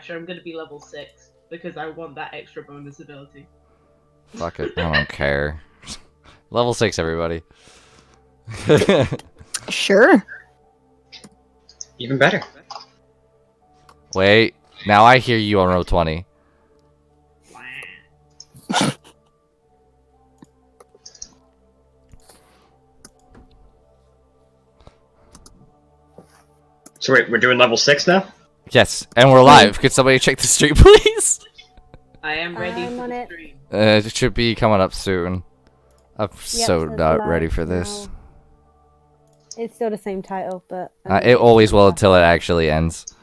pressure. I'm going to be level 6 because I want that extra bonus ability. Fuck it. I don't care. Level 6, everybody. Sure. Even better. Wait. Now I hear you on row 20. So wait, we're doing level 6 now? Yes, and we're live. Could somebody check the stream, please? I am ready I'm for on the it. stream. It should be coming up soon. I'm so it's not live ready for this. now. It's still the same title, but... It always will until it actually ends.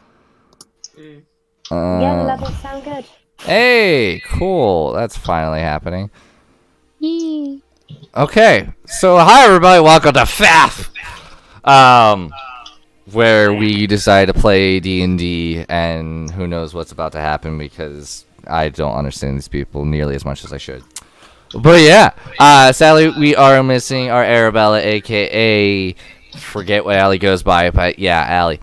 Mm. Yeah, the levels sound good. Hey, cool. That's finally happening. Yee. Okay, so hi everybody, welcome to FAF! Where we decide to play D&D, and who knows what's about to happen because I don't understand these people nearly as much as I should. But yeah, sadly we are missing our Arabella, aka forget what Allie goes by, but yeah, Allie.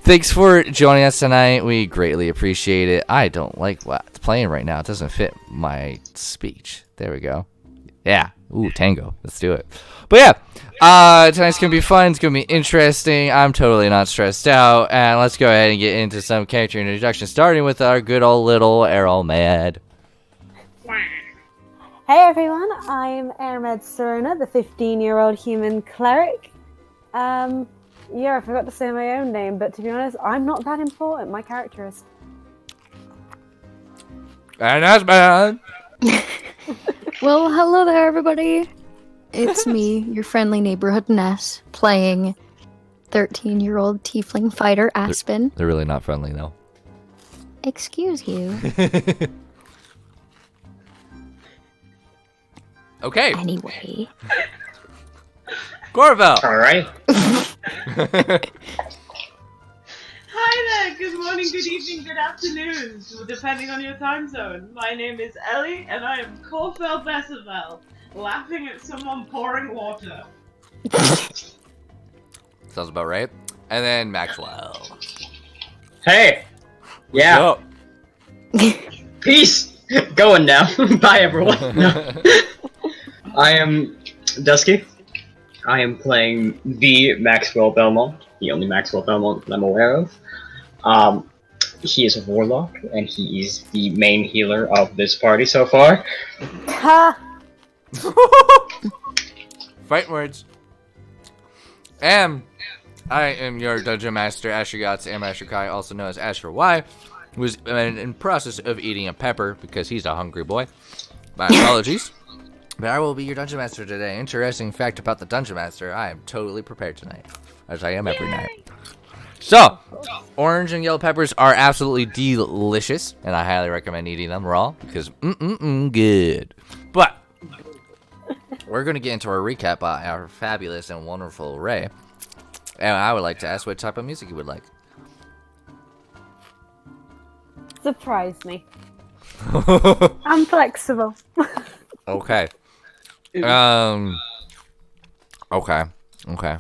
Thanks for joining us tonight. We greatly appreciate it. I don't like what's playing right now. It doesn't fit my speech. There we go. Yeah. Ooh, tango. Let's do it. But yeah, tonight's going to be fun. It's going to be interesting. I'm totally not stressed out. And let's go ahead and get into some character introduction, starting with our good old little Aeromad. Hey everyone, I'm Aramed Serona, the 15-year-old human cleric. Yeah, I forgot to say my own name, but to be honest, I'm not that important. My character is. And that's bad. Well, hello there, everybody. It's me, your friendly neighborhood Ness, playing 13-year-old tiefling fighter Aspen. They're really not friendly, though. Excuse you. Okay. Anyway. Corval. Alright. Hi there, good morning, good evening, good afternoon, depending on your time zone. My name is Ellie, and I am Corfel Besservel, laughing at someone pouring water. Sounds about right. And then Maxwell. Hey! Yeah, peace! Going now. Bye everyone. No. I am Dusky. I am playing the Maxwell Belmont, the only Maxwell Belmont that I'm aware of. He is a warlock, and he is the main healer of this party so far. Ha! Fight words. And I am your Dungeon Master, Asher Yachts, and Asher Kai, also known as Asher Y, who is in process of eating a pepper because he's a hungry boy. My apologies. But I will be your Dungeon Master today. Interesting fact about the Dungeon Master, I am totally prepared tonight, as I am every night. So, orange and yellow peppers are absolutely delicious, and I highly recommend eating them raw, because good. But, we're going to get into our recap by our fabulous and wonderful Ray. And I would like to ask what type of music you would like. Surprise me. I'm flexible. Okay. Okay. Okay.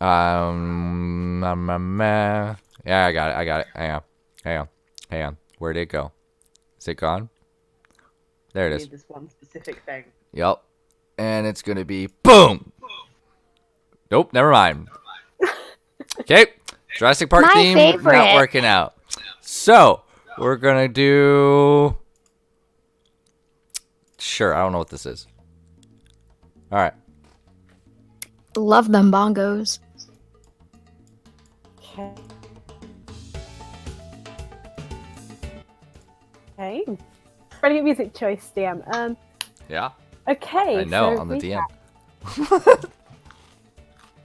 Yeah, I got it. Hang on. Where'd it go? Is it gone? There it is. This one specific thing. Yep. And it's gonna be boom. Nope, never mind. Okay. Jurassic Park My theme favorite. not working out. So we're gonna do. Sure, I don't know what this is. All right. Love them bongos. Okay. Brilliant music choice, DM. Yeah. Okay. I know. so I'm the DM. recap.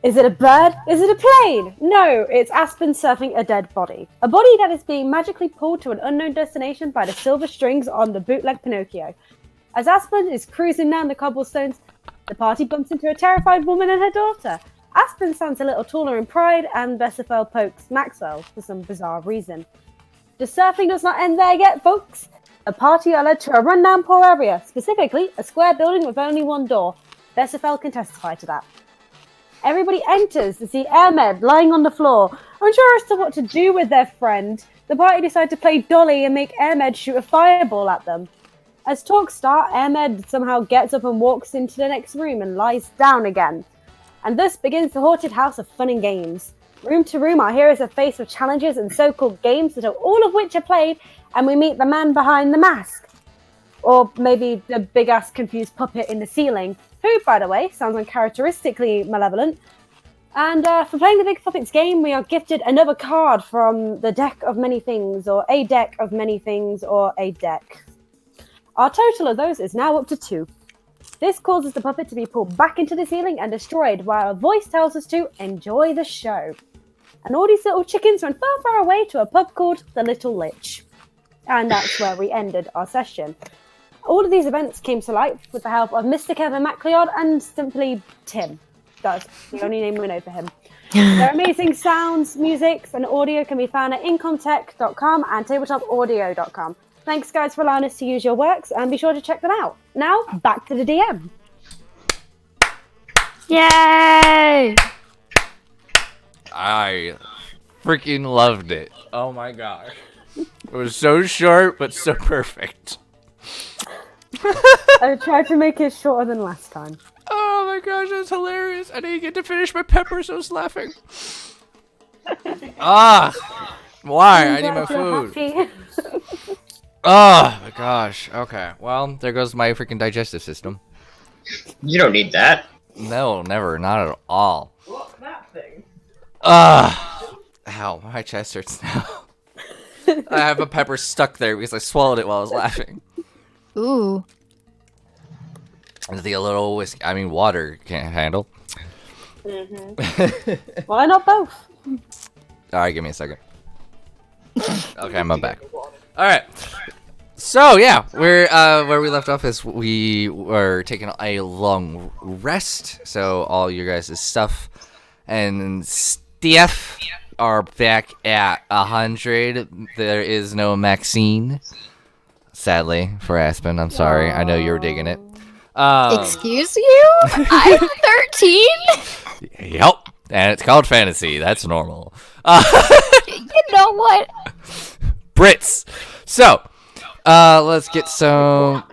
Is it a bird? Is it a plane? No, it's Aspen surfing a dead body. A body that is being magically pulled to an unknown destination by the silver strings on the bootleg Pinocchio. As Aspen is cruising down the cobblestones, the party bumps into a terrified woman and her daughter. Aspen stands a little taller in pride, and Besserfell pokes Maxwell for some bizarre reason. The surfing does not end there yet, folks. The party are led to a rundown poor area, specifically a square building with only one door. Besserfell can testify to that. Everybody enters to see Ahmed lying on the floor. Unsure as to what to do with their friend, the party decide to play Dolly and make Ahmed shoot a fireball at them. As talks start, Ahmed somehow gets up and walks into the next room and lies down again. And thus begins the haunted house of fun and games. Room to room, our heroes are faced with challenges and so-called games that are all of which are played, and we meet the man behind the mask. Or maybe the big-ass confused puppet in the ceiling, who, by the way, sounds uncharacteristically malevolent. And for playing the Big Puppets game, we are gifted another card from the deck of many things, or a deck of many things, or a deck. Our total of those is now up to 2. This causes the puppet to be pulled back into the ceiling and destroyed, while a voice tells us to enjoy the show. And all these little chickens run far, far away to a pub called the Little Lich. And that's where we ended our session. All of these events came to light with the help of Mr. Kevin MacLeod and simply Tim. That's the only name we know for him. Their amazing sounds, music, and audio can be found at incomtech.com and tabletopaudio.com. Thanks, guys, for allowing us to use your works, and be sure to check them out. Now, back to the DM. Yay! I freaking loved it. Oh my gosh. It was so short, but so perfect. I tried to make it shorter than last time. Oh my gosh, that's hilarious. I didn't get to finish my pepper, so I was laughing. Why? I need my food. Oh my gosh. Okay, well, there goes my freaking digestive system. You don't need that. No, never. Not at all. What's that thing? Ow, my chest hurts now. I have a pepper stuck there because I swallowed it while I was laughing. Ooh. The little water can't handle. Mm-hmm. Why not both? Alright, give me a second. Okay, I'm back. Alright. So, yeah, we're, where we left off is we were taking a long rest. So, all your guys' stuff and Steph are back at 100. There is no Maxine. Sadly, for Aspen. I'm sorry. I know you were digging it. Excuse you? I'm 13? Yep. And it's called fantasy. That's normal. You know what? Brits. So, let's get some...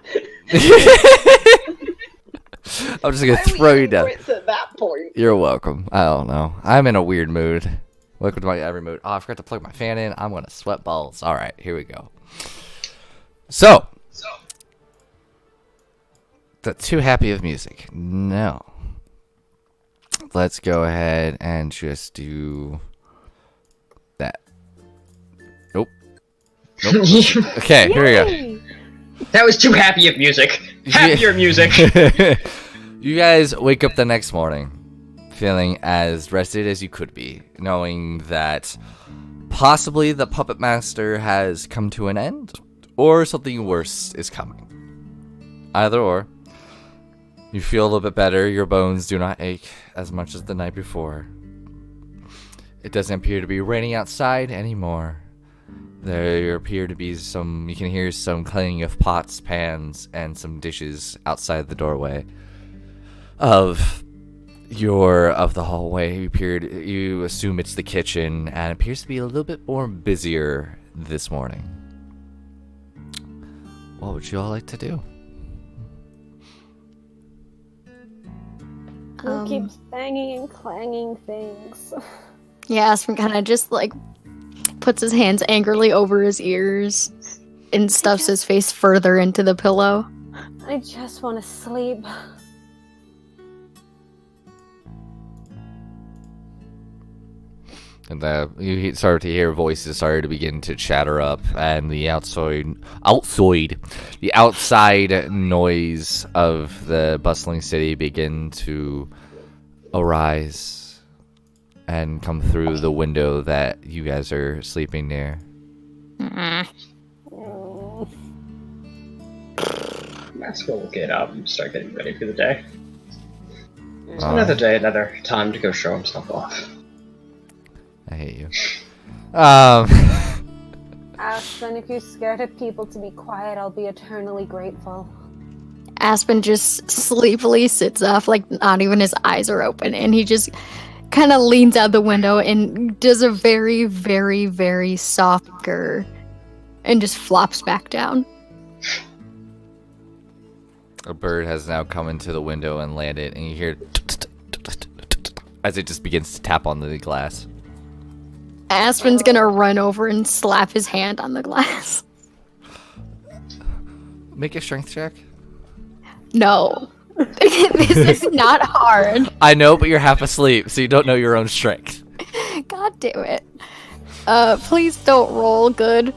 I'm just going to throw you down. Brits at that point. You're welcome. I don't know. I'm in a weird mood. Welcome to my every mood. Oh, I forgot to plug my fan in. I'm going to sweat balls. All right, here we go. So, too happy of music. No. Let's go ahead and just do that. Nope. Okay, here we go. That was too happy of music. Happier music. You guys wake up the next morning feeling as rested as you could be, knowing that possibly the Puppet Master has come to an end, or something worse is coming. Either or. You feel a little bit better, your bones do not ache as much as the night before. It doesn't appear to be raining outside anymore. There appear to be you can hear some clanging of pots, pans, and some dishes outside the doorway of the hallway. You assume it's the kitchen, and it appears to be a little bit more busier this morning. What would you all like to do? Who keeps banging and clanging things? Yeah, Aspen kind of just like puts his hands angrily over his ears and stuffs his face further into the pillow. I just want to sleep. And you start to hear voices start to begin to chatter up, and the outside noise of the bustling city begin to arise and come through the window that you guys are sleeping near. Maxwell will get up and start getting ready for the day. Another day, another time to go show himself off. I hate you. Aspen, if you're scared of people to be quiet, I'll be eternally grateful. Aspen just sleepily sits up, like not even his eyes are open, and he just kind of leans out the window and does a very, very, very soft grr and just flops back down. A bird has now come into the window and landed, and you hear as it just begins to tap on the glass. Aspen's gonna run over and slap his hand on the glass. Make a strength check. No. This is not hard. I know, but you're half asleep, so you don't know your own strength. God damn it. Please don't roll good.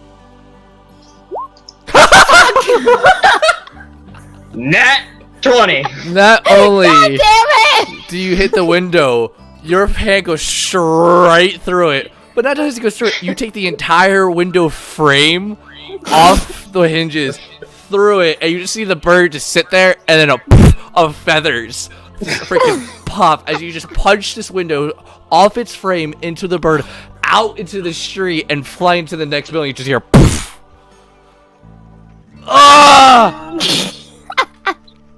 Nat 20. Not only God damn it! do you hit the window, your hand goes straight through it. But not only does it go through it, you take the entire window frame off the hinges, through it, and you just see the bird just sit there, and then a poof of feathers freaking pop as you just punch this window off its frame into the bird, out into the street, and fly into the next building. You just hear poof. Ah!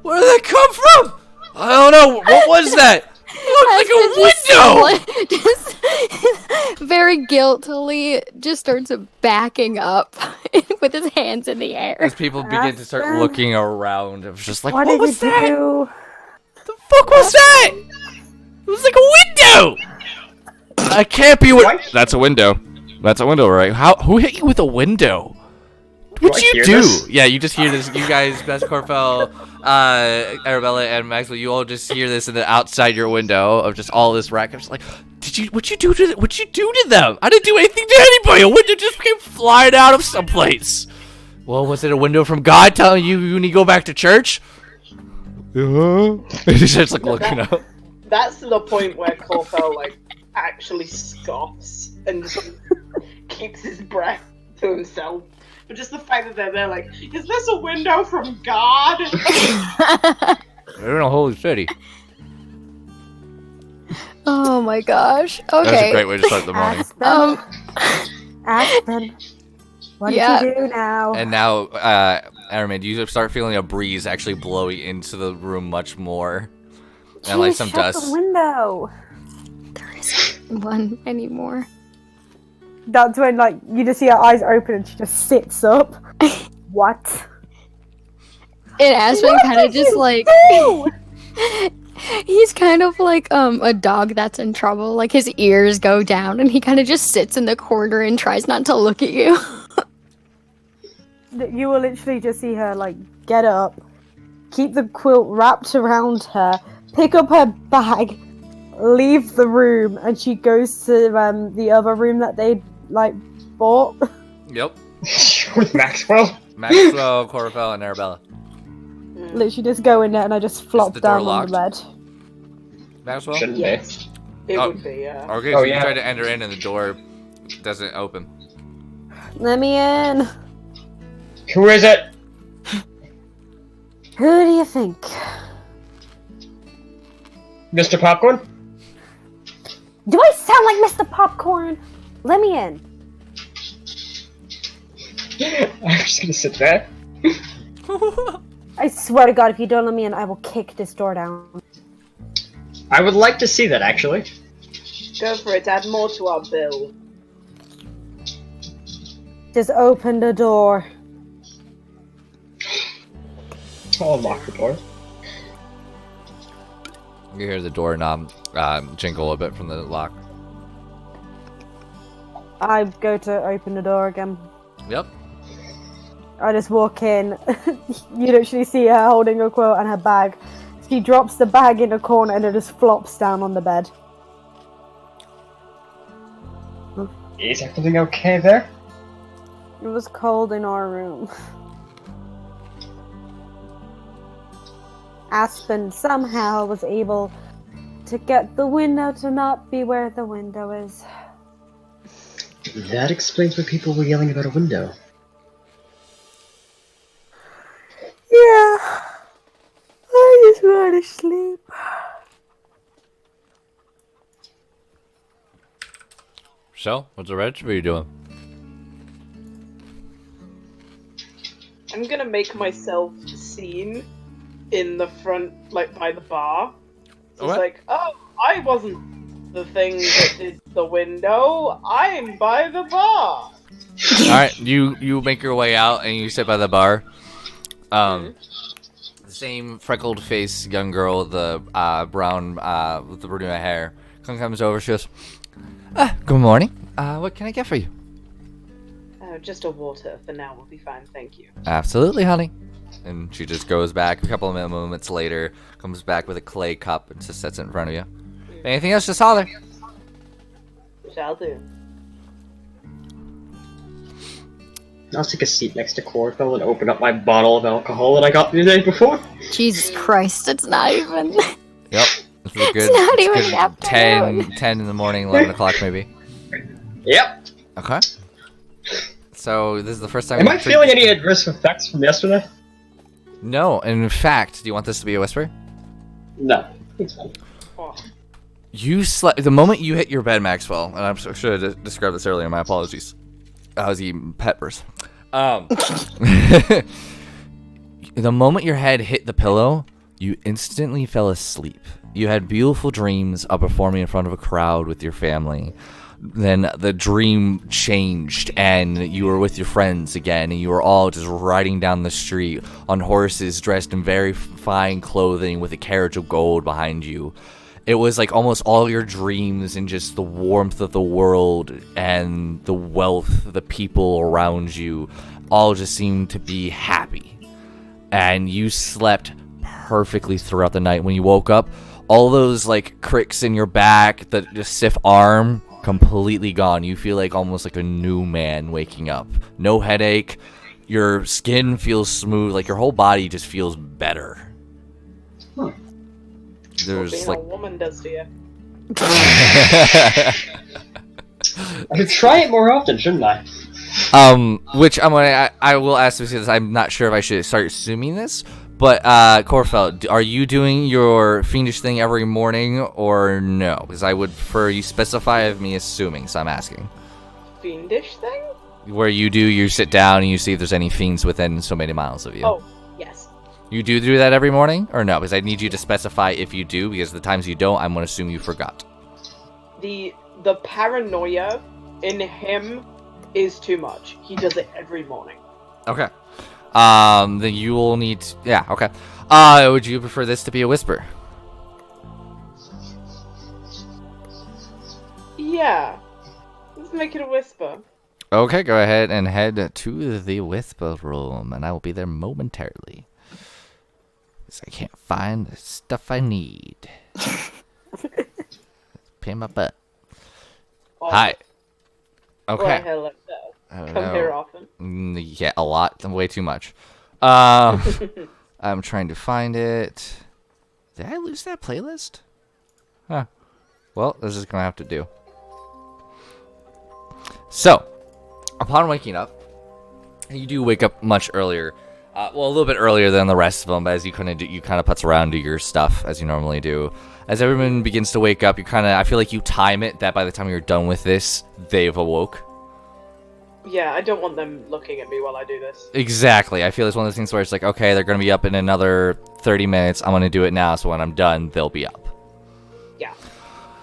Where did that come from? I don't know. What was that? It looked like a window! Just very guiltily just starts backing up with his hands in the air. As people begin to start looking around, it was just like, What what did was you that? do? The fuck was that? It was like a window! I can't be What? That's a window. That's a window, right? Who hit you with a window? What'd I you hear do? this? Yeah, you just hear this. You guys, Best Corfel, Arabella, and Maxwell, you all just hear this in the outside your window of just all this racket. I'm just like, what'd you do to them? I didn't do anything to anybody. A window just came flying out of someplace. Well, was it a window from God telling you need to go back to church? Yeah. He's just like looking up. That's the point where Corfel like actually scoffs and just keeps his breath to himself. But just the fact that they're there, like, is this a window from God? They're in a holy city. Oh my gosh. Okay. That's a great way to start the morning. Aspen, what did Yeah. you do now? And now, Aramin, you start feeling a breeze actually blowing into the room much more. And like Jeez, some shut dust. the window. There isn't one anymore. That's when, like, you just see her eyes open and she just sits up. What? And Aspen What kind of did just you like do? he's kind of like a dog that's in trouble. Like his ears go down and he kind of just sits in the corner and tries not to look at you. You will literally just see her, like, get up, keep the quilt wrapped around her, pick up her bag, leave the room, and she goes to the other room that they, like, bought. Yep. With Maxwell? Maxwell, Corfel, and Arabella. Literally just go in there and I just flop the door down on the bed. Maxwell? Shouldn't Yes. It Oh. would be, yeah. Okay, Oh, so yeah. you try to enter in and the door doesn't open. Let me in. be. Who is it? Who do you think? Mr. Popcorn? Do I sound like Mr. Popcorn? Let me in. I'm just gonna sit there. I swear to God, if you don't let me in, I will kick this door down. I would like to see that, actually. Go for it, add more to our bill. Just open the door. I'll lock the door. You hear the doorknob jingle a bit from the lock. I go to open the door again. Yep. I just walk in. You literally see her holding a quilt and her bag. She drops the bag in a corner and it just flops down on the bed. Is everything okay there? It was cold in our room. Aspen somehow was able to get the window to not be where the window is. That explains why people were yelling about a window. Yeah. I just want to sleep. So, what's the reg? What are you doing? I'm gonna make myself seen in the front, like by the bar. So What? it's like, oh, I wasn't the thing that did the window. I'm by the bar. All right, you make your way out and you sit by the bar. The same freckled face young girl, the brown with the brunette hair, comes over. She goes, "Good morning. What can I get for you?" Just a water for now. We'll be fine, thank you. Absolutely, honey. And she just goes back a couple of moments later, comes back with a clay cup and just sets it in front of you. Anything else, just holler. Shall do. I'll take a seat next to Corfell and open up my bottle of alcohol that I got the day before. Jesus Christ, it's not even. Yep. This is a good, not it's even good afternoon. 10 in the morning, 11 o'clock maybe. Yep. Okay. So this is the first time. Am I feeling any adverse effects from yesterday? No. In fact, do you want this to be a whisper? No. It's fine. Oh, You slept the moment you hit your bed, Maxwell. And I should have described this earlier. My apologies. I was eating peppers. The moment your head hit the pillow, you instantly fell asleep. You had beautiful dreams of performing in front of a crowd with your family. Then the dream changed and you were with your friends again, and you were all just riding down the street on horses dressed in very fine clothing with a carriage of gold behind you. It was like almost all your dreams and just the warmth of the world and the wealth of the people around you all just seemed to be happy. And you slept perfectly throughout the night. When you woke up, all those like cricks in your back, the stiff arm, completely gone. You feel like almost like a new man waking up. No headache. Your skin feels smooth. Like your whole body just feels better. There's being like a woman does to you. I could try it more often, shouldn't I? Which I will ask because I'm not sure if I should start assuming this, but Corfell, are you doing your fiendish thing every morning or no? Because I would prefer you specify of me assuming, so I'm asking. Fiendish thing? Where you sit down and you see if there's any fiends within so many miles of you. Oh, yes. You do that every morning or no? Because I need you to specify if you do, because the times you don't, I'm gonna assume you forgot. The paranoia in him is too much. He does it every morning. Okay. Then you will need yeah, okay. Would you prefer this to be a whisper? Yeah. Let's make it a whisper. Okay, go ahead and head to the whisper room, and I will be there momentarily. Because I can't find the stuff I need. Pay my butt. Oh, Hi. Why Okay. hell like that? I don't Come know. here often. Yeah, a lot. Way too much. I'm trying to find it. Did I lose that playlist? Huh. Well, this is going to have to do. So, upon waking up, you do wake up much earlier. A little bit earlier than the rest of them, but as you kind of putz around, do your stuff as you normally do. As everyone begins to wake up, I feel like you time it that by the time you're done with this, they've awoke. Yeah, I don't want them looking at me while I do this. Exactly. I feel it's one of those things where it's like, okay, they're going to be up in another 30 minutes. I'm going to do it now, so when I'm done, they'll be up. Yeah.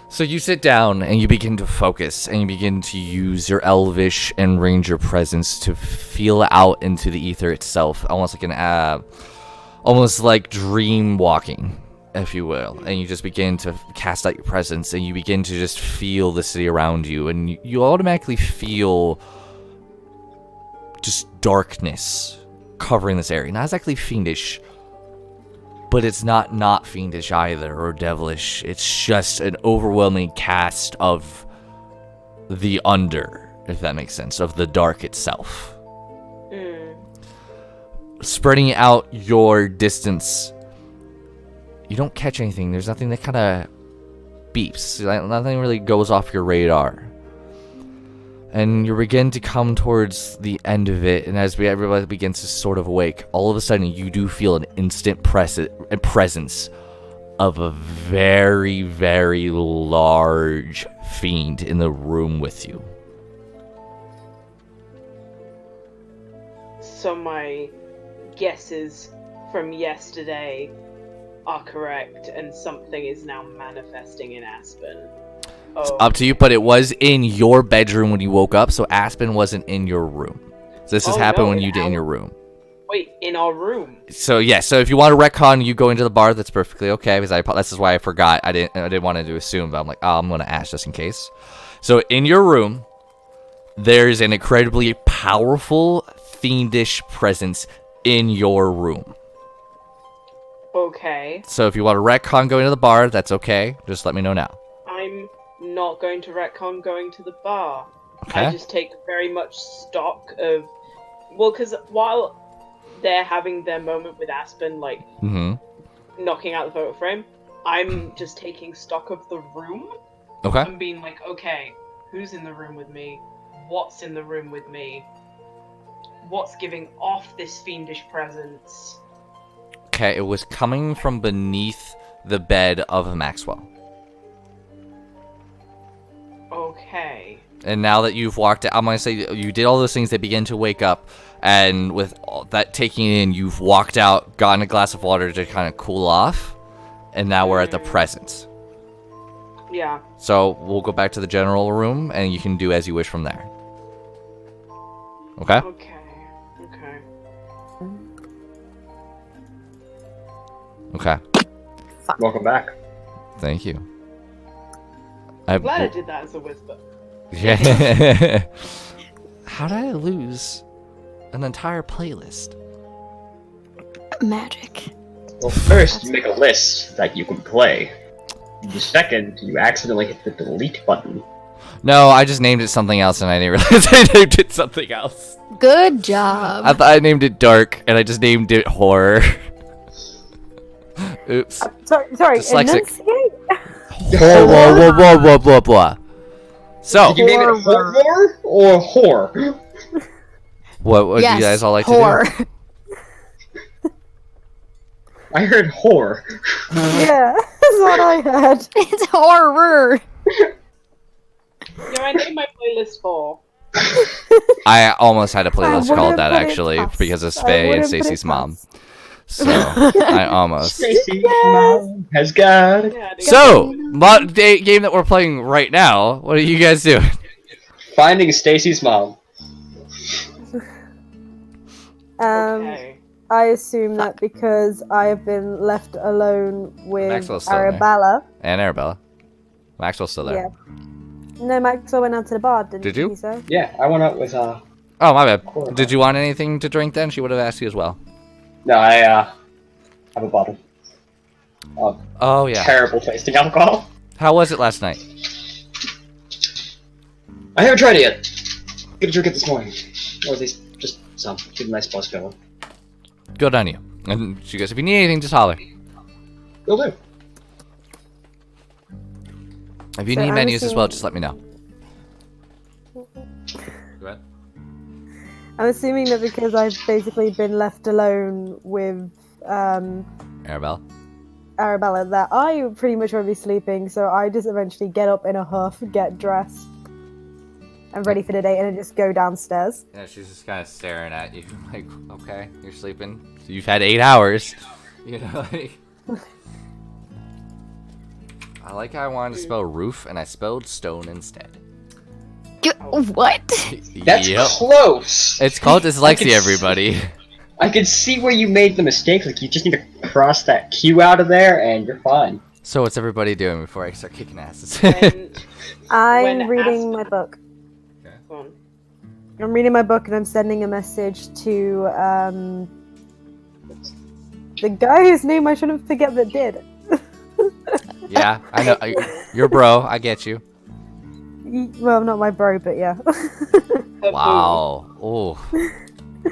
So you sit down and you begin to focus and you begin to use your elvish and ranger presence to feel out into the ether itself, almost like dream walking, if you will. And you just begin to cast out your presence and you begin to just feel the city around you, and you automatically feel just darkness covering this area. Not exactly fiendish, but it's not fiendish either or devilish. It's just an overwhelming cast of the under, if that makes sense, of the dark itself. Spreading out your distance, you don't catch anything. There's nothing that kind of beeps. Nothing really goes off your radar. And you begin to come towards the end of it, and as everybody begins to sort of awake, all of a sudden you do feel an instant presence of a very, very large fiend in the room with you. So my guess is from yesterday are correct, and something is now manifesting in Aspen. Oh, Up to you, but it was in your bedroom when you woke up, so Aspen wasn't in your room. So this has happened no, when in you did in our- your room. wait, in our room. So yeah, so if you want to retcon, you go into the bar. That's perfectly okay. Because this is why I forgot. I didn't want to assume, but I'm like, oh, I'm gonna ask just in case. So in your room, there's an incredibly powerful fiendish presence in your room. Okay. So if you want to retcon going to the bar, that's okay. Just let me know now. I'm not going to retcon going to the bar. Okay. I just take very much stock of... Well, because while they're having their moment with Aspen, like, Mm-hmm. knocking out the photo frame, I'm just taking stock of the room Okay. and being like, okay, who's in the room with me? What's in the room with me? What's giving off this fiendish presence? Okay, it was coming from beneath the bed of Maxwell. Okay. And now that you've walked out, I'm going to say you did all those things, they begin to wake up. And with all that taking in, you've walked out, gotten a glass of water to kind of cool off. And now we're at the presence. Yeah. So we'll go back to the general room, and you can do as you wish from there. Okay? Okay. Okay. Okay. Welcome back. Thank you. I'm glad I did that as a whisper. Yeah. How did I lose an entire playlist? Magic. Well, first, you make a list that you can play. The second, you accidentally hit the delete button. No, I just named it something else, and I didn't realize I named it something else. Good job. I thought I named it dark, and I just named it horror. Oops. Sorry, Dyslexic. enunciate? Blah. So, Did you name it horror or whore? what yes, do you guys all like whore. to do? I heard whore. Yeah, that's what I heard. It's horror. Yeah, I named my playlist for. I almost had a playlist wouldn't called that, put it actually, past. because of I Faye and wouldn't put it Stacy's mom. past. So, I almost. Stacy's mom has got it. Yeah, So, game that we're playing right now, what are you guys doing? Finding Stacy's mom. okay. I assume that because I have been left alone with Maxwell's still there. Arabella. And Arabella. Maxwell's still there. Yeah. No, Maxwell went out to the bar, didn't Did you? he, so? Yeah, I went out with Oh, my bad. Did you want anything to drink then? She would have asked you as well. No, I have a bottle of Oh, yeah. terrible tasting alcohol. How was it last night? I haven't tried it yet. Gonna drink it this morning, or at least just some. Get a nice buzz going. Good on you. And she goes, if you need anything, just holler. Will do. If you So need I'm menus as well, assuming- just let me know. Go ahead. I'm assuming that because I've basically been left alone with Arabella. Arabella, that I pretty much won't be sleeping, so I just eventually get up in a huff, get dressed, and ready for the day, and then just go downstairs. Yeah, she's just kind of staring at you, like, okay, you're sleeping. So you've had 8 hours. You know, like... I like how I wanted to spell roof, and I spelled stone instead. What? That's Yep. close. It's called dyslexia, s- everybody. I can see where you made the mistake. Like you just need to cross that Q out of there, and you're fine. So what's everybody doing before I start kicking asses? When, I'm When reading asked- my book. go on. I'm reading my book, and I'm sending a message to the guy whose name I shouldn't forget that did. Yeah, I know. You're bro. I get you. Well, not my bro, but yeah. Her Wow. Oh.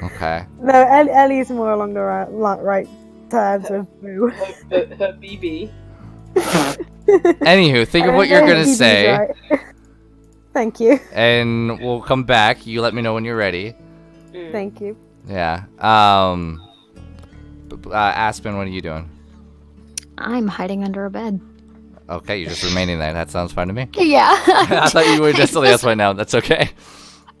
Okay. No, Ellie's more along the right terms with Boo. her BB. Anywho, think of what you're gonna say, Right. Thank you. and we'll come back. You let me know when you're ready. Thank you. Yeah. Aspen, what are you doing? I'm hiding under a bed. Okay, you're just remaining there. That sounds fine to me. Yeah. I thought you were just something else right now. That's okay.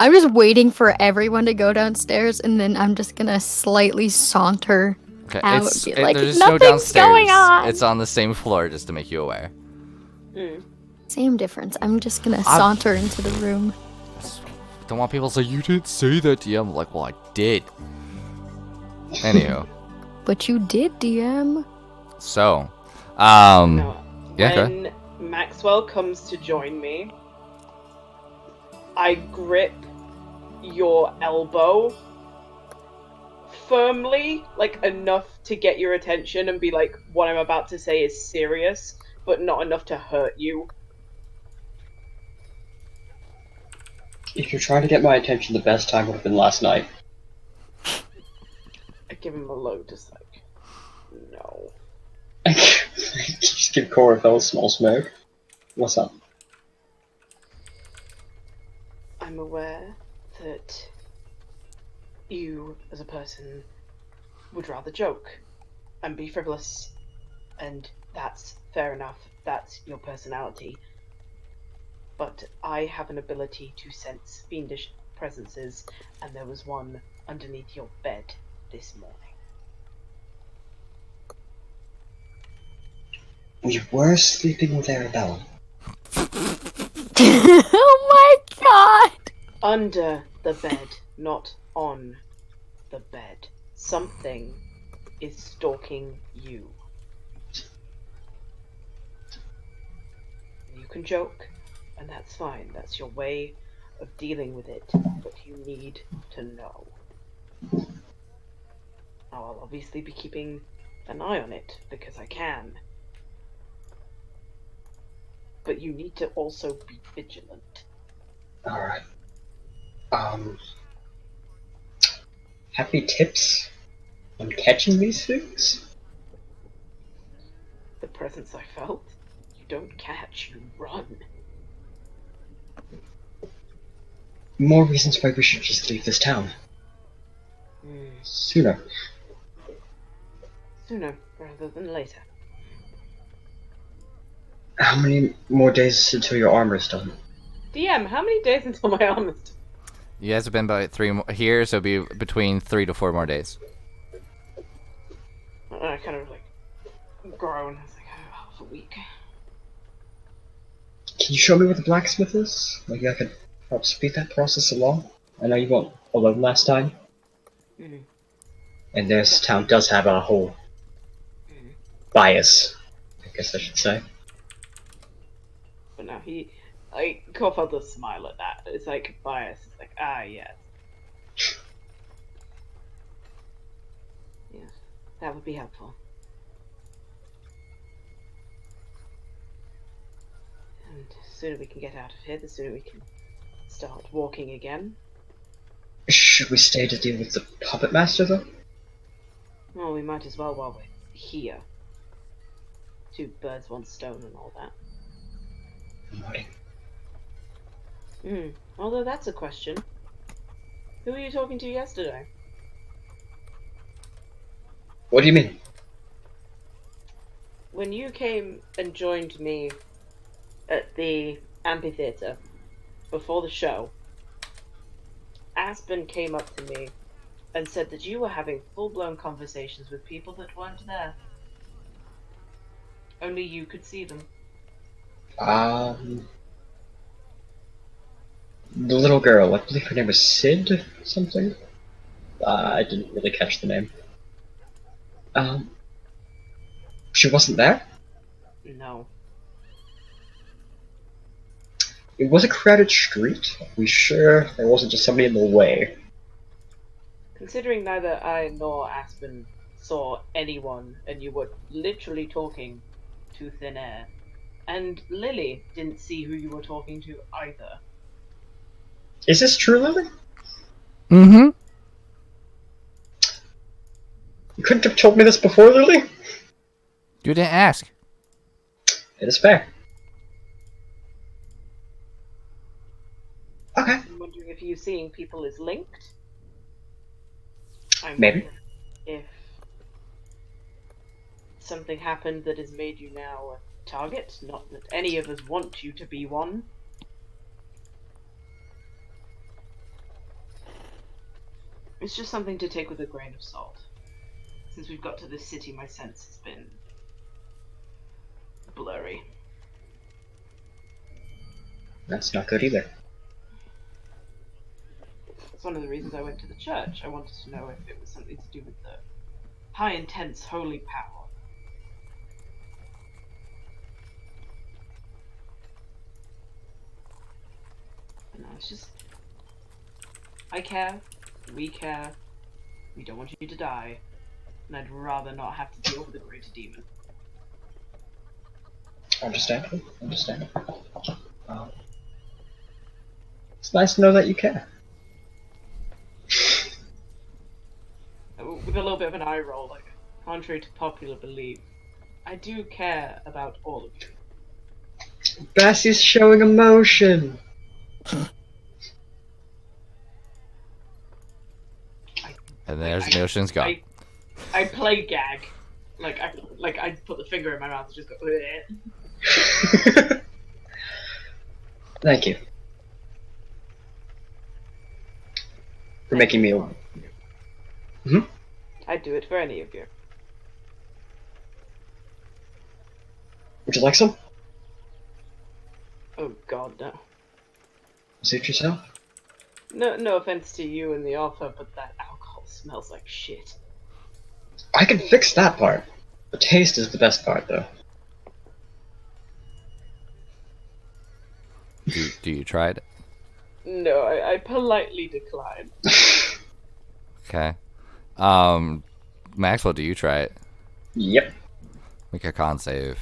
I'm just waiting for everyone to go downstairs, and then I'm just gonna slightly saunter Okay, I would it's be like, there's no nothing's downstairs. going on. It's on the same floor, just to make you aware. Mm. Same difference. I'm just gonna saunter into the room. Don't want people to say you didn't say that, DM. I'm like, well, I did. Anywho, But you did, DM. so, No. yeah, go ahead. When Maxwell comes to join me, I grip your elbow firmly, like enough to get your attention and be like, what I'm about to say is serious, but not enough to hurt you. If you're trying to get my attention, the best time would have been last night. I give him a look, just like, no. Just give Corafel a small smoke. What's up? I'm aware that you, as a person, would rather joke and be frivolous, and that's fair enough. That's your personality. But I have an ability to sense fiendish presences, and there was one underneath your bed this morning. We were sleeping with Arabella. Oh my god! Under the bed, not on the bed. Something is stalking you. You can joke, and that's fine. That's your way of dealing with it, but you need to know. Now, I'll obviously be keeping an eye on it, because I can. But you need to also be vigilant. Alright. Happy tips on catching these things? The presence I felt, you don't catch, you run. More reasons why we should just leave this town. Sooner. Sooner rather than later. How many more days until your armor's done? DM, how many days until my arm is done? You guys have been about 3 more here, so it'll be between 3 to 4 more days. And I kind of like groan. I was like, oh, half a week. Can you show me where the blacksmith is? Maybe I could help speed that process along. I know you went alone last time. Mm. And this town does have a whole bias, I guess I should say. But now Kofel does smile at that. It's like bias. It's like, ah, yes. Yes, that would be helpful. And the sooner we can get out of here, the sooner we can start walking again. Should we stay to deal with the puppet master, though? Well, we might as well while we're here. 2 birds, 1 stone and all that. Although that's a question. Who were you talking to yesterday? What do you mean? When you came and joined me at the amphitheater before the show, Aspen came up to me and said that you were having full-blown conversations with people that weren't there. Only you could see them. The little girl, I believe her name was Sid something? I didn't really catch the name. She wasn't there? No. It was a crowded street. Are we sure there wasn't just somebody in the way? Considering neither I nor Aspen saw anyone, and you were literally talking to thin air, and Lily didn't see who you were talking to either. Is this true, Lily? Mm-hmm. You couldn't have told me this before, Lily? You didn't ask. It is fair. Okay. I'm wondering if you seeing people is linked. I'm Maybe. wondering if something happened that has made you now a target. Not that any of us want you to be one. It's just something to take with a grain of salt. Since we've got to this city, my sense has been blurry. That's not good either. That's one of the reasons I went to the church. I wanted to know if it was something to do with the high intense holy power. But no, it's just... I care. We care. We don't want you to die. And I'd rather not have to deal with a greater demon. Understandable. Understandable. It's nice to know that you care. With a little bit of an eye roll, like, contrary to popular belief, I do care about all of you. Bassie's showing emotion. And there's the emotions gone. I play gag. I put the finger in my mouth and just go, "Bleh." Thank you. For making me... I'd do it for any of you. Would you like some? Oh god, no. Suit yourself? No offense to you and the offer, but that alcohol smells like shit. I can fix that part. The taste is the best part, though. Do you try it? No, I politely decline. Okay. Maxwell, do you try it? Yep. Make a con save.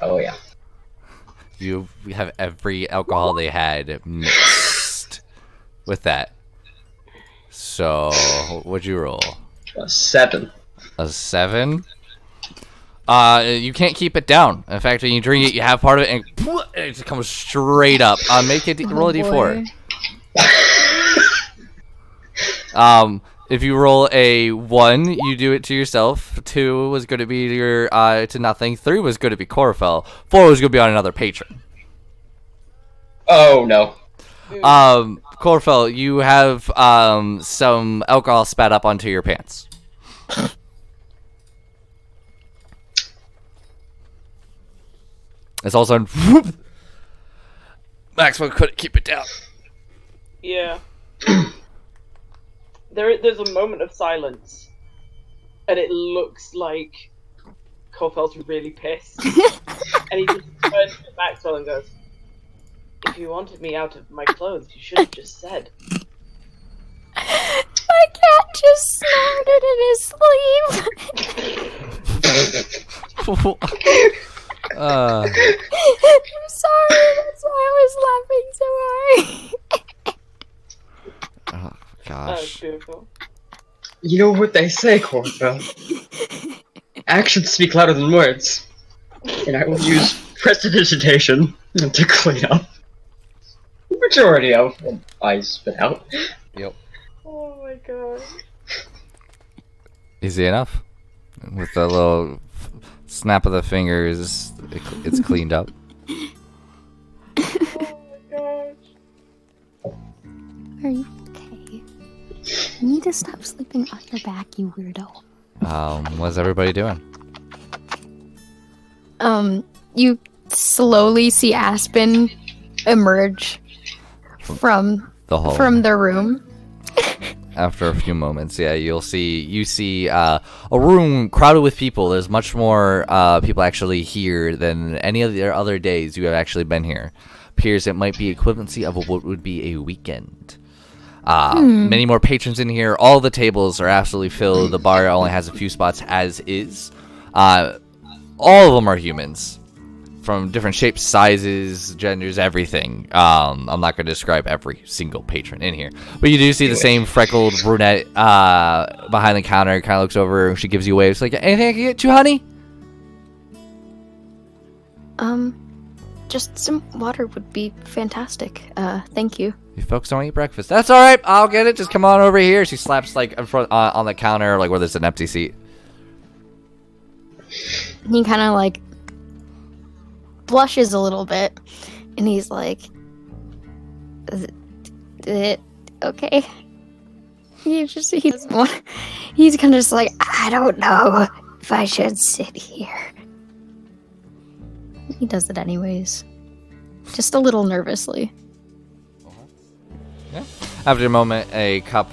Oh, yeah. You have every alcohol they had mixed with that. So, what'd you roll? A 7. A 7? You can't keep it down. In fact, when you drink it, you have part of it, and it just comes straight up. Make it roll a d4. If you roll a 1, you do it to yourself. 2 was going to be your to nothing. 3 was going to be Corfel. 4 was going to be on another patron. Oh, no. Corfel, you have some alcohol spat up onto your pants. It's also Maxwell couldn't keep it down. Yeah. There's a moment of silence, and it looks like Corfel's really pissed. And he just turns to Maxwell and goes, "If you wanted me out of my clothes, you should have just said." My cat just snorted in his sleep. I'm I'm sorry, that's why I was laughing so hard. Oh, That's gosh. beautiful. You know what they say, Cornfell. Actions speak louder than words. And I will use prestidigitation to clean up the majority of what I spit out. Yep. Oh my god. Easy enough. With a little snap of the fingers, it's cleaned up. Oh my gosh. Are you okay? You need to stop sleeping on your back, you weirdo. What's everybody doing? You slowly see Aspen emerge from The hole. from the room. After a few moments, yeah, you see a room crowded with people. There's much more people actually here than any of the other days you have actually been here. Appears it might be equivalency of what would be a weekend. Many more patrons in here. All the tables are absolutely filled. The bar only has a few spots as is. All of them are humans. From different shapes, sizes, genders, everything. I'm not going to describe every single patron in here. But you do see the same freckled brunette behind the counter. Kind of looks over. She gives you a wave. It's like, anything I can get you, honey? Just some water would be fantastic. Thank you. You folks don't eat breakfast. That's all right. I'll get it. Just come on over here. She slaps like in front on the counter, like where there's an empty seat. He kind of like blushes a little bit, and he's like, "Okay." He's kind of just like, I don't know if I should sit here. He does it anyways. Just a little nervously. Yeah. After a moment, a cup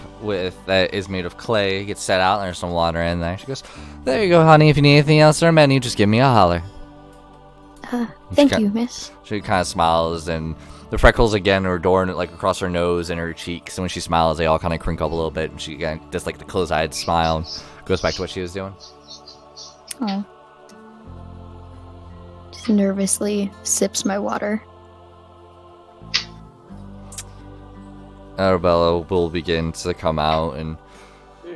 that is made of clay gets set out, and there's some water in there. She goes, "There you go, honey. If you need anything else on our menu, just give me a holler." Thank you, miss. She kind of smiles, and the freckles again are adorned like across her nose and her cheeks. And when she smiles, they all kind of crinkle up a little bit. And she again does like the closed-eyed smile, and goes back to what she was doing. Oh. Just nervously sips my water. Arabella will begin to come out, and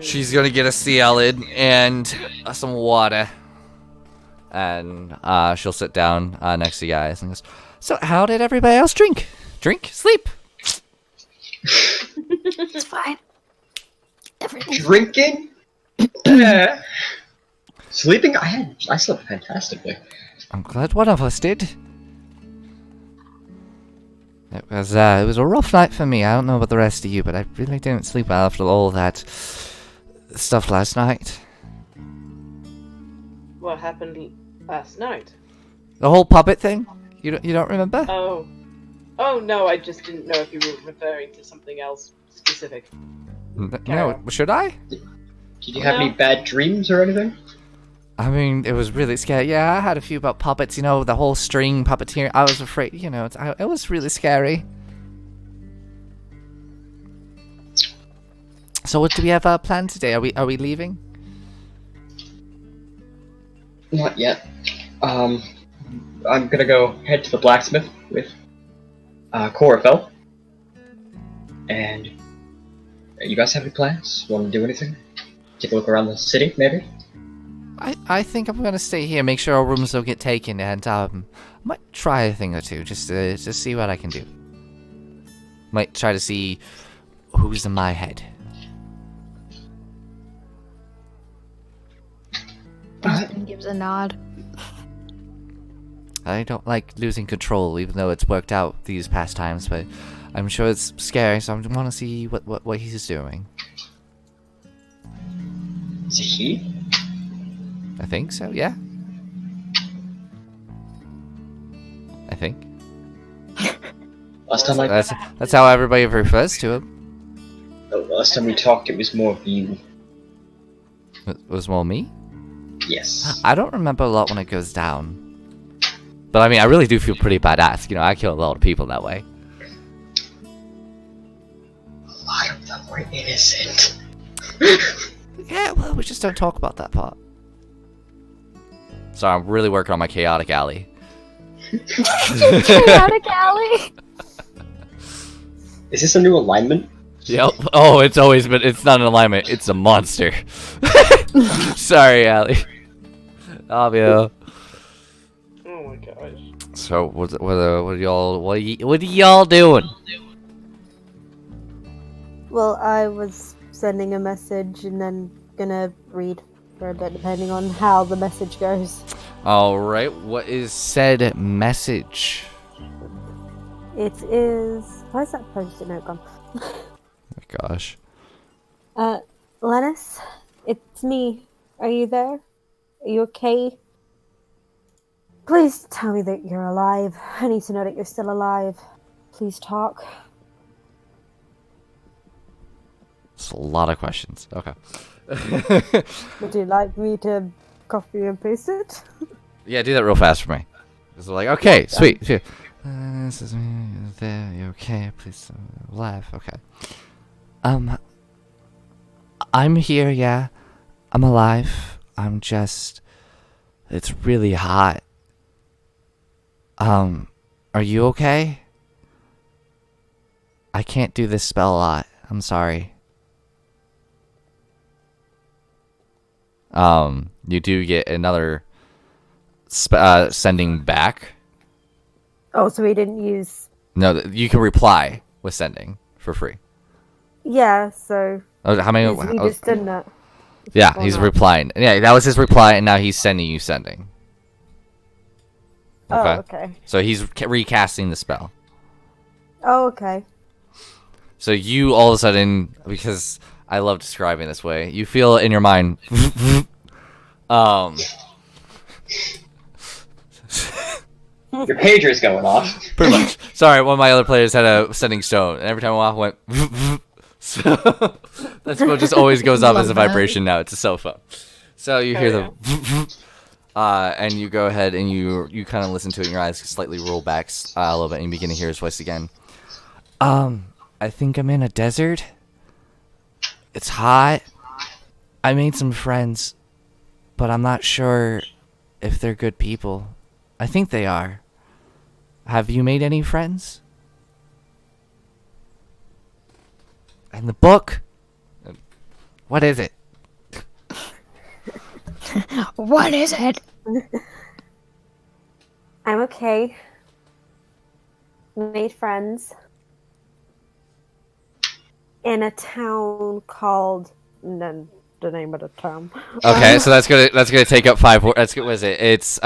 she's gonna get a salad and some water, and she'll sit down next to you guys and goes, "So, how did everybody else drink? Sleep?" It's fine. Everything. Drinking? Yeah. Sleeping? I slept fantastically. I'm glad one of us did. It was a rough night for me. I don't know about the rest of you, but I really didn't sleep well after all that stuff last night. What happened last night? The whole puppet thing? You don't remember? Oh. Oh no, I just didn't know if you were referring to something else specific. No, should I? Did you have any bad dreams or anything? I mean, it was really scary. Yeah, I had a few about puppets, the whole string puppeteer. I was afraid, it was really scary. So what do we have planned today? Are we leaving? Not yet. I'm gonna go head to the blacksmith with Chlorophyll. And you guys have any plans? Want to do anything? Take a look around the city, maybe? I think I'm gonna stay here, make sure our rooms don't get taken, and I might try a thing or two just to see what I can do. Might try to see who's in my head. Dustin gives a nod. I don't like losing control, even though it's worked out these past times, but I'm sure it's scary, so I want to see what he's doing. Is it he? I think so, yeah. I think. Last time That's how everybody refers to him. last time we talked, it was more of you. It was more me? Yes. I don't remember a lot when it goes down. But I mean, I really do feel pretty badass. I kill a lot of people that way. A lot of them were innocent. Yeah, well, we just don't talk about that part. Sorry, I'm really working on my chaotic alley. Chaotic alley. Is this a new alignment? Yep. Oh, it's not an alignment. It's a monster. Sorry, Allie. Obvio. Oh my gosh. So, what are y'all doing? Well, I was sending a message and then gonna read for a bit, depending on how the message goes. All right. What is said message? It is. Where's that post-it note gone? Oh my gosh. Lennis, it's me. Are you there? Are you okay? Please tell me that you're alive. I need to know that you're still alive. Please talk. It's a lot of questions. Okay. Would you like me to copy and paste it? Yeah, do that real fast for me. It's like, okay, sweet. This is me. There. You okay? Please, alive. Okay. I'm here. Yeah, I'm alive. I'm just. It's really hot. Are you okay? I can't do this spell a lot. I'm sorry. You do get another sending back. Oh, so we didn't use... No, you can reply with sending for free. Yeah, so... Oh, how many? He just did that. Yeah, he's replying. Yeah, that was his reply, and now he's sending you sending. Okay. Oh, okay. So he's recasting the spell. Oh, okay. So you all of a sudden, because I love describing this way. You feel in your mind. Your pager's going off. Pretty much. Sorry, one of my other players had a sending stone, and every time I walk, went. So that phone just always goes off as a Love that. vibration now. It's so fun. So you hear the. And you go ahead and you kind of listen to it, and your eyes slightly roll back a little bit, and you begin to hear his voice again. I think I'm in a desert. It's hot. I made some friends, but I'm not sure if they're good people. I think they are. Have you made any friends? And the book? What is it? What is it? I'm okay. Made friends in a town called the name of the town. Okay, so that's gonna take up 5. That's good. What is it? It's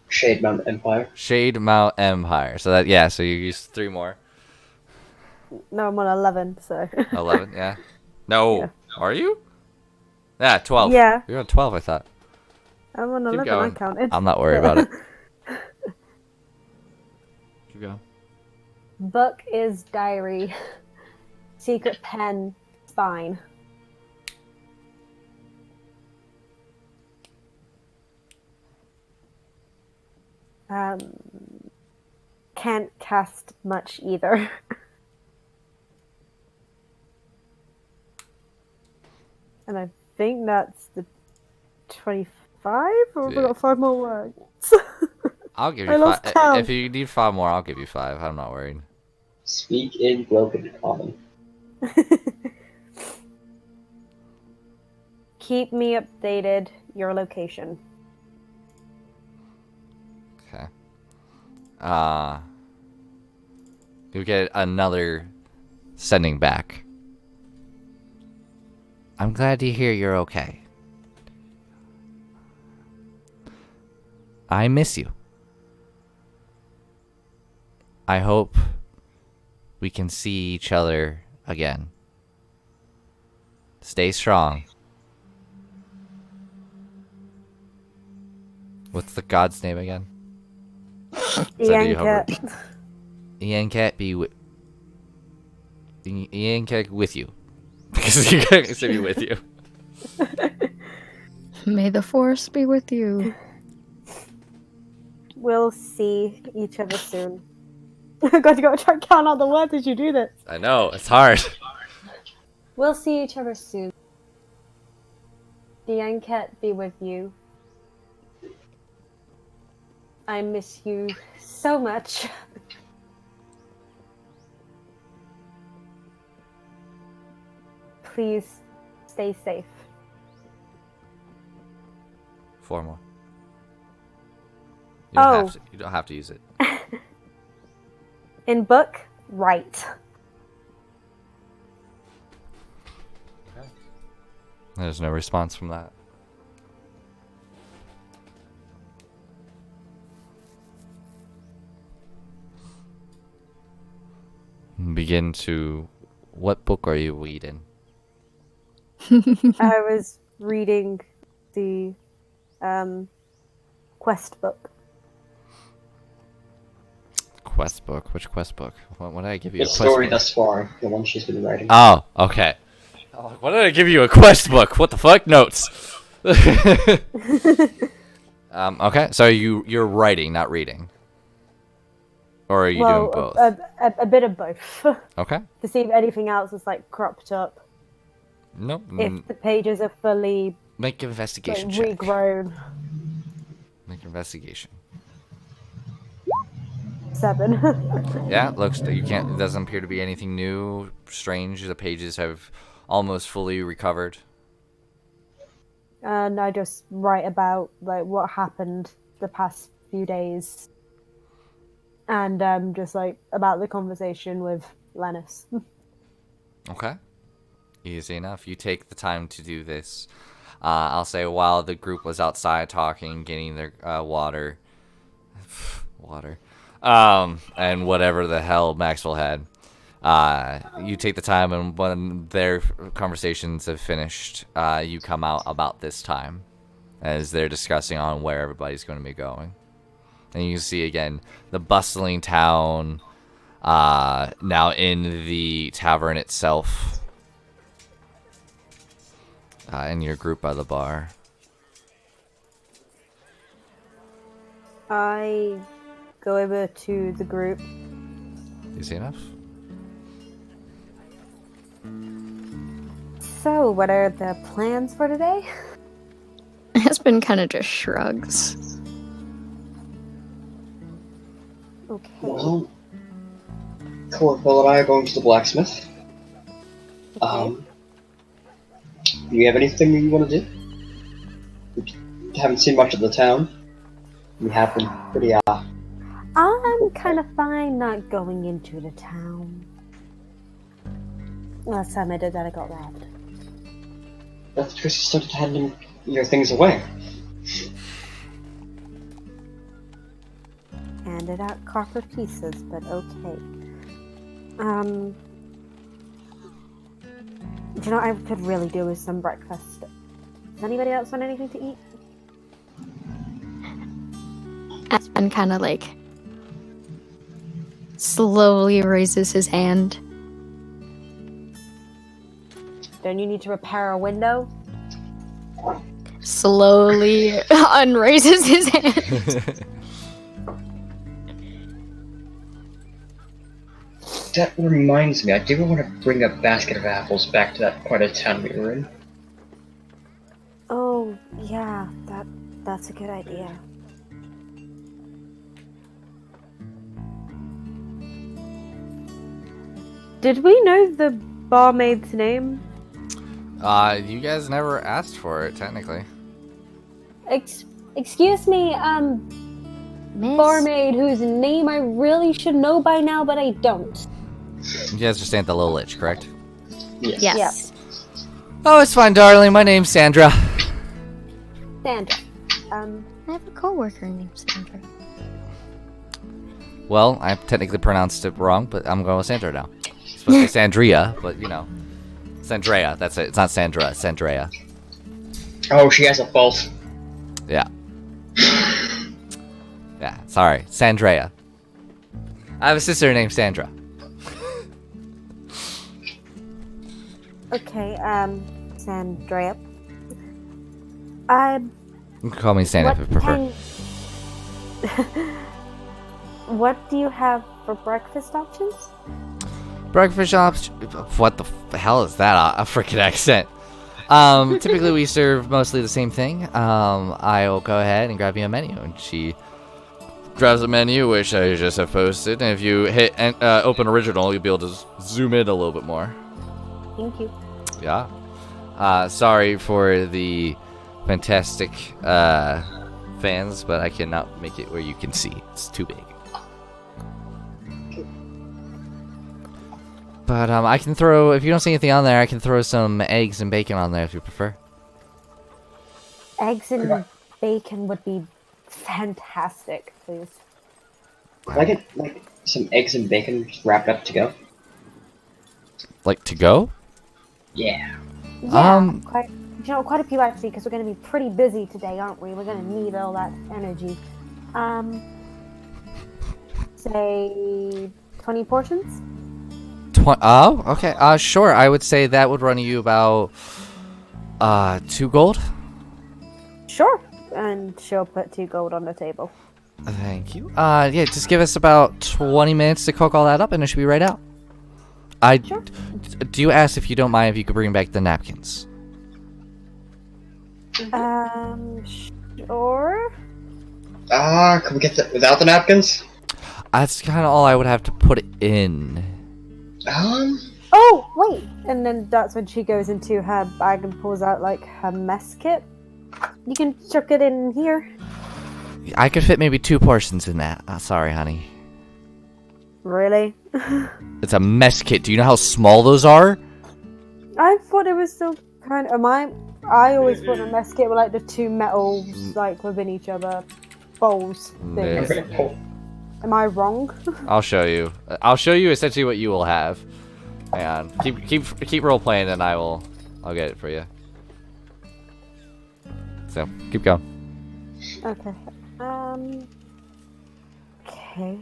Shade Mountain Empire. Shade Mount Empire. So that, yeah. So you use 3 more. No, I'm on 11. So 11. Yeah. No. Yeah. Are you? Yeah, 12. Yeah. You're on 12. I thought. I'm on Keep 11. I going. counted. I'm not worried about it. Keep going. Book is diary. Secret pen spine. Can't cast much either. And I think that's the 25, or have I Yeah. got 5 more words? I'll give I you lost 5. count. If you need 5 more, I'll give you 5. I'm not worried. Speak in broken common. Keep me updated. Your location. Okay. You get another sending back. I'm glad to hear you're okay. I miss you. I hope we can see each other again. Stay strong. What's the god's name again? Ian Hover? Cat. Ian Cat be with Ian Cat with you. Because he said be with you. May the force be with you. We'll see each other soon. God, you gotta try and count out the words as you do this. I know, it's hard. We'll see each other soon. The Anket be with you. I miss you so much. Please stay safe. 4 more. Oh. You don't have to use it. In book, right. There's no response from that. Begin to. What book are you reading? I was reading the quest book. Quest book? Which quest book? What did I give you? The A quest story book? thus far, the one she's been writing. Oh, okay. What did I give you? A quest book? What the fuck? Notes. Okay, so you're writing, not reading. Or are you doing both? A bit of both. Okay. To see if anything else is like cropped up. Nope. If the pages are fully Make an like, investigation check. regrown. Make an investigation. 7. Yeah, looks you can't. It doesn't appear to be anything new, strange. The pages have almost fully recovered. And I just write about like what happened the past few days, and just like about the conversation with Lennis. Okay. Easy enough. You take the time to do this. I'll say while the group was outside talking, getting their water, and whatever the hell Maxwell had. You take the time, and when their conversations have finished, you come out about this time as they're discussing on where everybody's going to be going. And you can see again the bustling town now in the tavern itself. And your group by the bar. I go over to the group. Easy enough. So, what are the plans for today? Aspen kind of just shrugs. Okay. Well, Corporal and I are going to the blacksmith. Okay. Do you have anything you want to do? We haven't seen much of the town. We have been pretty, I'm kind of fine not going into the town. Last time I did that, I got robbed. That's because you started handing your things away. Handed out copper pieces, but okay. Do you know what I could really do with some breakfast? Does anybody else want anything to eat? Aspen kind of like slowly raises his hand. Don't you need to repair a window? Slowly unraises his hand. That reminds me, I do want to bring a basket of apples back to that part of town we were in. Oh, yeah, that's a good idea. Did we know the barmaid's name? You guys never asked for it, technically. Excuse me, Miss? barmaid whose name I really should know by now, but I don't. You guys are staying at the Little Lich, correct? Yes. Yes. Oh, it's fine, darling. My name's Sandra. Sandra. I have a coworker named Sandra. Well, I technically pronounced it wrong, but I'm going with Sandra now. It's supposed to be Sandria, but you know. Sandrea, that's it. It's not Sandra, it's Sandrea. Oh, she has a both. Yeah. Yeah, sorry. Sandrea. I have a sister named Sandra. Okay, Sandra. You can call me Sandra if you prefer. What do you have for breakfast options? Breakfast shops. What the hell is that? A freaking accent. Typically we serve mostly the same thing. I'll go ahead and grab you a menu, and she grabs a menu, which I just have posted. And if you hit open original, you'll be able to zoom in a little bit more. Thank you. Yeah. Sorry for the fantastic fans, but I cannot make it where you can see. It's too big. But I can throw, if you don't see anything on there, I can throw some eggs and bacon on there if you prefer. Eggs and bacon would be fantastic, please. Can I get, like, some eggs and bacon wrapped up to go? Like to go? Yeah. Yeah, quite a few actually, because we're going to be pretty busy today, aren't we? We're going to need all that energy. Say 20 portions? Oh, okay. Sure. I would say that would run you about 2 gold. Sure. And she'll put 2 gold on the table. Thank you. Yeah, just give us about 20 minutes to cook all that up, and it should be right out. Sure. Do you ask, if you don't mind, if you could bring back the napkins? Sure. Can we get that without the napkins? That's kind of all I would have to put in. Oh, wait! And then that's when she goes into her bag and pulls out, like, her mess kit. You can chuck it in here. I could fit maybe 2 portions in that. Sorry, honey. Really? It's a mess kit. Do you know how small those are? I thought it was still kind of... I always thought a mess kit were like the 2 metals, like, within each other bowls. Yeah. Things. Am I wrong? I'll show you. I'll show you essentially what you will have. Hang on. Keep role playing, and I'll get it for you. So keep going. Okay. Okay.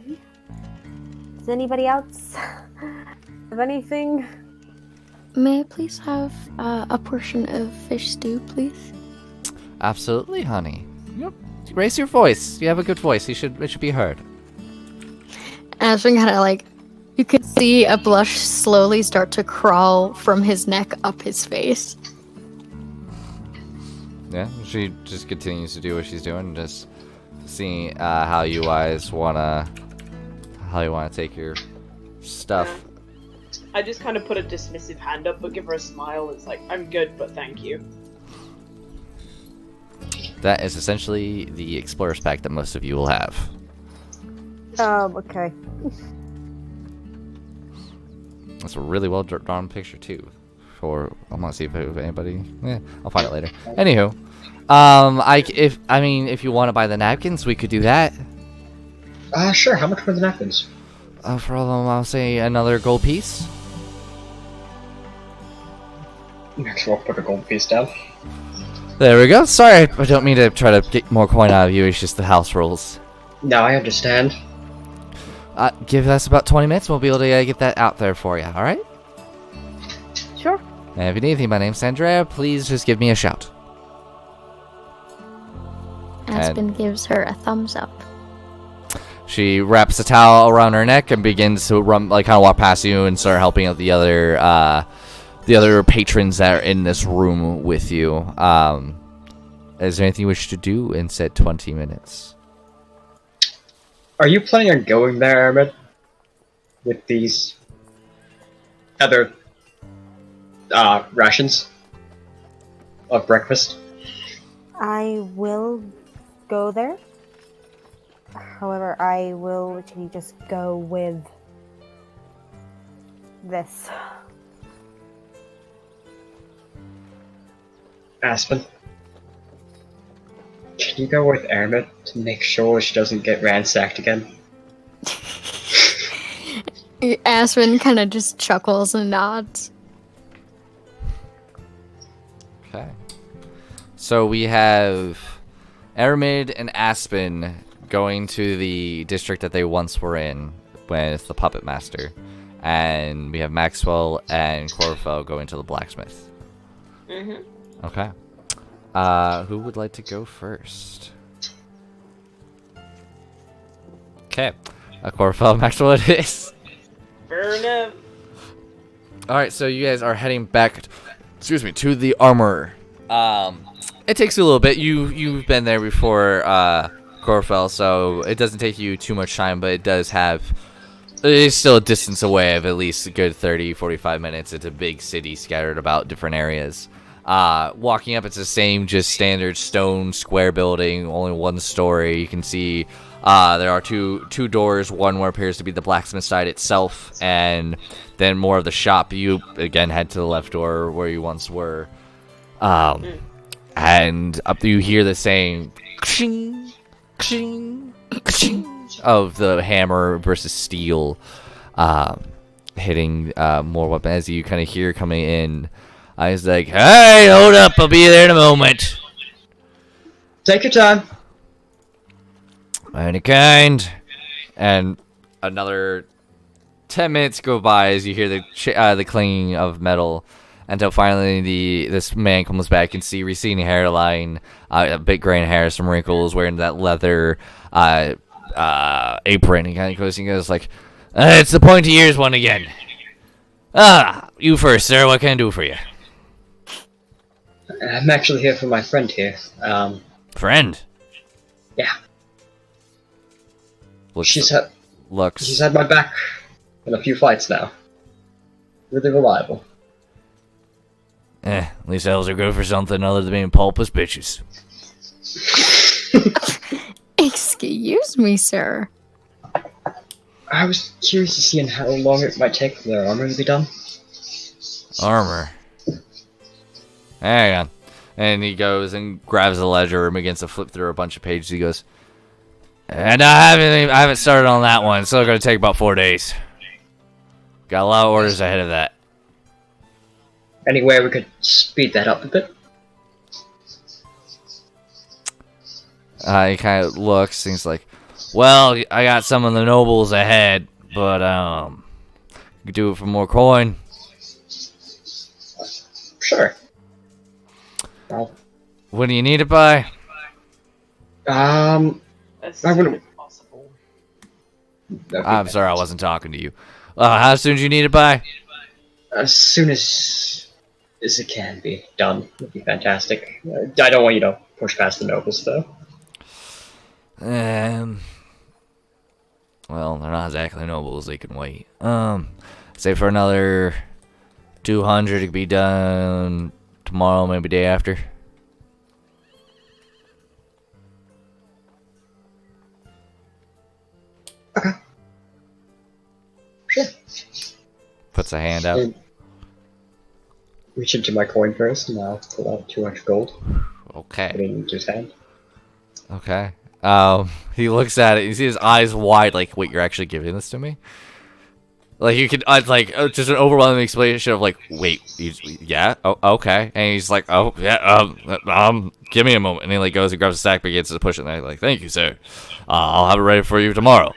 Does anybody else have anything? May I please have a portion of fish stew, please? Absolutely, honey. Yep. Raise your voice. You have a good voice. It should be heard. Ashton kind of like, you could see a blush slowly start to crawl from his neck up his face. Yeah, she just continues to do what she's doing, just seeing how you guys wanna take your stuff. I just kind of put a dismissive hand up, but give her a smile. It's like, I'm good, but thank you. That is essentially the explorer's pack that most of you will have. Okay. That's a really well drawn picture too. For I'm gonna see if anybody. I'll find it later. Anywho, if you want to buy the napkins, we could do that. Sure. How much for the napkins? For all of them, I'll say another gold piece. Maxwell put a gold piece down. There we go. Sorry, I don't mean to try to get more coin out of you. It's just the house rules. No, I understand. Give us about 20 minutes. We'll be able to get that out there for you. All right? Sure. And if you need anything, my name's Andrea. Please just give me a shout. Aspen gives her a thumbs up. She wraps a towel around her neck and begins to run, kind of walk past you and start helping out the other patrons that are in this room with you. Is there anything you wish to do in said 20 minutes? Are you planning on going there, Ahmed? With these other rations of breakfast? I will go there. However, I will literally just go with this. Aspen, can you go with Ahmed to make sure she doesn't get ransacked again? Aspen kind of just chuckles and nods. Okay. So we have Aramid and Aspen going to the district that they once were in with the Puppet Master. And we have Maxwell and Corfo going to the blacksmith. Mm-hmm. Okay. Who would like to go first? Okay. Corfo, Maxwell it is. Fair enough. Alright, so you guys are heading back, to the armor. It takes you a little bit. You've been there before, Corfel, so it doesn't take you too much time, but it's still a distance away of at least a good 30-45 minutes. It's a big city scattered about different areas. Walking up, it's the same, just standard stone square building, only one story. You can see there are two doors, one where appears to be the blacksmith side itself, and then more of the shop. You again head to the left door where you once were, and up you hear the saying "kshing, kshing, kshing" of the hammer versus steel hitting more weapon. As you kind of hear coming in, I was like, "Hey, hold up! I'll be there in a moment." Take your time. Any kind. And another 10 minutes go by as you hear the clanging of metal, until finally this man comes back and see receding hairline, a bit gray in hair, some wrinkles, wearing that leather apron. He kind of goes like, "It's the pointy ears one again. You first, sir. What can I do for you?" I'm actually here for my friend here. Friend? Yeah. Looks. She's had my back in a few fights now. Really reliable. At least elves are good for something other than being pulpless bitches. Excuse me, sir. I was curious to see how long it might take for their armor to be done. Armor. Hang on. And he goes and grabs a ledger and begins to flip through a bunch of pages. He goes, And I haven't started on that one. It's still gonna take about 4 days. Got a lot of orders ahead of that. Any way we could speed that up a bit? He kind of looks, and he's like, "Well, I got some of the nobles ahead, but you could do it for more coin." Sure. Well, What do you need it by? As soon as possible. I'm sorry, I wasn't talking to you. How soon do you need it by? As soon as it can be done would be fantastic. I don't want you to push past the nobles, though. Well, they're not exactly nobles. They can wait. Say for another 200, it could be done tomorrow, maybe day after. Okay. Sure. Puts a hand out. Reach into my coin purse and I'll pull out 200 gold. Put it Okay. into his hand. Okay. He looks at it. You see his eyes wide. Like, wait, you're actually giving this to me? Like you could, just an overwhelming explanation of like, wait, yeah, oh, okay, and he's like, oh yeah, give me a moment, and he like goes and grabs a stack, begins to push it, and I'm like, thank you, sir. I'll have it ready for you tomorrow.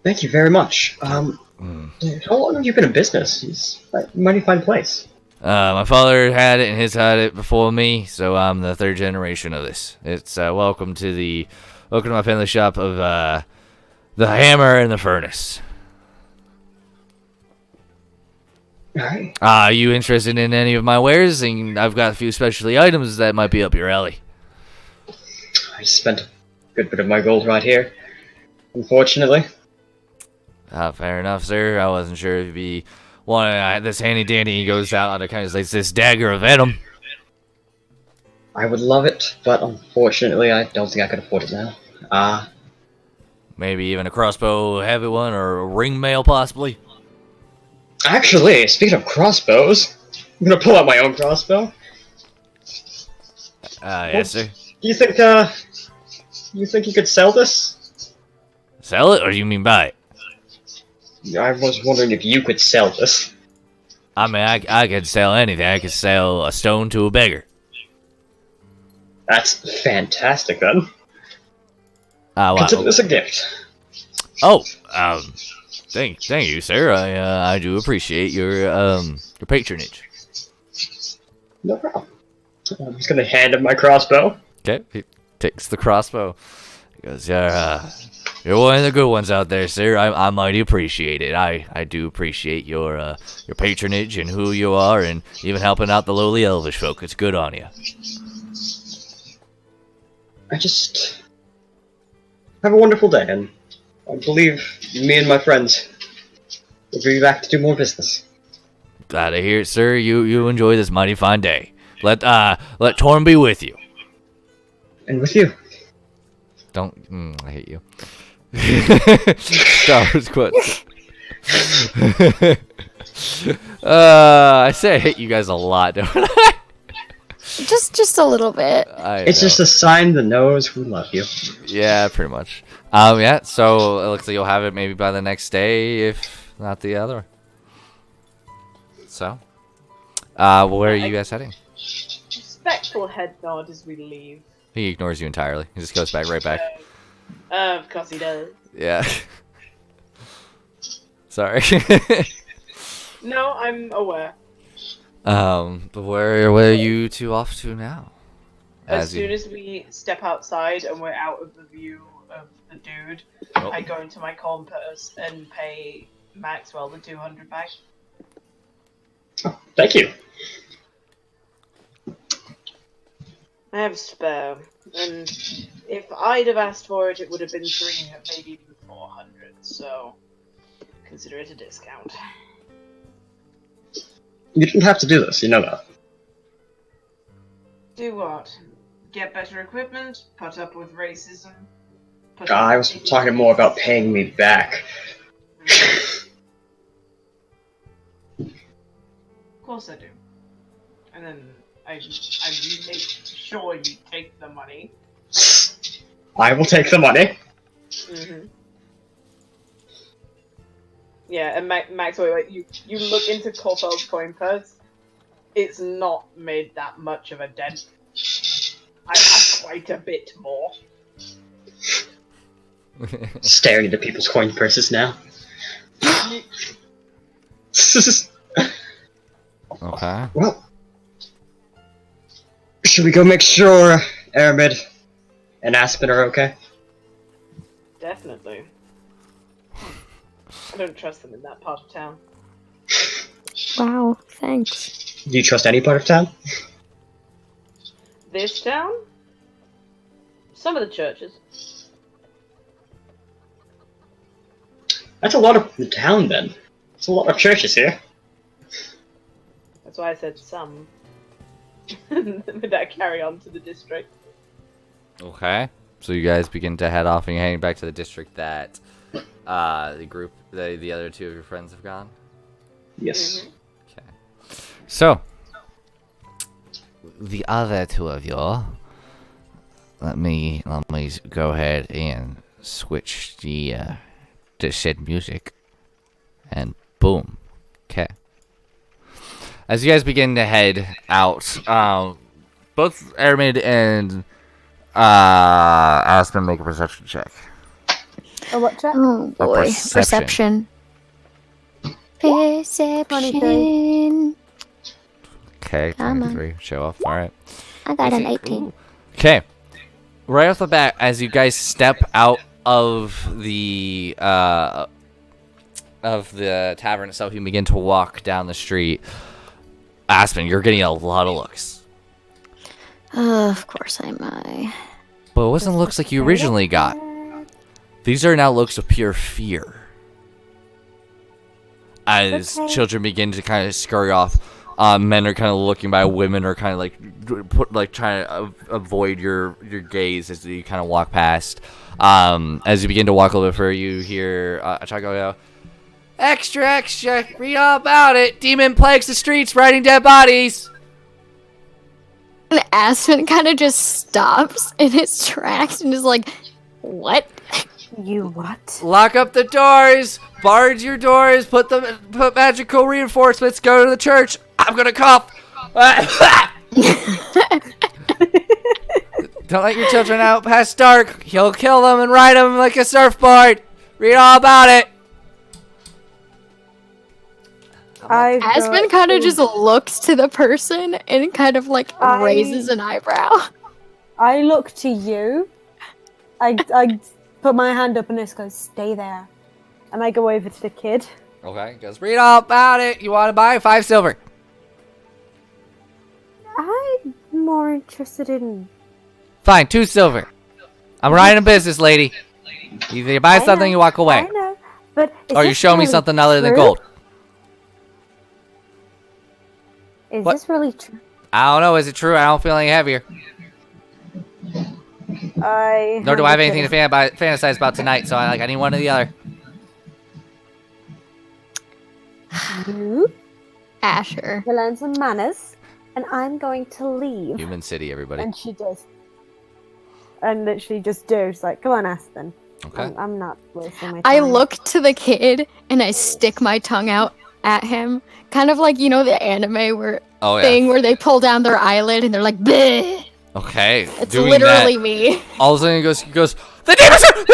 Thank you very much. How long have you been in business? It's a mighty fine place. My father had it, and his had it before me, so I'm the third generation of this. It's welcome to my family shop of the hammer and the furnace. Alright. Are you interested in any of my wares? And I've got a few specialty items that might be up your alley. I spent a good bit of my gold right here, unfortunately. Fair enough, sir. I wasn't sure if you'd be wanting this handy dandy. He goes out and kind of like this dagger of venom. I would love it, but unfortunately I don't think I could afford it now. Maybe even a crossbow heavy one or a ring mail possibly. Actually, speaking of crossbows, I'm gonna pull out my own crossbow. Yes, sir. You think you could sell this? Sell it, or do you mean buy it? I was wondering if you could sell this. I mean, I could sell anything. I could sell a stone to a beggar. That's fantastic, then. Well, Consider this a gift. Oh, thank you, sir. I do appreciate your patronage. No problem. I'm just gonna hand him my crossbow. Okay, he takes the crossbow. He goes, you're one of the good ones out there, sir. I mighty appreciate it. I do appreciate your patronage and who you are, and even helping out the lowly elvish folk. It's good on you. I just have a wonderful day, and I believe me and my friends will be back to do more business. Glad to hear it, sir. You enjoy this mighty fine day. Let Torm be with you. And with you. Don't. I hate you. Star Wars quotes. I say I hate you guys a lot, don't I? Just a little bit. It's just a sign that knows we love you. Yeah, pretty much. Yeah. So it looks like you'll have it maybe by the next day, if not the other. So, where are you guys heading? Respectful head nod as we leave. He ignores you entirely. He just goes right back. Of course he does. Yeah. Sorry. No, I'm aware. But where are you two off to now? As soon as we step outside and we're out of the view of the dude, I go into my coin purse and pay Maxwell the 200 back. Oh, thank you. I have spare, and if I'd have asked for it, it would have been 300, maybe even 400, so consider it a discount. You didn't have to do this, you know that. Do what? Get better equipment? Put up with racism? I was talking more about paying me back. Of course I do. And then I make sure you take the money. I will take the money. Mm-hmm. Yeah, and Maxwell, like, you look into Corfel's coin purse. It's not made that much of a dent. I have quite a bit more. Staring into people's coin purses now. Okay. Well, should we go make sure Aramid and Aspen are okay? Definitely. I don't trust them in that part of town. Wow, thanks. Do you trust any part of town? This town? Some of the churches. That's a lot of the town then. That's a lot of churches here. That's why I said some. Would that carry on to the district? Okay. So you guys begin to head off and you're heading back to the district that the other two of your friends have gone. Yes. Mm-hmm. Okay. So the other two of you, let me go ahead and switch the said music, and boom. Okay. As you guys begin to head out, both Aramid and Aspen make a perception check. A what check? Oh boy, perception. Perception. Okay, Come on. 23. Show off. All right. I got an 18. Okay. Right off the bat, as you guys step out of the tavern itself, you begin to walk down the street. Aspen, you're getting a lot of looks. Of course I might. But it wasn't looks like you originally got. These are now looks of pure fear. As children begin to kind of scurry off, men are kind of looking by, women are kind of trying to avoid your gaze as you kind of walk past. As you begin to walk a little bit further, you hear a child go, "Extra, extra! Read all about it! Demon plagues the streets, riding dead bodies!" And Aspen kind of just stops in its tracks and is like, "What?" You what? Lock up the doors, barge your doors, put magical reinforcements, go to the church. I'm gonna cough. Don't let your children out past dark. He'll kill them and ride them like a surfboard. Read all about it. Aspen kind of just looks to the person and kind of like raises an eyebrow. I look to you. I put my hand up and this goes, "Stay there." And I go over to the kid. Okay, just read all about it. You want to buy 5 silver? I'm more interested in... Fine, 2 silver. I'm running a business, lady. Either you buy I something, know, you walk away. I know, but Or you show me something other than gold. Is What? this really true? I don't know. Is it true? I don't feel any heavier. Nor do I have anything to fantasize about tonight, so I need one or the other. You Asher. to learn some manners, and I'm going to leave. Human City, everybody. And she does. And literally just does, like, come on, Aspen. Okay. I'm not wasting my time. I look to the kid and I stick my tongue out at him, kind of like, you know, the anime where thing where they pull down their eyelid and they're like, "Bleh." Okay. It's doing literally that, me. all of a sudden he goes, "The demons are-"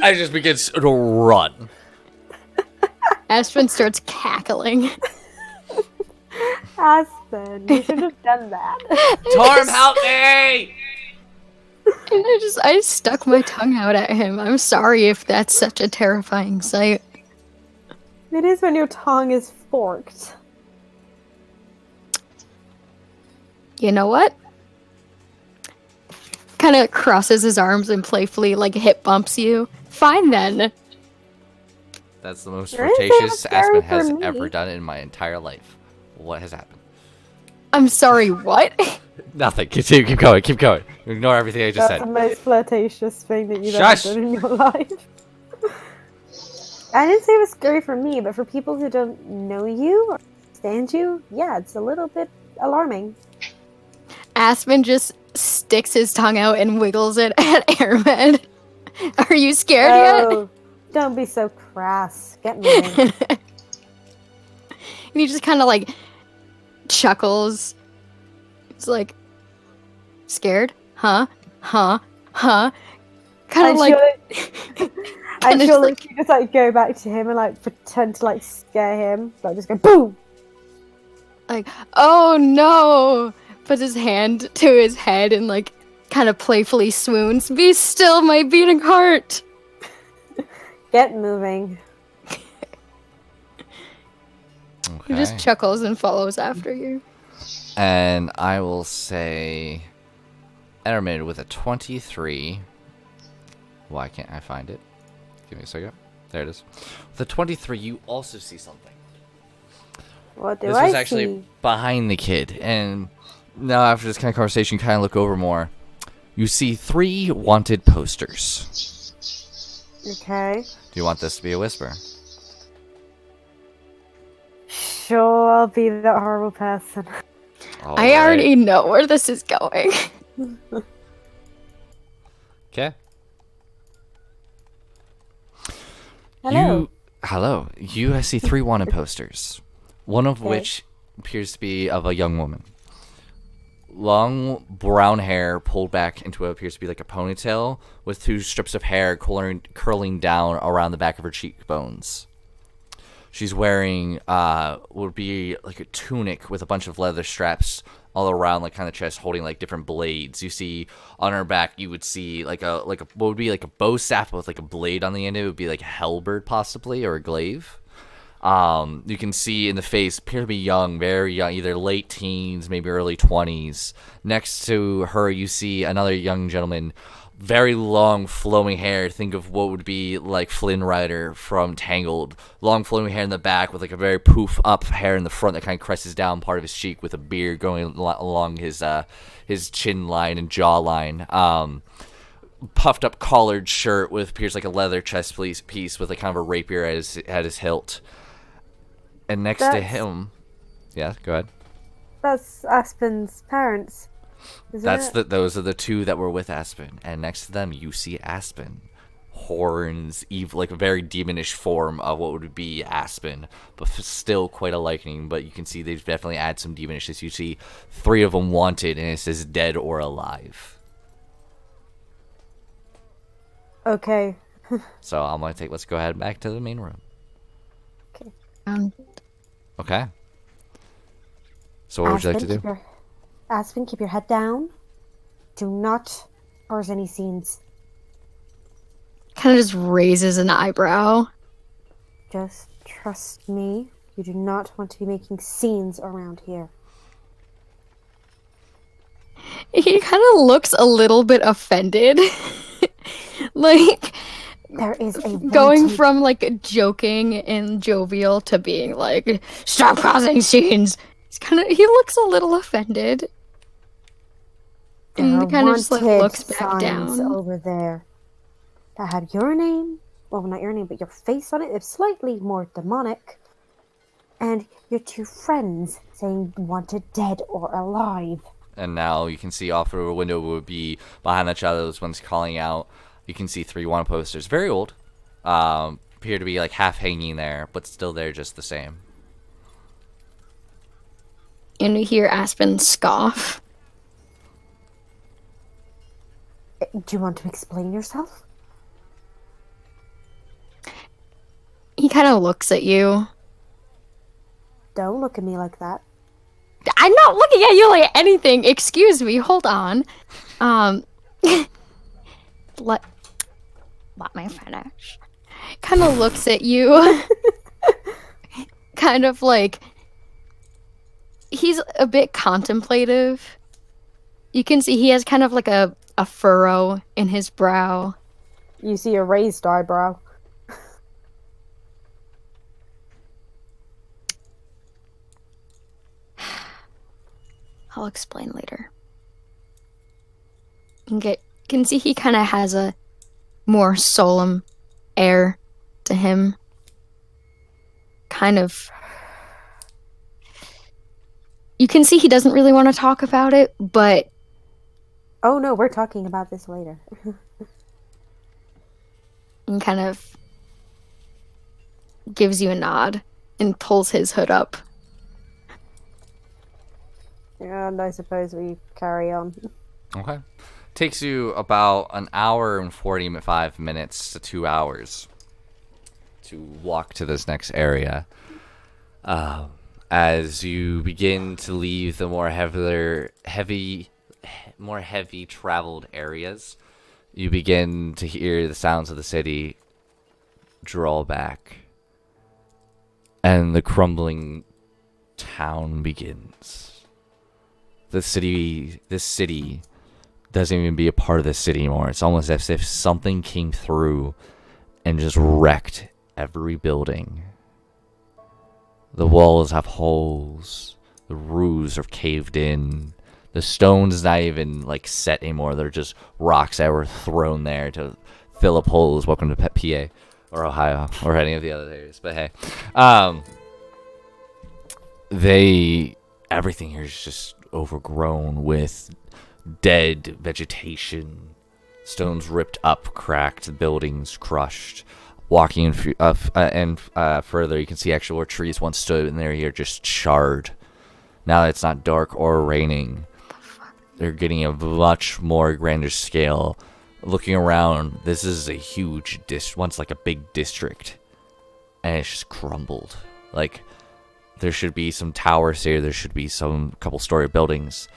I just begins to run. Aspen starts cackling. Aspen, you should have done that. Torm, help me! And I stuck my tongue out at him. I'm sorry if that's such a terrifying sight. It is when your tongue is forked. You know what? Kind of crosses his arms and playfully, like, hip bumps you. Fine then. That's the most You're anything flirtatious but scary Aspen has for me. ever done in my entire life. What has happened? I'm sorry, what? Nothing. Continue. Keep going. Keep going. Ignore everything I just That's the said. most flirtatious thing that you've Shush! ever done in your life. I didn't say it was scary for me, but for people who don't know you or understand you, yeah, it's a little bit alarming. Aspen just sticks his tongue out and wiggles it at Airmed. Are you scared Oh, don't be so crass. Get moving. yet? And he just kind of like chuckles. It's like, scared? Huh? Huh? Huh? Kind of like. I kinda feel like- like you just like go back to him and like pretend to like scare him. Like just go boom. Like, oh no! Puts his hand to his head and like kind of playfully swoons. Be still, my beating heart! Get moving. He just chuckles and follows after you. And I will say Entermated with a 23. Why can't I find it? Give me a second. There it is. With a 23, you also see something. What do This I was actually see? behind the kid. And now after this kind of conversation, you kind of look over more. You see 3 wanted posters. Okay. Do you want this to be a whisper? Sure, I'll be that horrible person. I already know where this is going. Okay. Hello. Hello. You see 3 wanted posters. One of Okay. which appears to be of a young woman. Long brown hair pulled back into what appears to be like a ponytail with 2 strips of hair curling down around the back of her cheekbones. She's wearing would be like a tunic with a bunch of leather straps all around, like kind of chest, holding like different blades. You see on her back, you would see like a what would be like a bow staff with like a blade on the end. It would be like a halberd possibly or a glaive. You can see in the face, appear to be young, very young, either late teens, maybe early 20s. Next to her, you see another young gentleman, very long flowing hair. Think of what would be like Flynn Rider from Tangled. Long flowing hair in the back with like a very poof up hair in the front that kind of cresses down part of his cheek with a beard going along his chin line and jaw line. Puffed up collared shirt with appears like a leather chest piece with a kind of a rapier at his hilt. And next to him, yeah, go ahead. That's Aspen's parents. Isn't it? Those are the 2 that were with Aspen, and next to them you see Aspen, horns, evil, like a very demonish form of what would be Aspen, but still quite a likening. But you can see they've definitely added some demonishness. You see 3 of them wanted, and it says dead or alive. Okay. So I'm gonna let's go ahead back to the main room. Okay. So what would you like to do? Aspen, keep your head down. Do not cause any scenes. Kind of just raises an eyebrow. Just trust me. You do not want to be making scenes around here. He kind of looks a little bit offended. Like, There is a going wanted- from like joking and jovial to being like, stop causing scenes. He looks a little offended. There And are kind of just like wanted looks back signs down. over there that had your name. Well, not your name, but your face on it. It's slightly more demonic. And your 2 friends saying wanted dead or alive. And now you can see off through a window would be behind that shadow. Those ones calling out. You can see 3 wanted posters, very old. Appear to be like half hanging there, but still there, just the same. And you hear Aspen scoff. Do you want to explain yourself? He kind of looks at you. Don't look at me like that. I'm not looking at you like anything. Excuse me. Hold on. Let me finish. Kind of looks at you. Kind of like he's a bit contemplative. You can see he has kind of like a furrow in his brow. You see a raised eyebrow. I'll explain later. You can see he kind of has a more solemn air to him. Kind of. You can see he doesn't really want to talk about it, but Oh no, we're talking about this later. And kind of gives you a nod and pulls his hood up. And I suppose we carry on. Okay. Takes you about an hour and 45 minutes to 2 hours to walk to this next area. As you begin to leave the more heavy traveled areas, you begin to hear the sounds of the city draw back, and the crumbling town begins. This city doesn't even be a part of the city anymore. It's almost as if something came through and just wrecked every building. The walls have holes. The roofs are caved in. The stone's not even like set anymore. They're just rocks that were thrown there to fill up holes. Welcome to PA or Ohio or any of the other areas. But hey, everything here is just overgrown with dead vegetation. Stones ripped up, cracked, buildings crushed. Walking further, you can see actually where trees once stood, and they're here just charred. Now that it's not dark or raining, they're getting a much more grander scale. Looking around, this is a huge once like a big district, and it's just crumbled. Like there should be some towers here. There should be some couple-story buildings.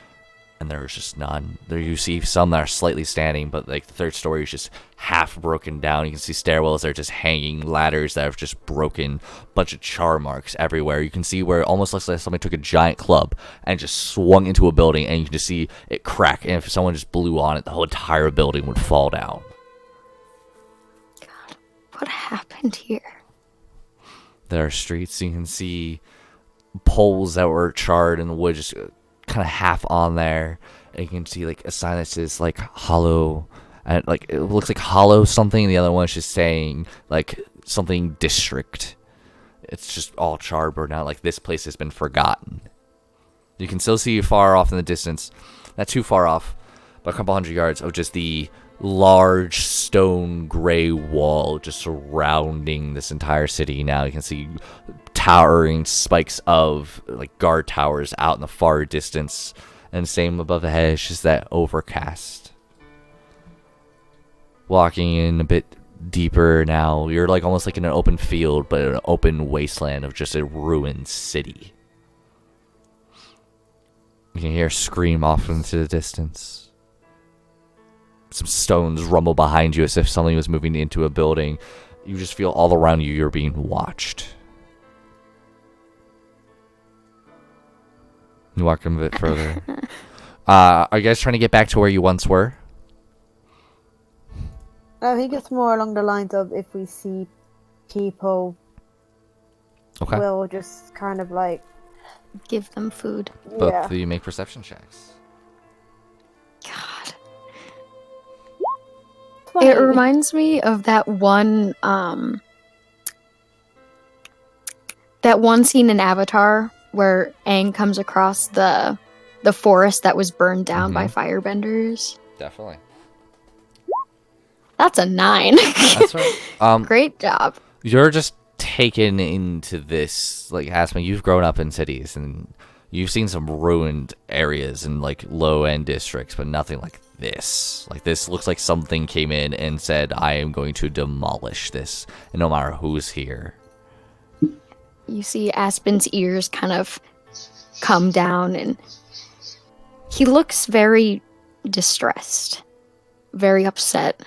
And there's just none. There you see some that are slightly standing, but like the third story is just half broken down. You can see stairwells that are just hanging, ladders that have just broken, bunch of char marks everywhere. You can see where it almost looks like somebody took a giant club and just swung into a building, and you can just see it crack. And if someone just blew on it, the whole entire building would fall down. God, what happened here? There are streets. You can see poles that were charred and the wood just kind of half on there, and you can see like a sign that says like hollow, and like it looks like hollow something. The other one's just saying like something district. It's just all charred, burned out. Like this place has been forgotten. You can still see far off in the distance, not too far off, but a couple hundred yards of just the large stone gray wall just surrounding this entire city. Now you can see towering spikes of like guard towers out in the far distance, and same above the head. It's just that overcast. Walking in a bit deeper now, you're like almost like in an open field, but an open wasteland of just a ruined city. You can hear a scream off into the distance. Some stones rumble behind you as if something was moving into a building. You just feel all around you you're being watched. You walk a bit further. Are you guys trying to get back to where you once were? I think it's more along the lines of if we see people, Okay. we'll just kind of like Give them food. Both yeah. of you make perception checks. God. 20. It reminds me of that one scene in Avatar where Aang comes across the forest that was burned down by firebenders. Definitely. That's a 9. That's right. Great job. You're just taken into this, like, Aspen, you've grown up in cities, and you've seen some ruined areas and, like, low-end districts, but nothing like this. Like, this looks like something came in and said, I am going to demolish this, and no matter who's here. You see Aspen's ears kind of come down, and he looks very distressed, very upset.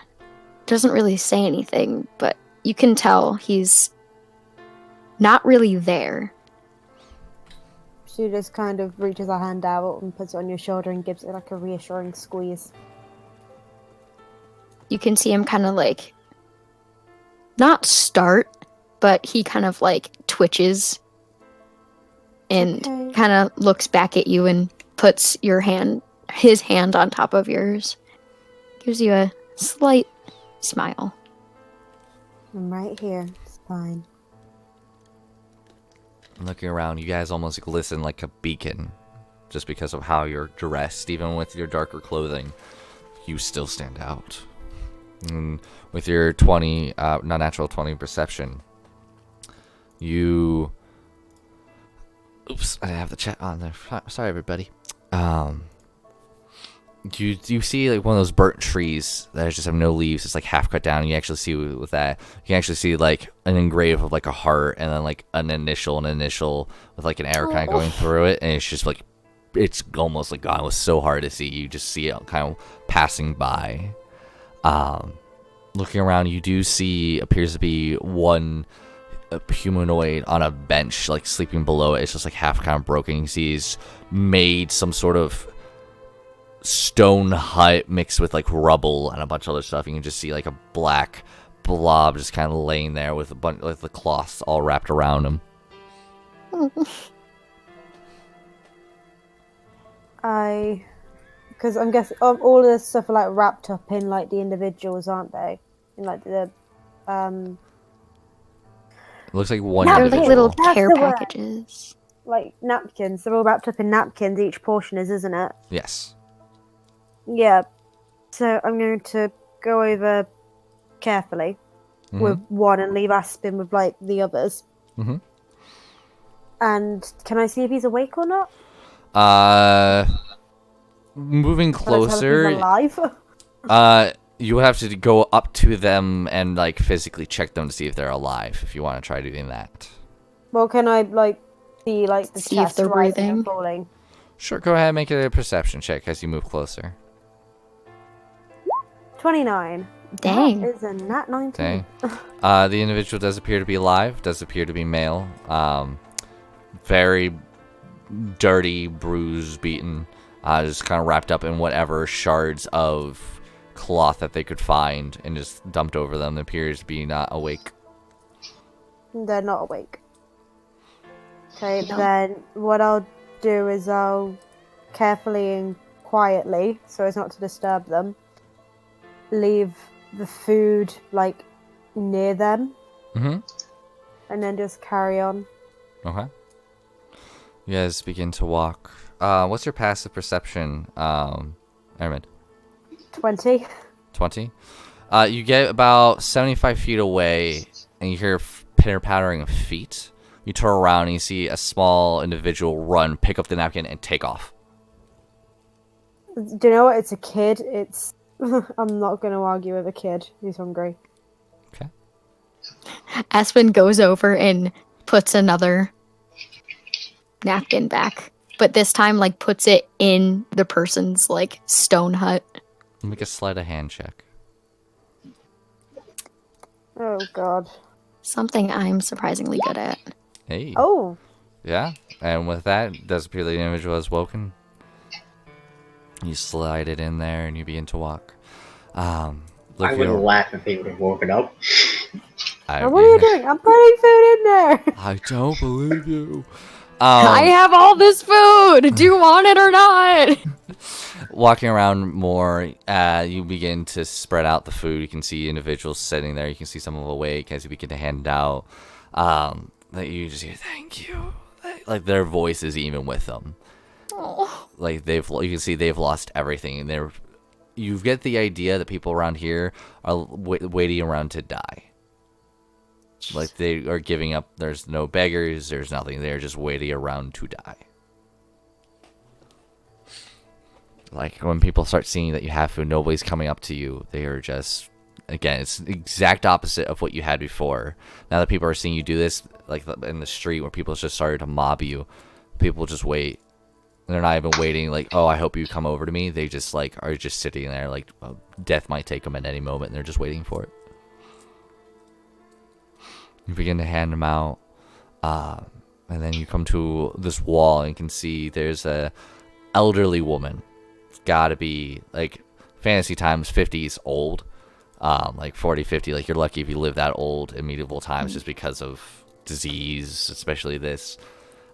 Doesn't really say anything, but you can tell he's not really there. She just kind of reaches her hand out and puts it on your shoulder and gives it like a reassuring squeeze. You can see him kind of like not start, but he kind of like twitches and Okay. kind of looks back at you and puts his hand on top of yours. Gives you a slight smile. I'm right here. It's fine. Looking around, you guys almost glisten like a beacon, just because of how you're dressed, even with your darker clothing. you still stand out. And with your 20, non-natural 20 perception, you... Oops, I didn't have the chat on there. Sorry, everybody. You see like one of those burnt trees that just have no leaves. It's like half cut down. You actually see with that, you can actually see like an engrave of like a heart and then like an initial with like an arrow kind of going through it. And it's just like, it's almost like gone. It was so hard to see. You just see it kind of passing by. Looking around, you do see appears to be one humanoid on a bench, like sleeping below it. It's just like half kind of broken. You see he's made some sort of stone hut mixed with like rubble and a bunch of other stuff. You can just see like a black blob just kind of laying there with a bunch like the cloths all wrapped around him. Because I'm guessing all of this stuff are like wrapped up in like the individuals, aren't they? In like the It looks like one They're individual. like little That's care the word. packages. like napkins. They're all wrapped up in napkins. Each portion isn't it? Yes. Yeah. So I'm going to go over carefully with one and leave Aspen with like the others. Mm-hmm. And can I see if he's awake or not? Moving Can I tell if he's closer, alive? you would have to go up to them and like physically check them to see if they're alive. If you want to try doing that. Well, can I like see like the See if chest they're rising and breathing? falling? Sure, go ahead and make a perception check as you move closer. 29. Dang. That is a nat 19. Dang. The individual does appear to be alive, does appear to be male. Very dirty, bruised, beaten, just kind of wrapped up in whatever shards of cloth that they could find and just dumped over them. Appears to be not awake. They're not awake. Okay, No. then what I'll do is I'll carefully and quietly, so as not to disturb them, leave the food like near them, Mm-hmm. and then just carry on. Okay. You guys begin to walk. What's your passive perception, Airman? 20. 20? You get about 75 feet away, and you hear pitter-pattering of feet. You turn around, and you see a small individual run, pick up the napkin, and take off. Do you know what? It's a kid. It's. I'm not going to argue with a kid who's hungry. Okay. Aspen goes over and puts another napkin back, but this time like puts it in the person's like stone hut. Make a sleight of hand check. Oh god. Something I'm surprisingly good at. Hey. Oh. Yeah. And with that, it does appear the individual has woken. You slide it in there, and you begin to walk. I would laugh if they would have woken up. What are you doing? I'm putting food in there. I don't believe you. I have all this food. Do you want it or not? Walking around more, you begin to spread out the food. You can see individuals sitting there. You can see some of them awake as you begin to hand it out. That you just hear, thank you. Like their voice is even with them. Oh. Like you can see they've lost everything, and you get the idea that people around here are waiting around to die. Like they are giving up. There's no beggars. There's nothing. They're just waiting around to die. Like when people start seeing that you have food, nobody's coming up to you. They are just, again, it's the exact opposite of what you had before. Now that people are seeing you do this, like in the street where people just started to mob you, people just wait. They're not even waiting. Like, oh, I hope you come over to me. They just like are just sitting there. Like death might take them at any moment, and they're just waiting for it. You begin to hand them out, and then you come to this wall and you can see there's a elderly woman. It's gotta be like fantasy times 50s old, like 40, 50. Like you're lucky if you live that old in medieval times, just because of disease, especially this.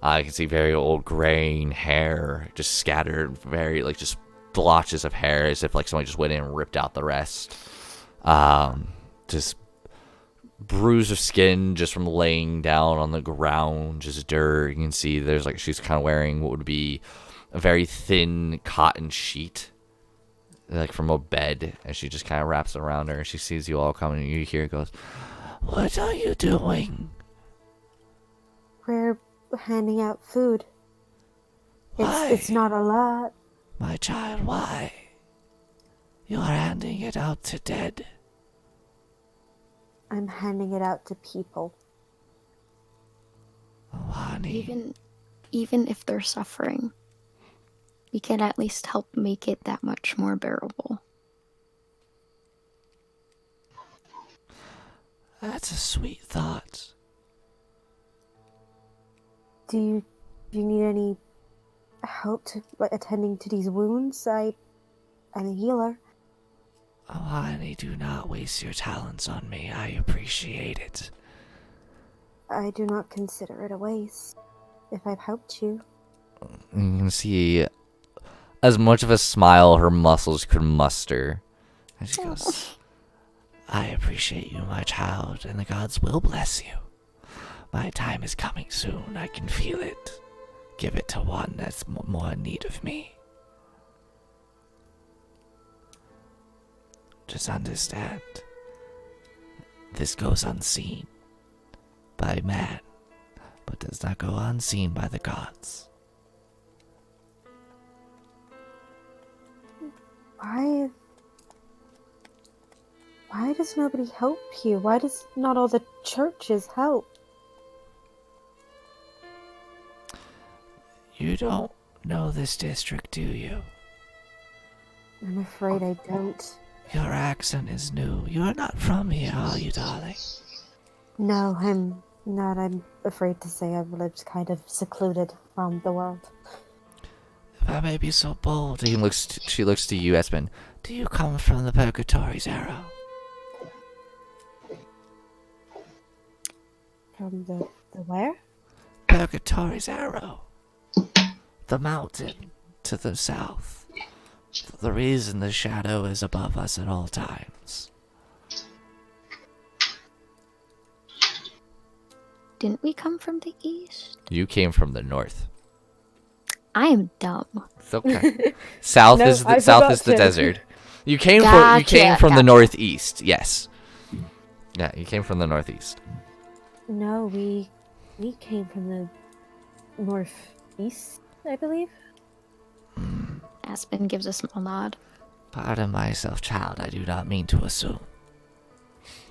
You can see very old graying hair, just scattered, very like just blotches of hair, as if like somebody just went in and ripped out the rest. Just bruise of skin just from laying down on the ground, just dirt. You can see there's like she's kind of wearing what would be a very thin cotton sheet, like from a bed, and she just kind of wraps around her. She sees you all coming, and you hear it goes, "What are you doing?" We're handing out food. Why? It's not a lot. My child, why? You are handing it out to dead. I'm handing it out to people. Oh, honey. Even if they're suffering, we can at least help make it that much more bearable. That's a sweet thought. Do you need any help to attending to these wounds? I'm a healer. Oh, honey, do not waste your talents on me. I appreciate it. I do not consider it a waste. If I've helped you. You can see as much of a smile her muscles could muster. And she goes, I appreciate you, my child, and the gods will bless you. My time is coming soon. I can feel it. Give it to one that's more in need of me. Just understand, this goes unseen by man, but does not go unseen by the gods. Why does nobody help you? Why does not all the churches help? You don't know this district, do you? I'm afraid I don't. Your accent is new. You are not from here, are you, darling? No, I'm not. I'm afraid to say I've lived kind of secluded from the world. If I may be so bold, she looks to you, Espen. Do you come from the Purgatory's Arrow? From the where? Purgatory's Arrow. The mountain to the south. The reason the shadow is above us at all times. Didn't we come from the east? You came from the north. I am dumb. It's okay. South No, is I the forgot to. desert. You came Gotcha, from the gotcha. northeast. Yes. Yeah, you came from the northeast. No, we came from the northeast, I believe. Aspen gives a small nod. Pardon myself, child. I do not mean to assume.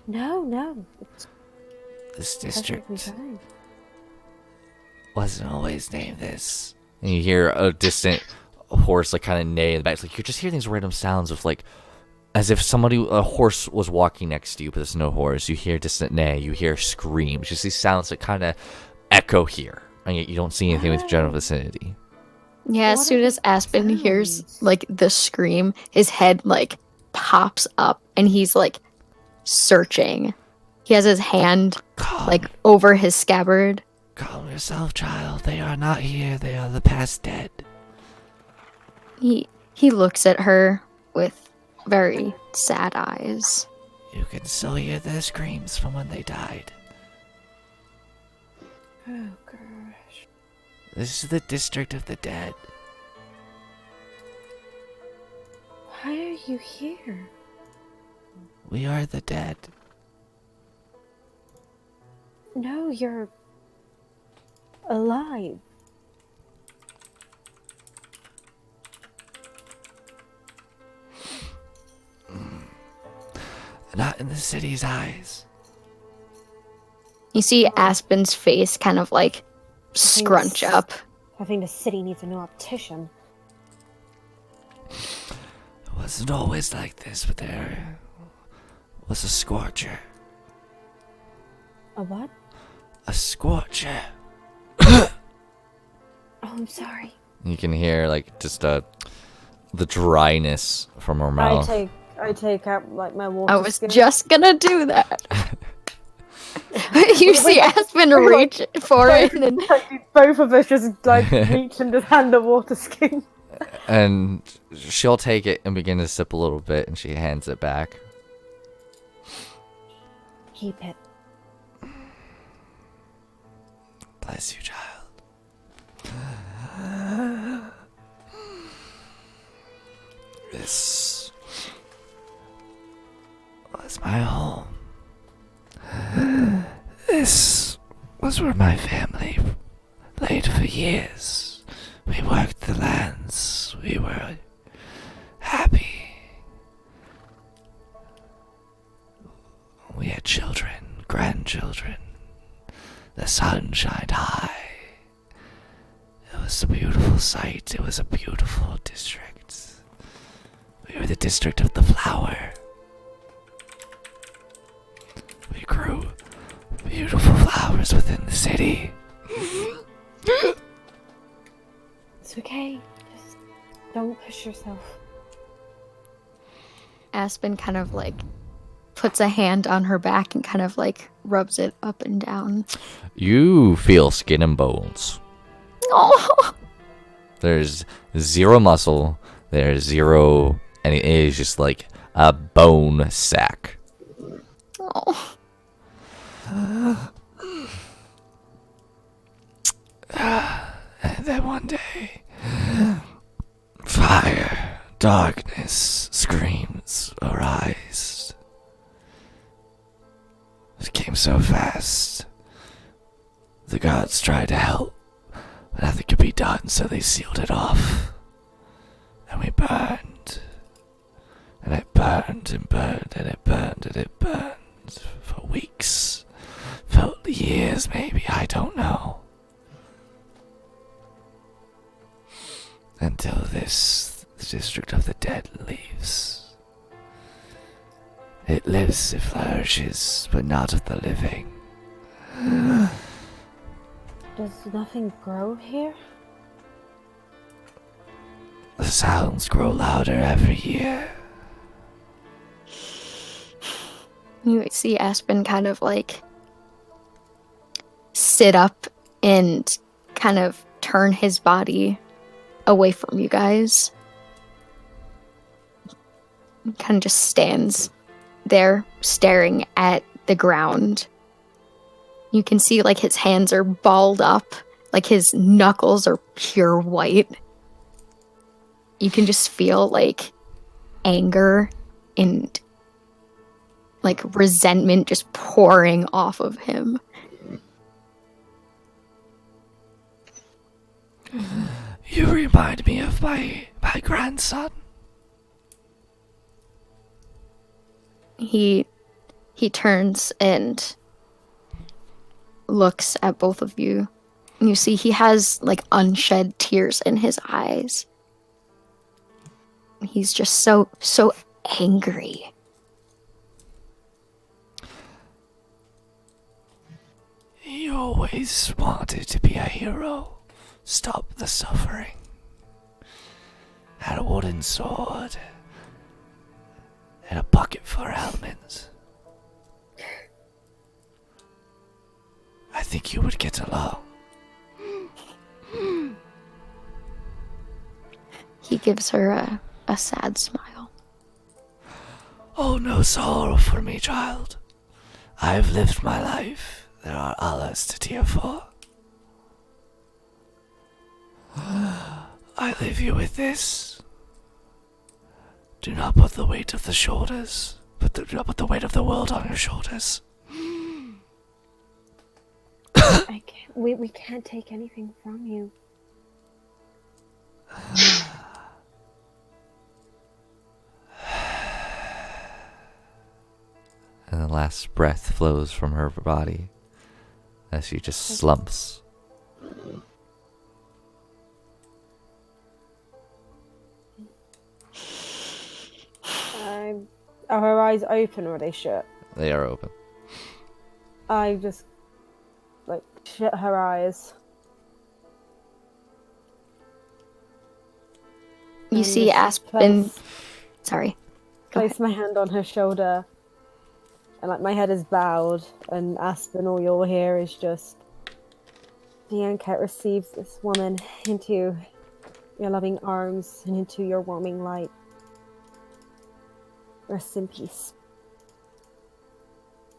No. It's This perfectly district fine. wasn't always named this. And you hear a distant horse like kind of neigh in the back. It's like you just hear these random sounds of like as if a horse was walking next to you, but there's no horse. You hear distant neigh, you hear screams, just these sounds that kind of echo here, and yet you don't see anything with the general vicinity. Yeah, as What soon are as the Aspen hears sounds? like the scream, his head like pops up and he's like searching. He has his hand like over his scabbard. Calm yourself, child. They are not here. They are the past dead. He looks at her with very sad eyes. You can still hear their screams from when they died. Oh gosh. This is the district of the dead. Why are you here? We are the dead. No, you're alive. Not in the city's eyes. You see Aspen's face kind of like scrunch up. I think the city needs a new optician. It wasn't always like this, but there was a scorcher. A what? A scorcher. Oh, I'm sorry. You can hear like just the dryness from her mouth. I take out like my water I was skin. just gonna do that. You see Aspen reach for it and Both of us just like reach and just hand the water skin. And she'll take it and begin to sip a little bit, and she hands it back. Keep it. Bless you, child. This is my home. This was where my family laid for years. We worked the lands. We were happy. We had children, grandchildren. The sun shined high. It was a beautiful sight. It was a beautiful district. We were the district of the flower. We grew beautiful flowers within the city. It's okay. Just don't push yourself. Aspen kind of like puts a hand on her back and kind of like rubs it up and down. You feel skin and bones. Oh, There's zero muscle. There's zero, and it is just like a bone sack. oh. And then one day, fire, darkness, screams arise. It came so fast. The gods tried to help, but nothing could be done, so they sealed it off. And we burned. And it burned and burned and it burned and it burned for weeks. Felt years, maybe, I don't know. Until this, the district of the dead, leaves. It lives, it flourishes, but not of the living. Does nothing grow here? The sounds grow louder every year. You see Aspen kind of like sit up and kind of turn his body away from you guys. He kind of just stands there staring at the ground. You can see like his hands are balled up, like his knuckles are pure white. You can just feel like anger and like resentment just pouring off of him. You remind me of my grandson. He turns and looks at both of you. And you see he has like unshed tears in his eyes. He's just so angry. You always wanted to be a hero. Stop the suffering. Had a wooden sword and a bucket for elements. I think you would get along. He gives her a sad smile. Oh, no sorrow for me, child. I've lived my life. There are others to tear for. I leave you with this. Do not put the weight of the shoulders, but do not put the weight of the world on your shoulders. I can't. We can't take anything from you. And the last breath flows from her body as she just slumps. Are her eyes open or are they shut? They are open. I just like shut her eyes. You And see just Aspen. Sorry. Go Place my hand on her shoulder, and like my head is bowed, and Aspen, all you'll hear is just Bianca receives this woman into your loving arms and into your warming light. Rest in peace.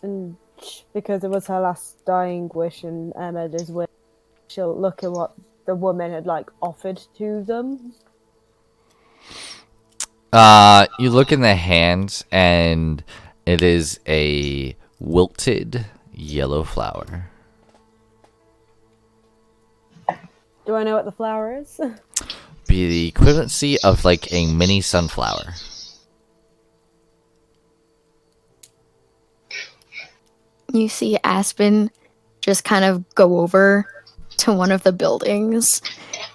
And because it was her last dying wish and Emma's wish, she'll look at what the woman had like offered to them. You look in the hand, and It is a wilted yellow flower. Do I know what the flower is? Be the equivalency of like a mini sunflower. You see Aspen just kind of go over to one of the buildings,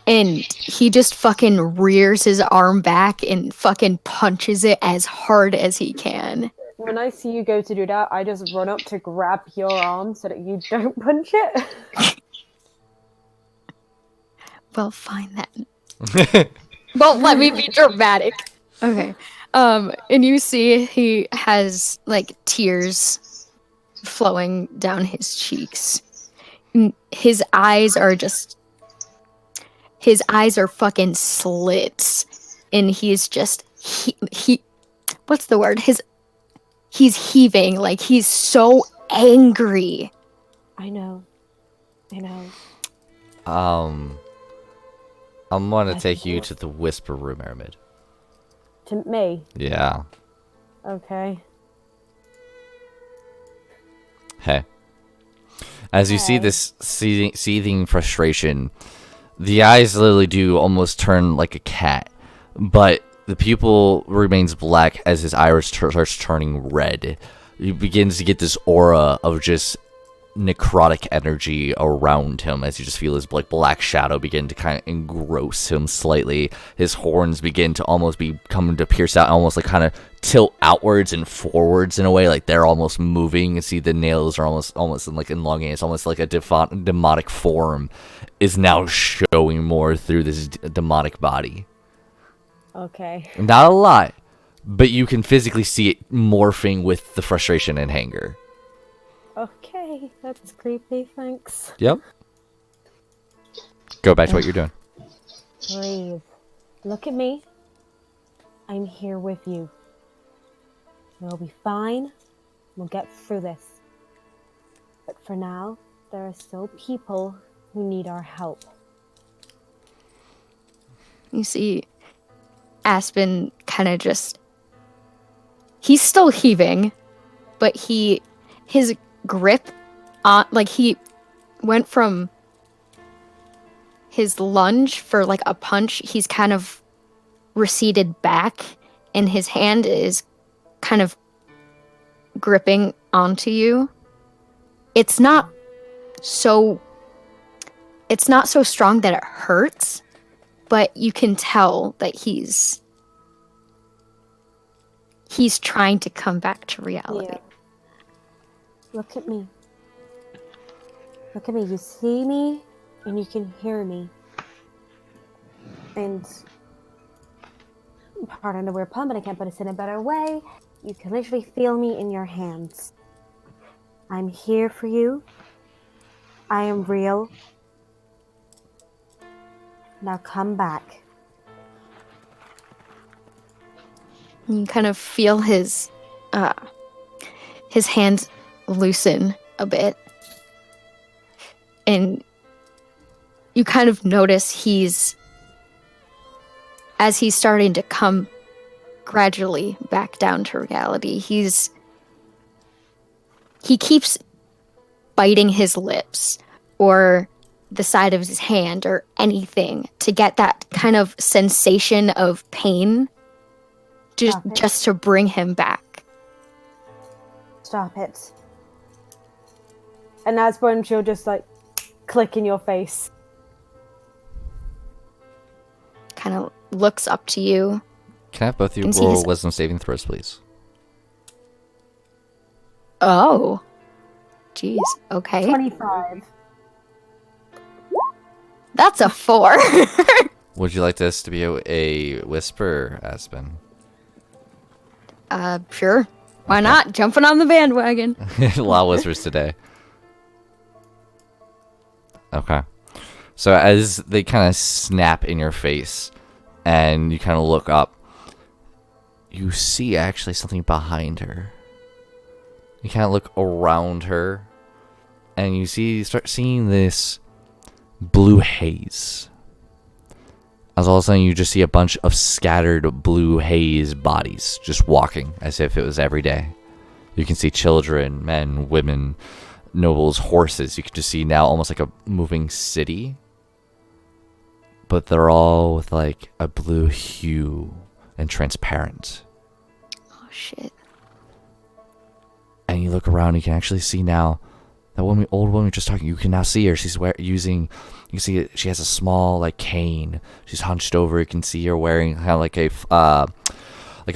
and he just fucking rears his arm back and fucking punches it as hard as he can. When I see you go to do that, I just run up to grab your arm so that you don't punch it. Well, fine then. Well, let me be dramatic. Okay. And you see he has like tears flowing down his cheeks. His eyes are fucking slits, and he's just he what's the word? He's heaving, like he's so angry. I know. I'm gonna take you to the Whisper Room, Aramid. To me? Yeah. Okay. Hey. As you see this seething frustration, the eyes literally do almost turn like a cat, but the pupil remains black as his iris starts turning red. He begins to get this aura of just necrotic energy around him as you just feel his like black shadow begin to kind of engross him slightly. His horns begin to almost be coming to pierce out, almost like kind of tilt outwards and forwards in a way, like they're almost moving. You see the nails are almost like elongated. It's almost like a demonic form is now showing more through this demonic body. Okay. Not a lot, but you can physically see it morphing with the frustration and anger. Okay, that's creepy, thanks. Yep. Go back to what you're doing. Breathe. Look at me. I'm here with you. We'll be fine. We'll get through this. But for now, there are still people who need our help. You see Aspen kind of just... He's still heaving, but his grip on... Like, he went from his lunge for, like, a punch. He's kind of receded back, and his hand is kind of gripping onto you. It's not so strong that it hurts, but you can tell that he's trying to come back to reality. Yeah. Look at me. Look at me. You see me and you can hear me. And pardon the weird pun, but I can't put it in a better way. You can literally feel me in your hands. I'm here for you. I am real. Now come back. You kind of feel his hand loosen a bit. And you kind of notice as he's starting to come gradually back down to reality, he keeps biting his lips or the side of his hand or anything to get that kind of sensation of pain just to bring him back. Stop it. And that's when she'll just like click in your face. Kind of looks up to you. Can I have both of you And roll sees- wisdom saving throws, please? Oh. Jeez. Okay. 25. That's a 4. Would you like this to be a whisper, Aspen? Sure. Why not? Jumping on the bandwagon. A lot of whispers today. Okay. So as they kind of snap in your face and you kind of look up, you see actually something behind her. You kind of look around her and you start seeing this blue haze. As all of a sudden you just see a bunch of scattered blue haze bodies just walking as if it was every day. You can see children, men, women, nobles, horses. You can just see now almost like a moving city. But they're all with like a blue hue and transparent. Oh shit. And you look around, you can actually see now that old woman we just talking. You can now see her. She's using. You can see it, she has a small like cane. She's hunched over. You can see her wearing kind of like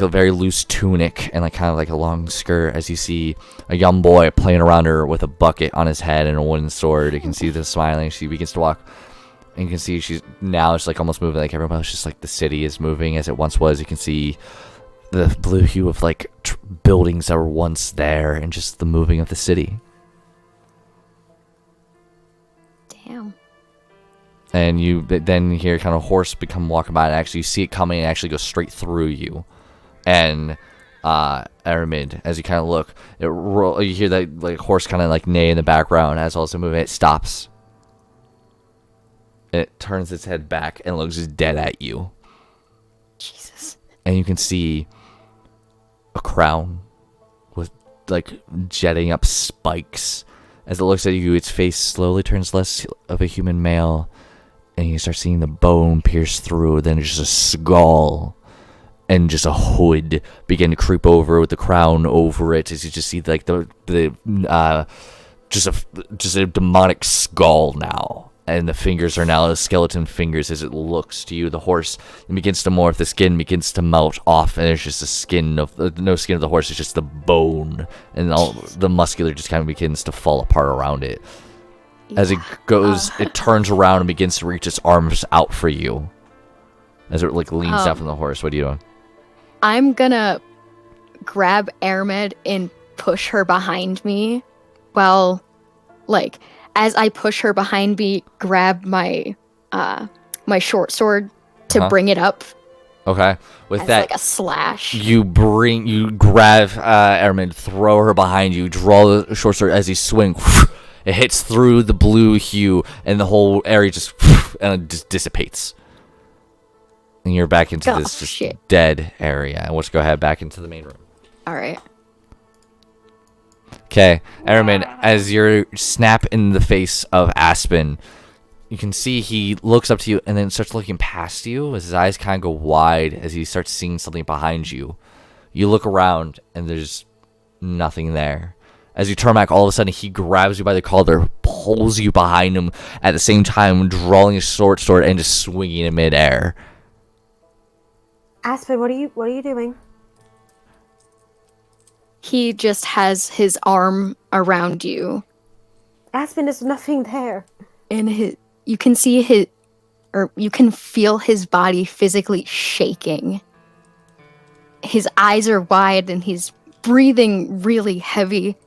a very loose tunic and like kind of like a long skirt. As you see a young boy playing around her with a bucket on his head and a wooden sword. You can see the smiling. She begins to walk. And you can see she's now just like almost moving like everyone else. Just like the city is moving as it once was. You can see the blue hue of like buildings that were once there and just the moving of the city. Damn. And you then hear kind of a horse become walking by, and actually you see it coming and actually go straight through you. And Aramid, as you kind of look, you hear that like horse kind of like neigh in the background as also moving. It stops. It turns its head back and looks dead at you. Jesus. And you can see a crown with like jetting up spikes. As it looks at you, its face slowly turns less of a human male, and you start seeing the bone pierce through. Then just a skull and just a hood begin to creep over with the crown over it. As you just see like just a demonic skull now. And the fingers are now skeleton fingers. As it looks to you, the horse begins to morph. The skin begins to melt off, and there's just the skin of no skin of the horse. It's just the bone, and all the muscular just kind of begins to fall apart around it. As it goes, it turns around and begins to reach its arms out for you. As it like leans down from the horse. What are you doing? I'm gonna grab Airmed and push her behind me, while like. As I push her behind me, grab my my short sword to bring it up. Okay. With as that, like a slash. You grab Airman, throw her behind you, draw the short sword as you swing. It hits through the blue hue, and the whole area just and it just dissipates. And you're back into this just dead area. And let's go ahead back into the main room. All right. Okay, Airman, as you're snap in the face of Aspen, you can see he looks up to you and then starts looking past you as his eyes kind of go wide as he starts seeing something behind you. You look around and there's nothing there. As you turn back, all of a sudden he grabs you by the collar, pulls you behind him at the same time, drawing his short sword and just swinging in midair. Aspen, what are you doing? He just has his arm around you. Aspen, there's nothing there. And you can feel his body physically shaking. His eyes are wide and he's breathing really heavy.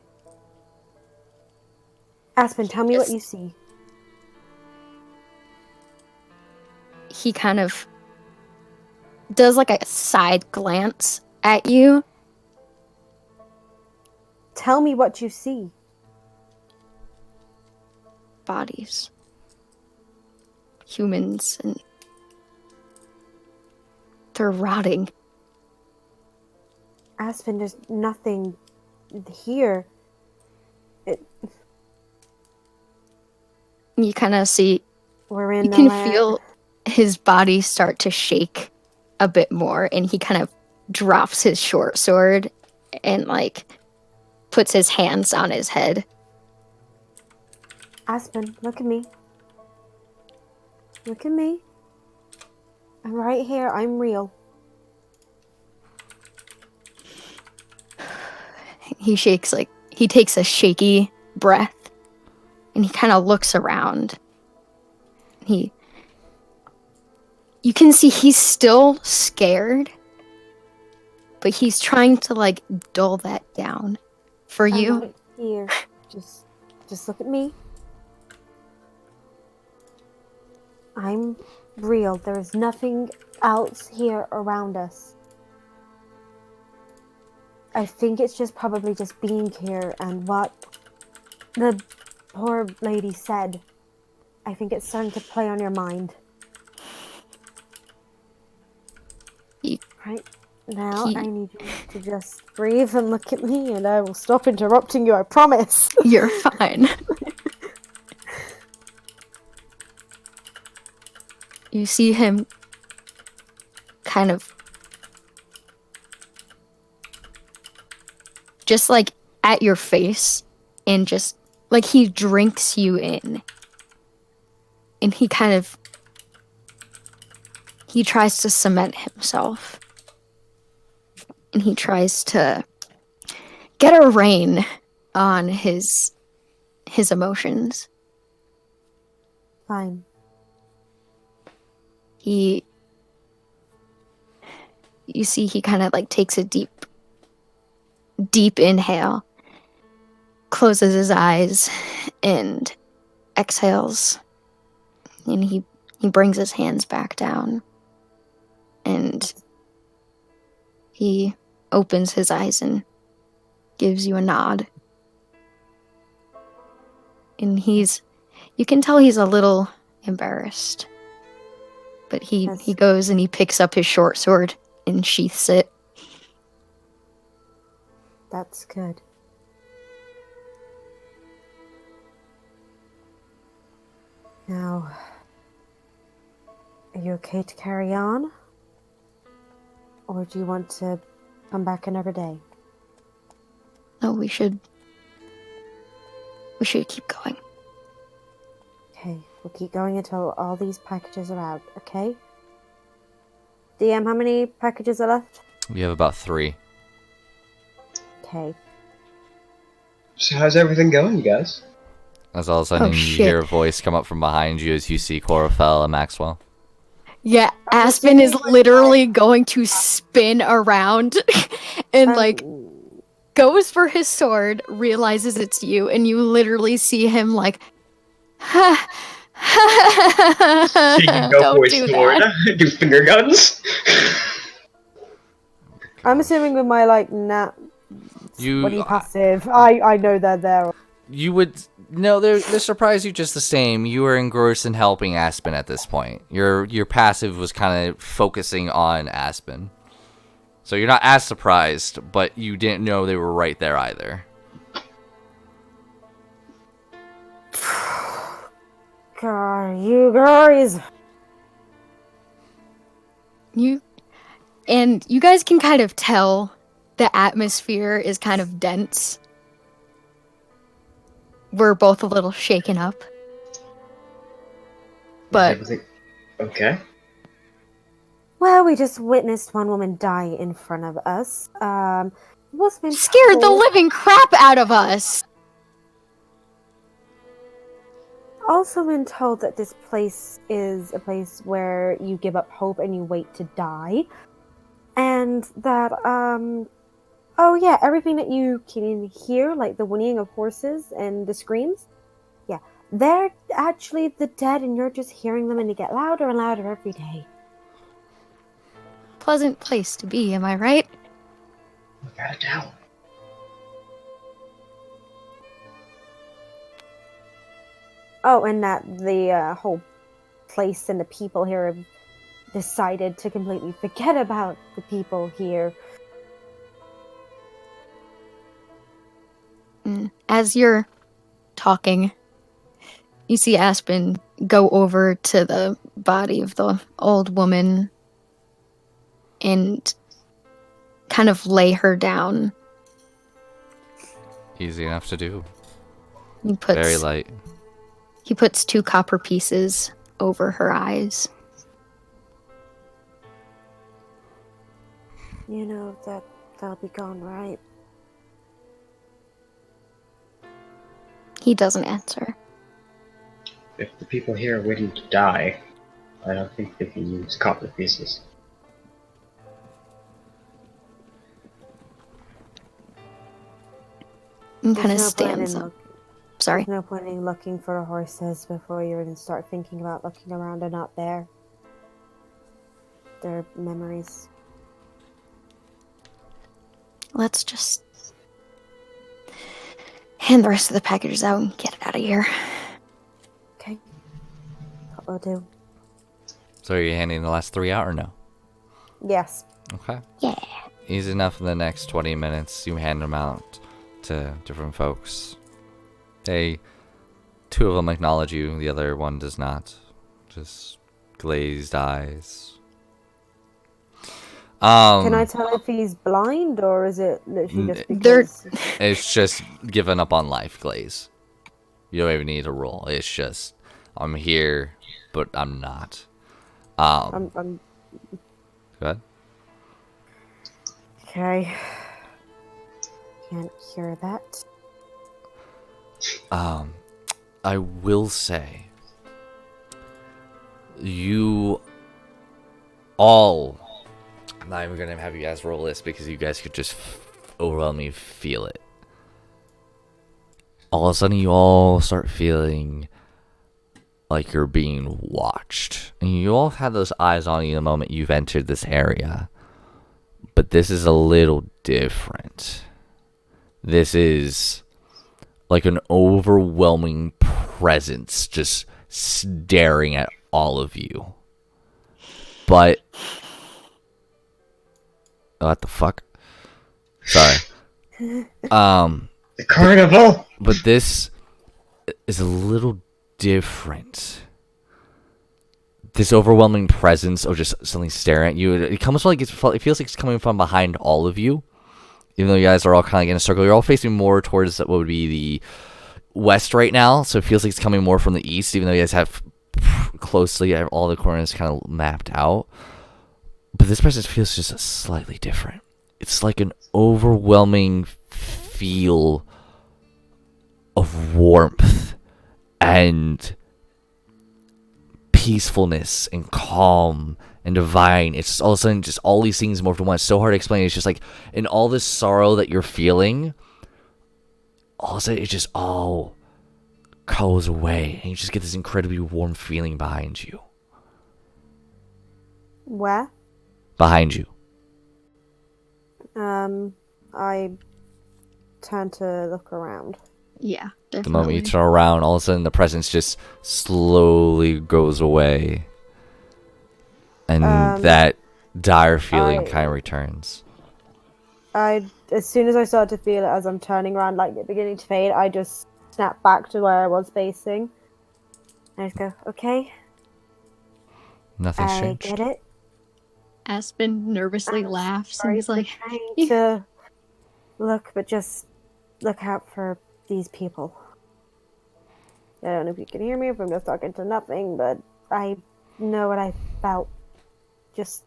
Aspen, tell me what you see. He kind of does like a side glance at you. Tell me what you see. Bodies. Humans, and they're rotting. Aspen, there's nothing here. You kind of see, you can feel his body start to shake a bit more, and he kind of drops his short sword and like puts his hands on his head. Aspen, look at me. Look at me. I'm right here. I'm real. He shakes he takes a shaky breath and he kind of looks around. You can see he's still scared, but he's trying to dull that down for you. I'm right here. Just look at me. I'm real. There is nothing else here around us. I think it's probably just being here and what the poor lady said. I think it's starting to play on your mind. Right now, I need you to just breathe and look at me, and I will stop interrupting you, I promise. You're fine. You see him kind of just like at your face, and just like he drinks you in. And he tries to cement himself. And he tries to get a rein on his emotions. Fine. You see he kind of like takes a deep inhale, closes his eyes, and exhales. And he brings his hands back down. And he opens his eyes and gives you a nod. And you can tell he's a little embarrassed. But he goes and he picks up his short sword and sheaths it. That's good. Now, are you okay to carry on? Or do you want to come back another day? No, we should keep going. Okay, we'll keep going until all these packages are out, okay? DM, how many packages are left? We have about 3. Okay. So how's everything going, you guys? As all of a sudden you hear a voice come up from behind you as you see Chlorophyll and Maxwell. Yeah, Aspen is literally going to spin around and like goes for his sword, realizes it's you, and you literally see him like, He can go for his sword, do finger guns. I'm assuming with my like passive, I know they're there. You would no, they surprise you just the same. You were engrossed in helping Aspen at this point. Your passive was kind of focusing on Aspen, so you're not as surprised, but you didn't know they were right there either. God, you guys. You guys can kind of tell the atmosphere is kind of dense. We're both a little shaken up. But Everything okay? Well, we just witnessed one woman die in front of us. What's been scared the living crap out of us. Also been told that this place is a place where you give up hope and you wait to die. And that, oh yeah, everything that you can hear, like the whinnying of horses and the screams, yeah, they're actually the dead and you're just hearing them and they get louder and louder every day. Pleasant place to be, am I right? Without a doubt. Oh, and that the whole place and the people here have decided to completely forget about the people here. As you're talking, you see Aspen go over to the body of the old woman and kind of lay her down. Easy enough to do. Very light. He puts 2 copper pieces over her eyes. You know that they'll be gone, right? He doesn't answer. If the people here are waiting to die, I don't think they can use copper pieces. And kind of stands up. Sorry. There's no point in looking for horses before you're going to start thinking about looking around and not there. They're memories. Let's just hand the rest of the packages out and get it out of here. Okay. What we'll do. So are you handing the last 3 out or no? Yes. Okay. Yeah. easy enough in the next 20 minutes. You hand them out to different folks. Two of them acknowledge you, the other one does not. Just glazed eyes. Can I tell if he's blind, or is it literally just because... It's just giving up on life glaze. You don't even need a roll. It's just, I'm here, but I'm not. I'm... Go ahead. Okay. Can't hear that. I will say, you all, I'm not even going to have you guys roll this because you guys could just overwhelmingly feel it. All of a sudden, you all start feeling like you're being watched. And you all have those eyes on you the moment you've entered this area. But this is a little different. This is like an overwhelming presence just staring at all of you. But what the fuck? Sorry. The carnival! But this is a little different. This overwhelming presence of just suddenly staring at you, it comes from it feels like it's coming from behind all of you. Even though you guys are all kind of in a circle, you're all facing more towards what would be the west right now. So it feels like it's coming more from the east, even though you guys have closely all the corners kind of mapped out. But this presence feels just slightly different. It's like an overwhelming feel of warmth and peacefulness and calm and divine. It's just all of a sudden just all these things more from one. It's so hard to explain. It's just like in all this sorrow that you're feeling, all of a sudden it just all goes away and you just get this incredibly warm feeling behind you. Where? Behind you. I turn to look around. Yeah, definitely. The moment you turn around, all of a sudden the presence just slowly goes away. And that dire feeling kind of returns. As soon as I start to feel it as I'm turning around, like it beginning to fade, I just snap back to where I was facing. And I just go, okay. Nothing's changed. I get it. Aspen nervously laughs and Sorry he's for like, trying to look, but just look out for these people. I don't know if you can hear me, if I'm just talking to nothing, but I know what I felt. Just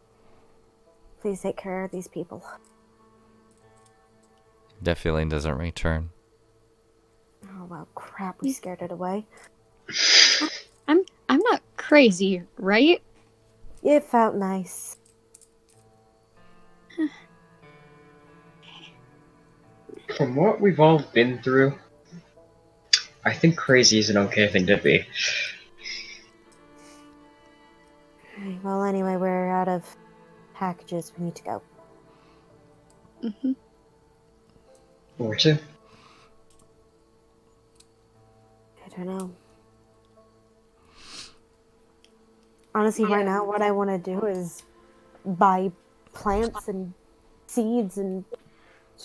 please take care of these people. That feeling doesn't return. Oh well, crap! We scared it away. I'm not crazy, right? It felt nice. From what we've all been through, I think crazy is an okay thing to be. Well, anyway, we're out of packages. We need to go. Mm-hmm. Or two. I don't know. Honestly, right now, what I want to do is buy plants and seeds and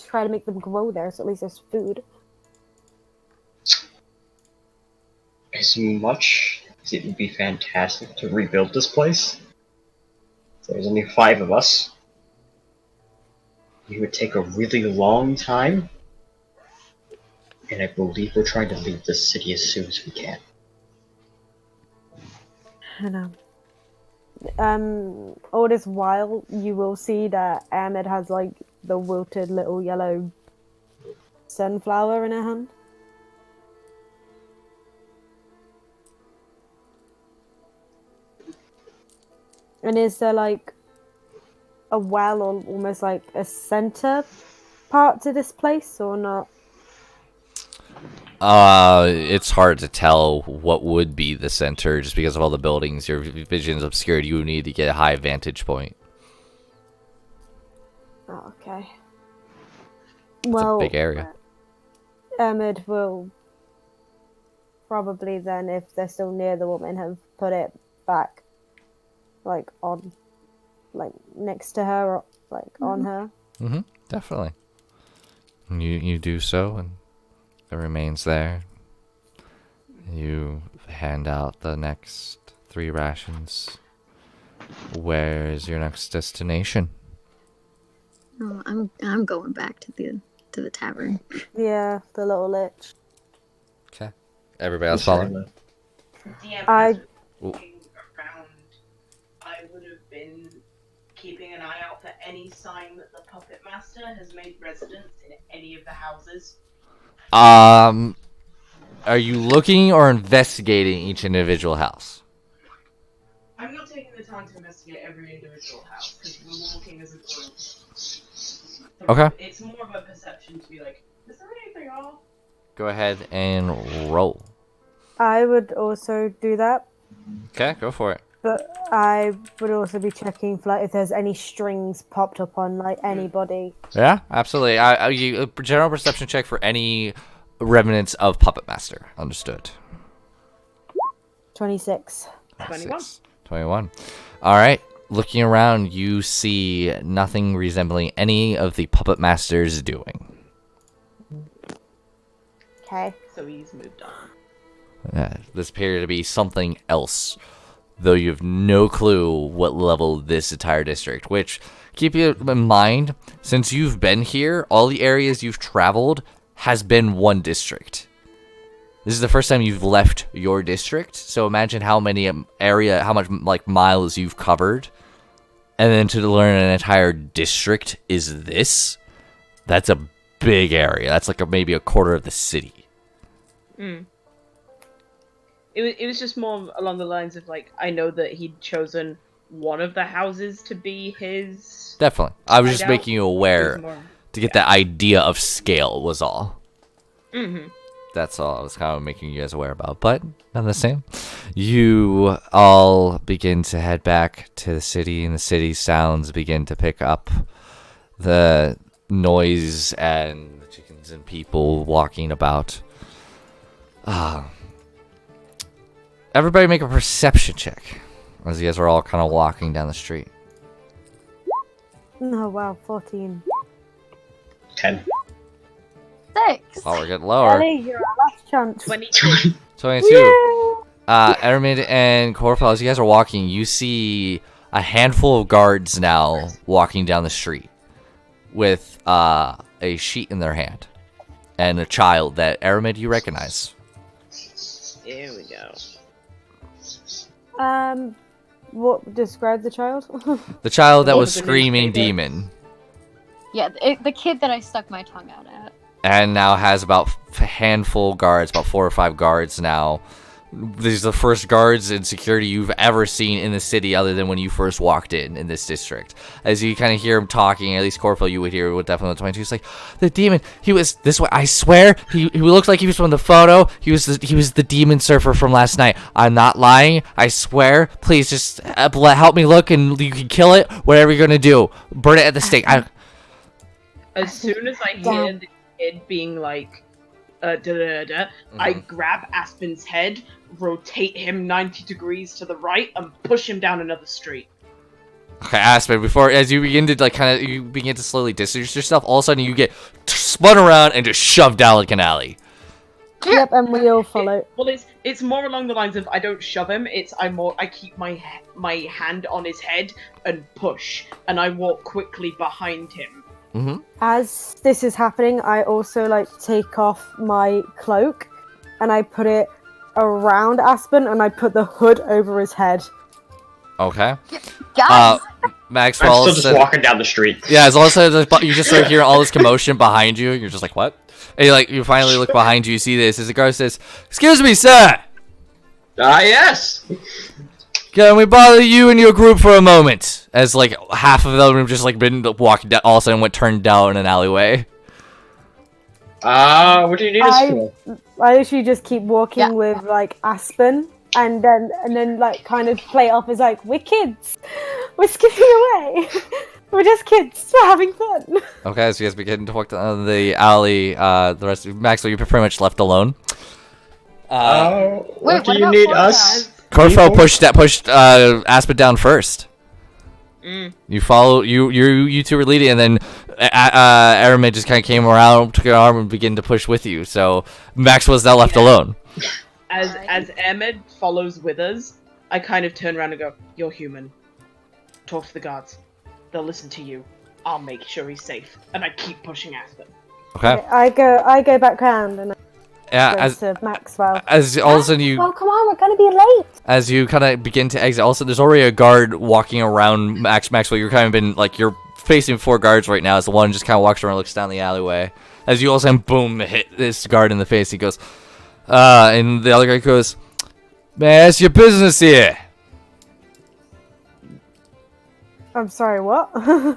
try to make them grow there, so at least there's food. As much as it would be fantastic to rebuild this place, there's only 5 of us. It would take a really long time, and I believe we're trying to leave this city as soon as we can. I know. All this while, you will see that Ahmed has like the wilted little yellow sunflower in her hand. And is there like a well or almost like a center part to this place or not? It's hard to tell what would be the center just because of all the buildings. Your vision's obscured. You need to get a high vantage point. Oh, okay. It's a big area. Ahmed will probably then, if they're still near the woman, have put it back, like on, like next to her, or like on her. Mm-hmm. Definitely. You do so, and it remains there. You hand out the next 3 rations. Where is your next destination? Oh, I'm going back to the tavern. Yeah, the little lich. Okay. Everybody else following? DM I- as we're walking around, I would have been keeping an eye out for any sign that the puppet master has made residence in any of the houses. Are you looking or investigating each individual house? I'm not taking the time to investigate every individual house because we're walking as a group. So Okay. It's more of a perception to be like, is there anything off? Go ahead and roll. I would also do that, Okay, go for it. but I would also be checking for like if there's any strings popped up on like anybody. Yeah, absolutely. A general perception check for any remnants of Puppet Master. Understood. 26. 21. 21. All right. Looking around, you see nothing resembling any of the Puppet Master's doing. Okay. So he's moved on. This appears to be something else, though you have no clue what level this entire district. Which, keep in mind, since you've been here, all the areas you've traveled has been one district. This is the first time you've left your district, so imagine how much like miles you've covered, and then to learn an entire district is this. That's a big area. That's like maybe a quarter of the city. It was just more along the lines of like, I know that he'd chosen one of the houses to be his. Definitely. I was just Hideout. making you aware More- to get that idea of scale was all. Mhm. That's all I was kind of making you guys aware about. But none the same. You all begin to head back to the city, and the city sounds begin to pick up. The noise and the chickens and people walking about. Everybody make a perception check as you guys are all kind of walking down the street. Oh wow, 14. 10. 6. Oh, we're getting lower. Ellie, you're our last chance. 22. 22. Ermid and Corfel, as you guys are walking, you see a handful of guards now walking down the street with a sheet in their hand and a child that Ermid you recognize. Here we go. What describe the child? The child that What was was the screaming newspaper? demon Yeah, the kid that I stuck my tongue out at. and now has about a handful of guards, about 4 or 5 guards now. These are the first guards and security you've ever seen in the city other than when you first walked in this district. As you kind of hear him talking, at least Corfel you would hear with definitely 22. He's like, the demon, he was this way, I swear, he looked like he was from the photo. He was the demon surfer from last night. I'm not lying, I swear. Please just help me look and you can kill it, whatever you're gonna do. Burn it at the stake. As soon as I hear the kid being like, I grab Aspen's head, rotate him 90 degrees to the right, and push him down another street. Okay, Aspen, as you begin to you begin to slowly distance yourself, all of a sudden you get spun around and just shoved down like an alley. Yep, and we all follow. Well, it's more along the lines of I don't shove him. I keep my hand on his head and push, and I walk quickly behind him. Mm-hmm. As this is happening, I also like take off my cloak and I put it around Aspen and I put the hood over his head. Okay. Guys! Maxwell. I'm still just walking down the street. Yeah, as also you just start hearing all this commotion behind you. You're just like, what? And you finally look behind you. You see this as the guard says, "Excuse me, sir. Yes. Can we bother you and your group for a moment?" As half of them have just been walking down, all of a sudden turned down in an alleyway. What do you need us for? I literally just keep walking Yeah. with Aspen and then kind of play it off as we're kids. We're skipping away. We're just kids. We're having fun. Okay, so you guys begin to walk down the alley. The rest of Maxwell, you're pretty much left alone. What Wait, do what you about need Corfel? us? Corfel pushed Aspen down first. Mm. You follow you two were leading, and then Aramid just kind of came around, took an arm, and began to push with you. So Max was now left alone. As Ahmed follows with us, I kind of turn around and go, "You're human. Talk to the guards. They'll listen to you. I'll make sure he's safe." And I keep pushing Aspen. Okay. I go back round and Yeah. go to Maxwell. As all of a sudden you. Well, come on, we're gonna be late. As you kind of begin to exit, all of a sudden there's already a guard walking around Maxwell. You're kind of been like you're facing 4 guards right now. As the one just kind of walks around, and looks down the alleyway. As you all of a sudden, boom, hit this guard in the face. He goes, and the other guy goes, "Man, it's your business here." I'm sorry, what?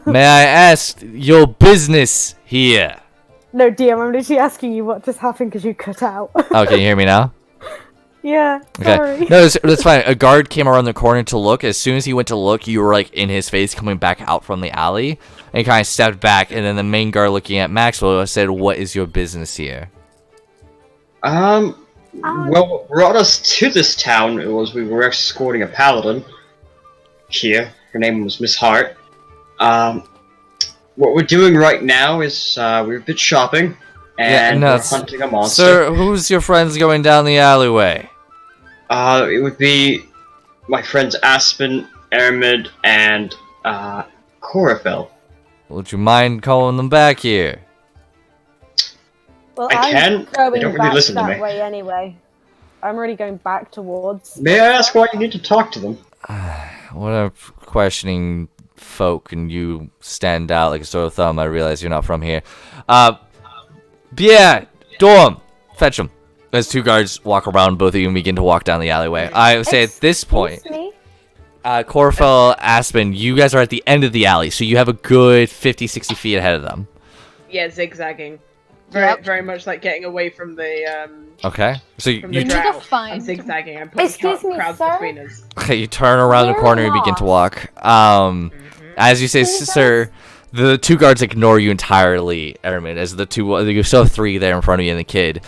May I ask your business here? No, DM, I'm literally asking you what just happened because you cut out. Oh, can you hear me now? Yeah, Okay. sorry. No, that's fine. A guard came around the corner to look. As soon as he went to look, you were like in his face coming back out from the alley. And he kind of stepped back, and then the main guard looking at Maxwell said, "What is your business here?" Well, what brought us to this town was we were escorting a paladin here. Her name was Miss Hart. What we're doing right now is we're a bit shopping, and we're hunting a monster. Sir, who's your friends going down the alleyway? It would be my friends Aspen, Aramid, and Corafel. Would you mind calling them back here? Well, I can. They going don't really back listen to that me. way anyway. I'm already going back towards. May I ask why you need to talk to them? What a questioning folk, and you stand out like a sore thumb. I realize you're not from here. Yeah, Dorm, fetch him. As 2 guards walk around, both of you begin to walk down the alleyway. I would say at this point, Corfel, Aspen, you guys are at the end of the alley, so you have a good 50-60 feet ahead of them. Yeah, zigzagging. Yep. Very much like getting away from the Okay, so from you the drought. I'm find- zigzagging. I'm putting Excuse me, crowds sir? between us. okay, you turn around the We're corner and begin to walk. As you say, Excuse us? sir, the 2 guards ignore you entirely, Airman, as the 2, you still have 3 there in front of you and the kid.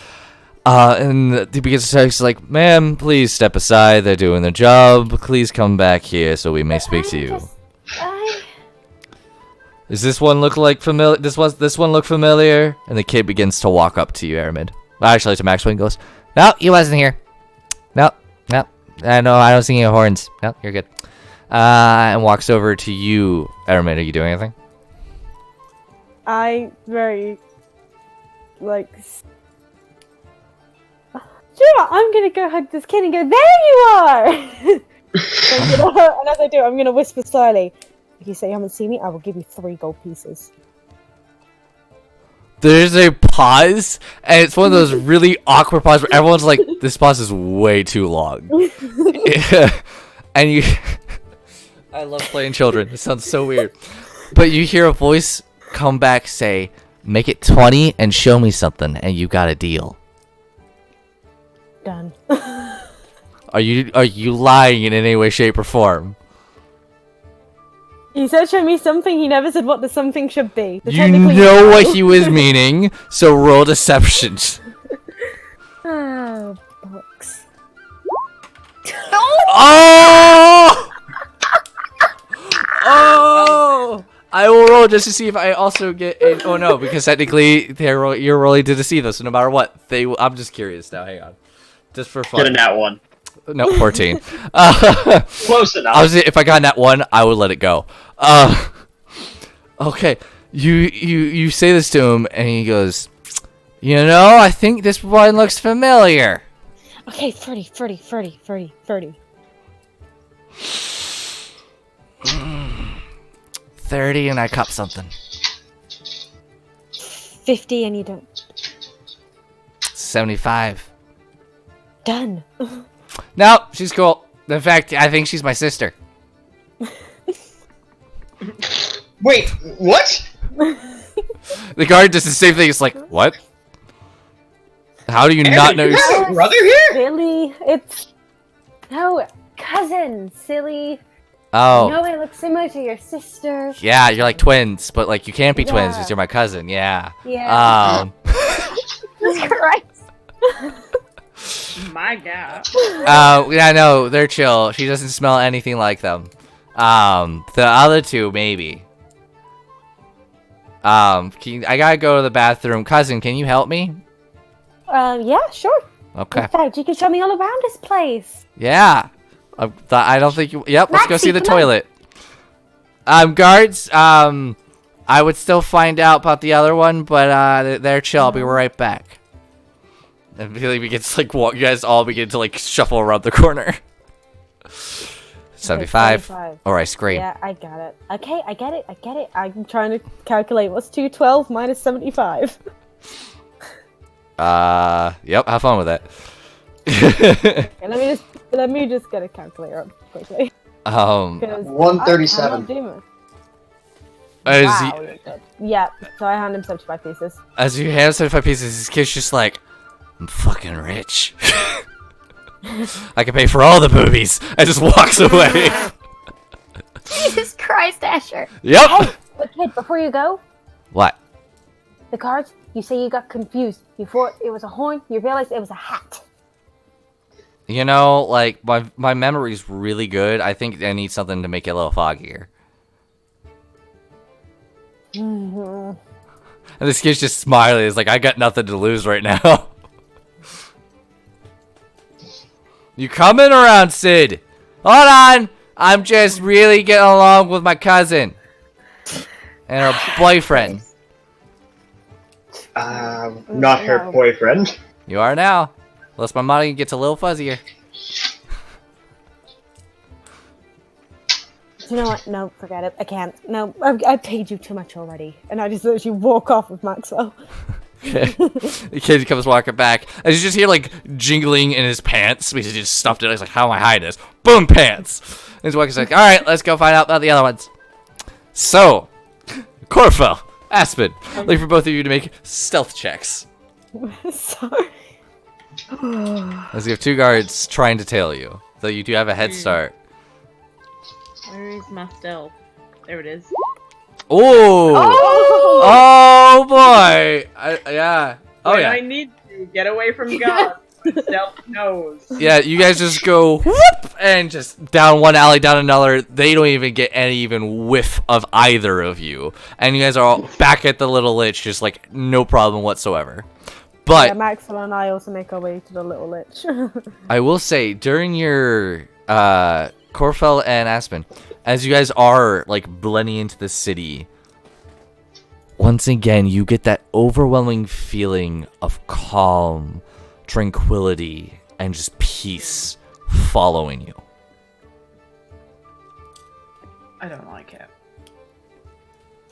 And he begins to say, he's like, "Ma'am, please step aside. They're doing their job. Please come back here so we may speak to you." Does this one look like familiar? This one look familiar? And the kid begins to walk up to you, Aramid. Actually, to Maxwell and goes, "No, he wasn't here. No. No, I don't see any horns. No, you're good." And walks over to you, Aramid. Are you doing anything? I very sure, I'm gonna go hug this kid and go, "There you are!" And as I do, I'm gonna whisper slyly, "If you say you haven't seen me, I will give you 3 gold pieces." There's a pause, and it's one of those really awkward pauses where everyone's like, "This pause is way too long." And you... I love playing children. It sounds so weird. But you hear a voice come back say, "Make it 20 and show me something, and you got a deal." Done. Are you lying in any way, shape, or form? He said show me something, he never said what the something should be. So You technically know no. what he was meaning, so roll deception. Oh, books. Oh! Oh! I will roll just to see if I also get a... Oh no, because technically you're rolling to deceive us, so no matter what, I'm just curious now, hang on. Just for fun. Get a nat 1. No, 14. Close enough. Obviously, if I got that 1, I would let it go. Okay, you say this to him, and he goes, "You know, I think this one looks familiar." Okay, 30. 30 and I cup something. 50 and you don't. 75. Done. No, she's cool. In fact, I think she's my sister. Wait, what? The guard does the same thing. It's like, what? How do you not know? You have a brother here? Silly. It's... No, cousin. Silly. Oh. No, I look similar to your sister. Yeah, you're like twins, but like you can't be twins Yeah. because you're my cousin. Yeah. Yeah. Jesus Christ. My God. Yeah, no, they're chill. She doesn't smell anything like them. The other 2, maybe. I gotta go to the bathroom. Cousin, can you help me? Yeah, sure. Okay. In fact, you can show me all around this place. Yeah. I don't think you. Yep. Let's go see Maxie, the come on. toilet. Guards. I would still find out about the other one, but they're chill. I'll be right back. I feel like we get to like walk. You guys all begin to like shuffle around the corner. 75. 75. Or I scream. Yeah, I got it. Okay, I get it. I'm trying to calculate what's 212 minus 75. Yep. Have fun with that. Okay, let me just get a calculator up quickly. 137. Wow, you're good. Yeah, so I hand him 75 pieces. As you hand 75 pieces, this kid's just like, I'm fucking rich. I can pay for all the movies. And just walks away. Jesus Christ, Asher. Yep. Hey, but kid, before you go, What? the cards, you say you got confused. You thought it was a horn, you realized it was a hat. You know, like, my memory's really good. I think I need something to make it a little foggier. Mm-hmm. And this kid's just smiling. He's like, I got nothing to lose right now. You coming around, Sid? Hold on. I'm just really getting along with my cousin. And her boyfriend. Not her boyfriend. You are now. Unless my money gets a little fuzzier. You know what? No, forget it. I can't. No, I paid you too much already. And I just literally walk off with Maxwell. The kid comes walking back. And you just hear, like, jingling in his pants. Because he just stuffed it. He's like, how am I hiding this? Boom, pants. And he's walking. He's like, alright, let's go find out about the other ones. So, Corfel, Aspen, looking for both of you to make stealth checks. Sorry. As you have two guards trying to tail you. So you do have a head start. Where is my stealth? There it is. Ooh! Oh boy! Yeah. Oh when yeah. I need to get away from God. My stealth knows. Yeah, you guys just go whoop and just down one alley, down another. They don't even get any even whiff of either of you, and you guys are all back at the little lich, just like no problem whatsoever. But Yeah, Maxwell and I also make our way to the little lich. I will say during your Corfel and Aspen, as you guys are like blending into the city, once again you get that overwhelming feeling of calm, tranquility, and just peace following you. I don't like it.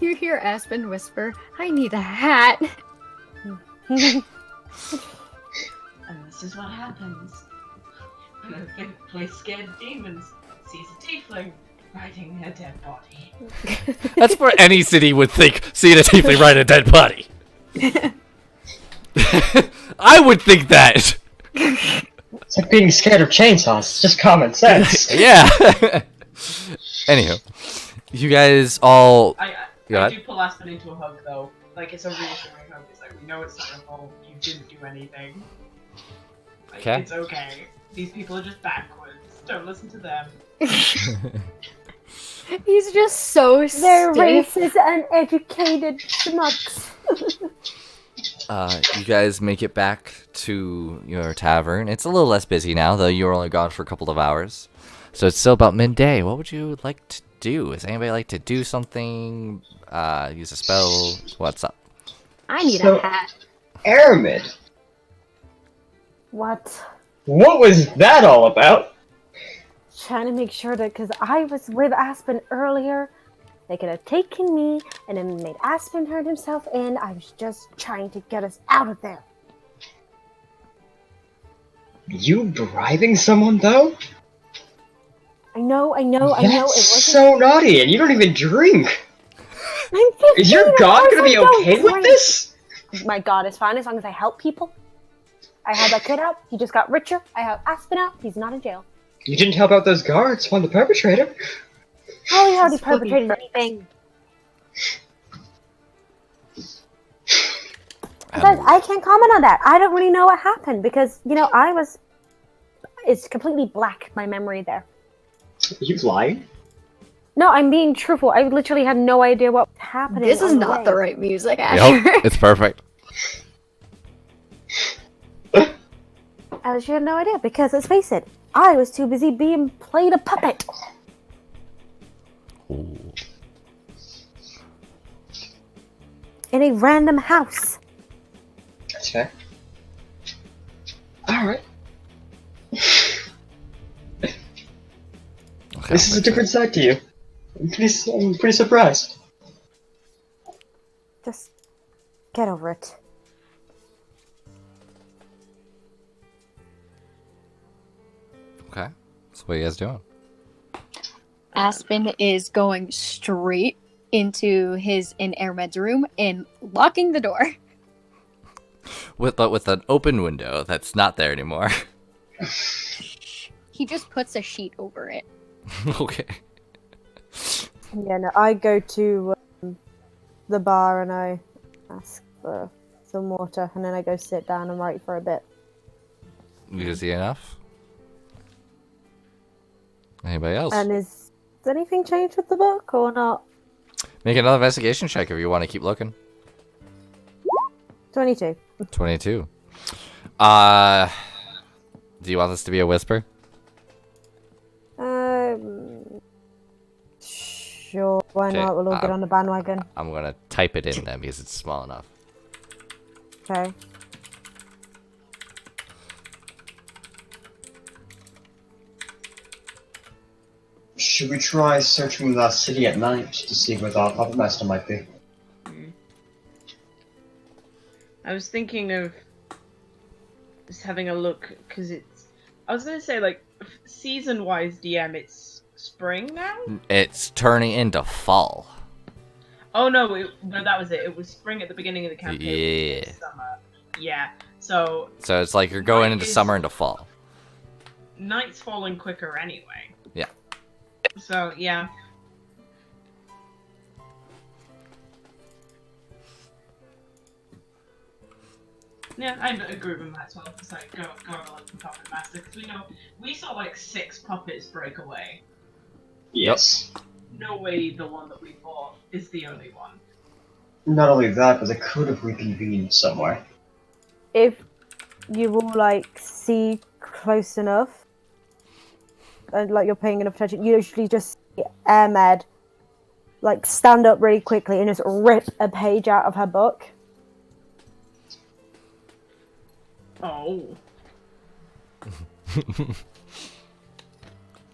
You hear Aspen whisper, I need a hat. And this is what happens when a big place scared demons sees a tiefling riding a dead body. That's where any city would think seeing a tiefling ride a dead body. I would think that. It's like being scared of chainsaws. It's just common sense. Yeah. Anywho, you guys all. I Yeah. do pull Aspen into a hug though. Like it's a reassuring hug. It's like we know it's not your fault. You didn't do anything. Like, Okay. It's okay. These people are just backwards. Don't listen to them. He's just so They're stiff. racist and educated schmucks. You guys make it back to your tavern. It's a little less busy now, though you were only gone for a couple of hours. So it's still about midday. What would you like to do? Does anybody like to do something? Use a spell? What's up? I need So- a hat. Aramid, What? what was that all about? Trying to make sure that, because I was with Aspen earlier, they could have taken me and then made Aspen hurt himself, and I was just trying to get us out of there. You bribing someone though? I know. It wasn't. so naughty, and you don't even drink. I'm 15, Is your of god course gonna be I don't okay with drink. this? My god is fine as long as I help people. I had that kid out. He just got richer. I have Aspen out. He's not in jail. You didn't help out those guards, find the perpetrator. Oh, he already It's fucking perpetrated anything. Guys, I can't comment on that. I don't really know what happened because, it's completely black, my memory there. He was lying. No, I'm being truthful. I literally had no idea what was happening. This is on not way. the right music, Asher. Yep, it's perfect. I literally had no idea because, let's face it, I was too busy being played a puppet. Ooh. In a random house. That's fair. Alright. Okay, This is a different side to you. I'm pretty surprised. Just get over it. Okay. So what are you guys doing? Aspen is going straight into his in-air-med's room and locking the door. With an open window that's not there anymore. He just puts a sheet over it. Okay. Yeah, no, I go to the bar and I ask for some water, and then I go sit down and write for a bit. You see enough? Anybody else? And has anything changed with the book or not? Make another investigation check if you want to keep looking. 22. 22. Do you want this to be a whisper? Sure, why Okay, not? We'll all get on the bandwagon. I'm gonna type it in then because it's small enough. Okay. Should we try searching the city at night to see where the puppet master might be? I was thinking of just having a look because it's. I was gonna say like season-wise DM, it's spring now. It's turning into fall. Oh no, no, that was it. It was spring at the beginning of the campaign. Yeah. Summer. Yeah. So So it's like you're going into summer into fall. night's falling quicker anyway. Yeah. So yeah. Yeah, I agree with Matt as well. It's like go have a look at the puppet master because we saw like 6 puppets break away. Yes. No way the one that we bought is the only one. Not only that, but they could have reconvened somewhere. If you all like see close enough, and like you're paying enough attention, you usually just see Ahmed like stand up really quickly and just rip a page out of her book. Oh.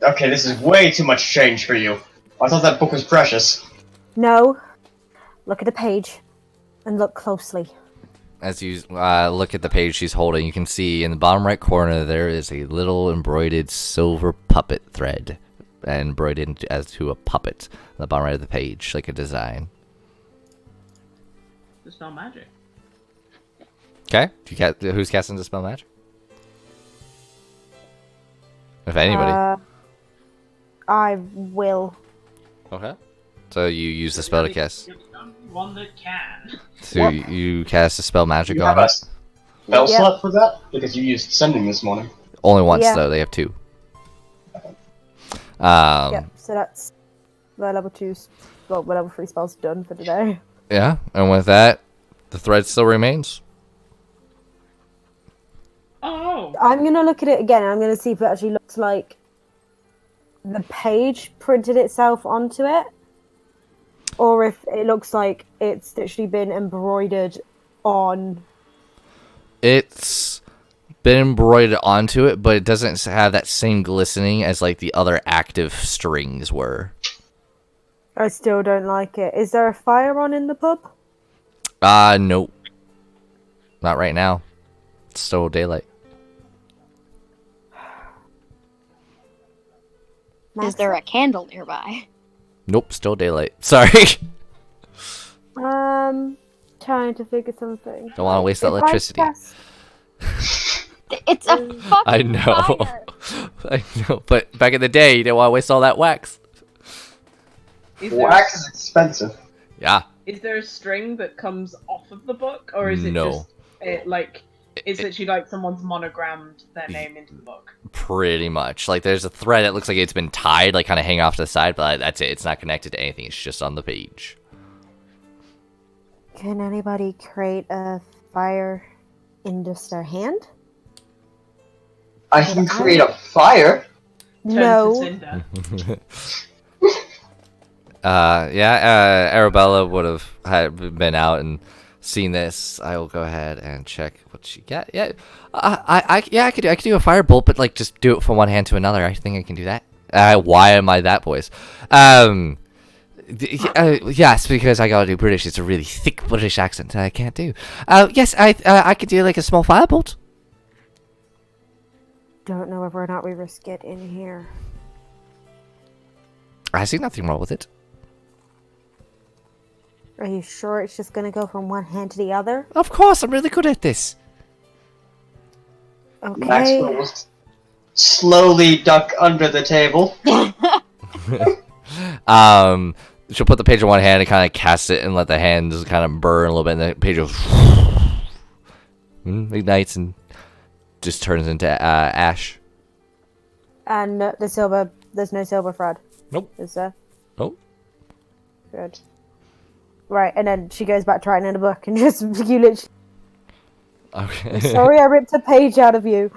Okay, this is way too much change for you. I thought that book was precious. No, look at the page and look closely. As you look at the page she's holding, you can see in the bottom right corner there is a little embroidered silver puppet thread, and embroidered as to a puppet on the bottom right of the page, like a design. Dispel magic. Okay, who's casting Dispel Magic? If anybody. I will. Okay. So you use the spell to cast. You're the only one that can. So you cast a spell magic You on have a it. spell Yeah. slot for that? Because you used sending this morning. Only once Yeah. though. They have 2. Yep, so that's the level 2, well, the level 3 spell's done for today. Yeah, and with that, the thread still remains. Oh. I'm gonna look at it again and I'm gonna see if it actually looks like the page printed itself onto it, or if it looks like it's literally been embroidered on. It's been embroidered onto it, but it doesn't have that same glistening as like the other active strings were. I still don't like it. Is there a fire on in the pub? Nope. Not right now. It's still daylight. Is there a candle nearby? Nope, still daylight. Sorry. Trying to figure something. Don't want to waste that If I electricity. cast- It's a fucking I know. fire. I know. But back in the day, you didn't want to waste all that wax. Wax is expensive. Yeah. Is there a string that comes off of the book, or is it No. just like It's literally like someone's monogrammed their name into the book. Pretty much. Like, there's a thread that looks like it's been tied, like, kind of hanging off to the side, but that's it. It's not connected to anything. It's just on the page. Can anybody create a fire in just their hand? I can create a fire. Turn No. to cinder. Arabella would have been out and seen this. I will go ahead and check what she got. Yeah, I could do a firebolt, but like just do it from one hand to another. I think I can do that. Why am I that voice? Yes, because I gotta do British. It's a really thick British accent that I can't do. Yes, I could do like a small firebolt. Don't know whether or not we risk it in here. I see nothing wrong with it. Are you sure it's just gonna go from one hand to the other? Of course, I'm really good at this. Okay. Maxwell will slowly duck under the table. She'll put the page in one hand and kind of cast it and let the hands kind of burn a little bit, and the page goes ignites and just turns into ash. And there's no silver thread. Nope. Is there? Nope. Good. Right, and then she goes back to writing in the book and just you literally. Okay. Sorry, I ripped a page out of you,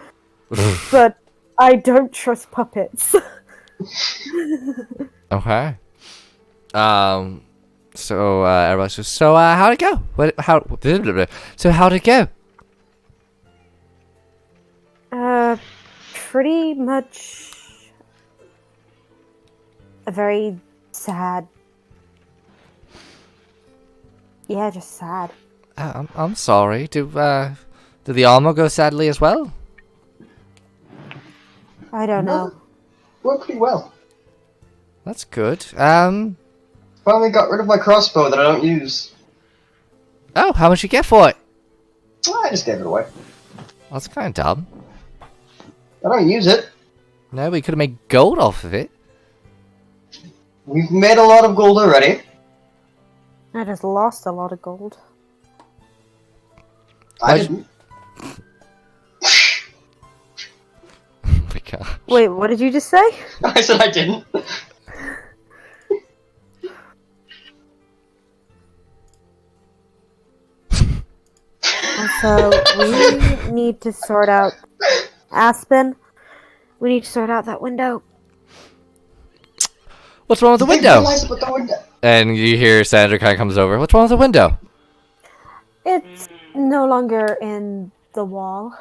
but I don't trust puppets. Okay. So everybody's just how'd it go? So how'd it go? Pretty much a very sad. Yeah, just sad. I'm sorry. Did the armor go sadly as well? I don't know. Worked pretty well. That's good. Finally got rid of my crossbow that I don't use. Oh, how much you get for it? I just gave it away. That's kind of dumb. I don't use it. No, we could have made gold off of it. We've made a lot of gold already. I just lost a lot of gold. I didn't. Oh my god. Wait, what did you just say? I said I didn't. So we need to sort out Aspen. We need to sort out that window. What's wrong with the They window? realized about the window. And you hear Sandra kind of comes over. What's wrong with the window? It's no longer in the wall.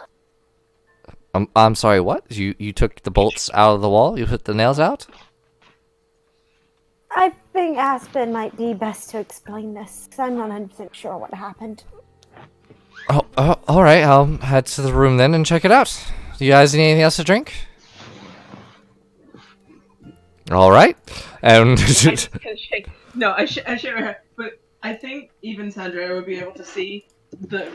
I'm sorry, what? You took the bolts out of the wall? You put the nails out? I think Aspen might be best to explain this, because I'm not 100% sure what happened. Oh, alright. I'll head to the room then and check it out. Do you guys need anything else to drink? Alright. And No, I share her, but I think even Sandra would be able to see the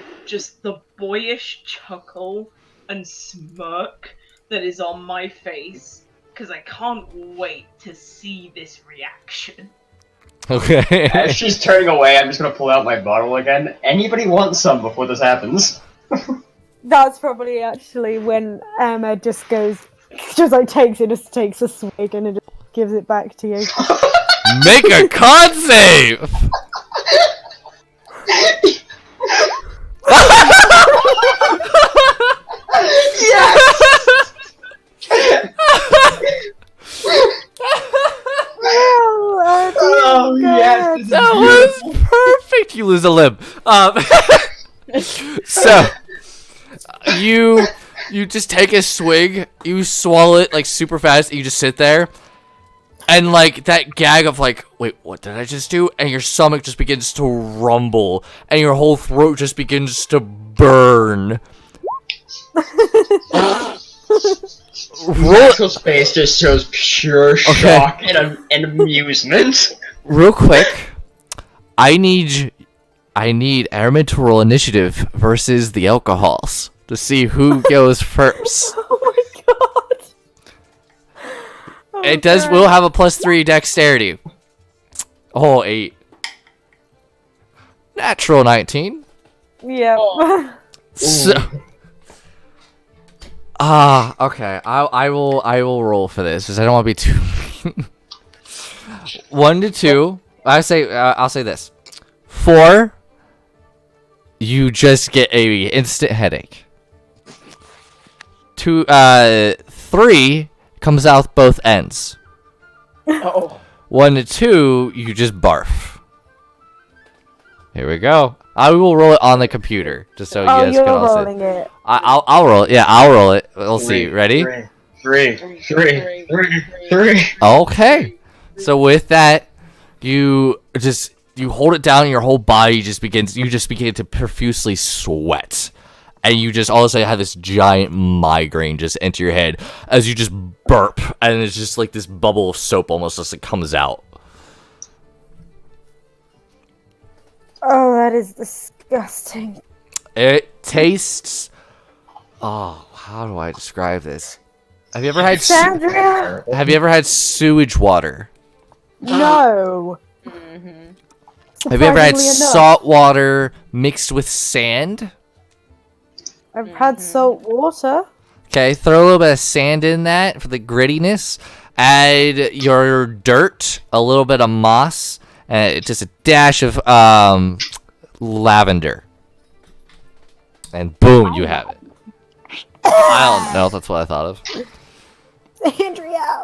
boyish chuckle and smirk that is on my face, because I can't wait to see this reaction. okay. As she's turning away, I'm just gonna pull out my bottle again. Anybody want some before this happens? That's probably actually when Emma just goes, takes a swig and it just gives it back to you. Make a con save! Oh, yes! This is That beautiful. was perfect. You lose a limb. So you just take a swig, you swallow it like super fast, and you just sit there, and like that gag of like, wait, what did I just do? And your stomach just begins to rumble, and your whole throat just begins to burn. Maxwell's face just shows pure shock and amusement. Real quick, I need Airman to roll initiative versus the alcohols to see who goes first. Oh my god! Oh, It does. God. Will have a +3 dexterity. Oh, 8. Natural 19. Yep. So, Okay. I will roll for this because I don't want to be too. 1 to 2. I'll say this. 4. You just get a instant headache. 3 comes out both ends. Oh. 1 to 2, you just barf. Here we go. I will roll it on the computer, just so you guys you're can all rolling see. it. I'll roll it. Yeah, I'll roll it. We'll see. Ready? Three. Okay. So with that, you hold it down, and your whole body begin to profusely sweat. And you just all of a sudden have this giant migraine just enter your head as you just burp, and it's just like this bubble of soap almost just like comes out. Oh, that is disgusting. It tastes. Oh, how do I describe this? Have you ever had Sandra! Have you ever had sewage water? No. Have you ever had Surprisingly enough, salt water mixed with sand? I've had salt water. Okay, throw a little bit of sand in that for the grittiness. Add your dirt, a little bit of moss, and just a dash of lavender. And boom, you have it. I don't know. That's what I thought of. Andrea!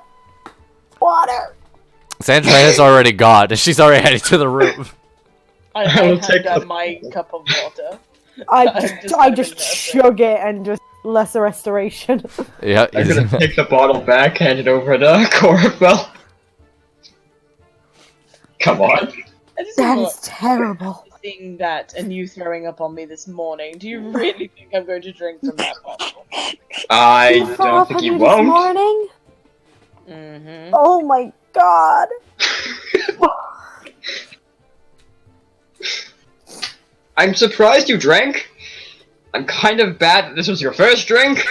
Water! Sandra has already gone. She's already headed to the room. I will had take the- my cup of water. I just chug it and just lesser restoration. Yeah. I'm gonna take the bottle back, hand it over to Corbell. Come on. I just That feel is terrible. like seeing that and you throwing up on me this morning. Do you really think I'm going to drink from that bottle? I Throw don't up think on you this won't. morning? Mm-hmm. Oh my god. I'm surprised you drank. I'm kind of bad that this was your first drink.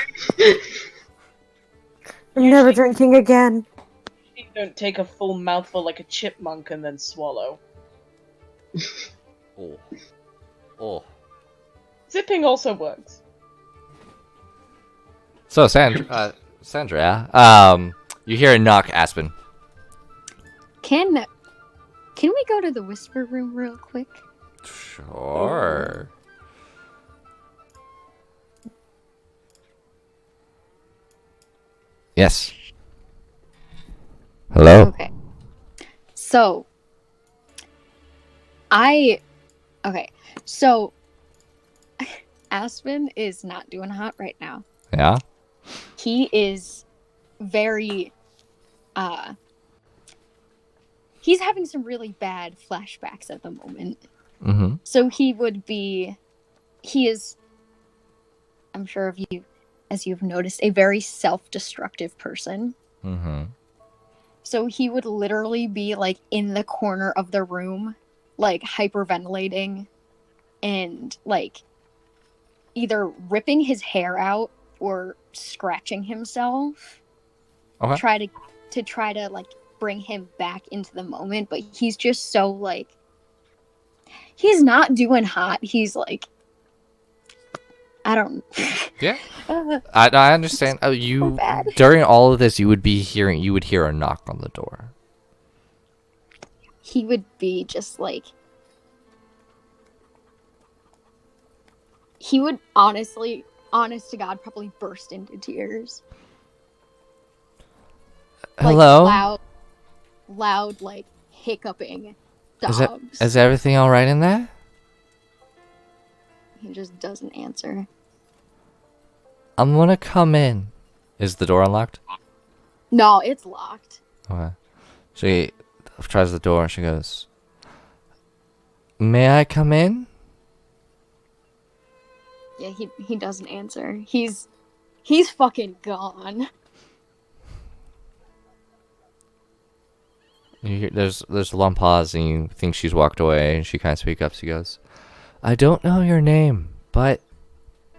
I'm never drinking again. You don't take a full mouthful like a chipmunk and then swallow. Oh. Oh. Zipping also works. So Sandra, you hear a knock, Aspen. Can we go to the whisper room real quick? Sure. Yes. Hello. Okay. So so Aspen is not doing hot right now. Yeah. He is very he's having some really bad flashbacks at the moment. Mm-hmm. So he is, I'm sure as you've noticed, a very self-destructive person. Mm-hmm. So he would literally be like in the corner of the room, like hyperventilating and like either ripping his hair out or scratching himself. Okay. Try to like bring him back into the moment, but he's just so like he's not doing hot. He's like I don't Yeah. I understand. Oh, you bad. during all of this, you would hear a knock on the door. He would be just like he would honest to God, probably burst into tears. Hello. Like, loud, like hiccuping dogs. Is everything all right in there? He just doesn't answer. I'm gonna come in. Is the door unlocked? No, it's locked. Okay. She tries the door and she goes, "May I come in?" Yeah, he doesn't answer. He's fucking gone. You hear, there's a long pause, and you think she's walked away, and she kind of speaks up. She goes, "I don't know your name, but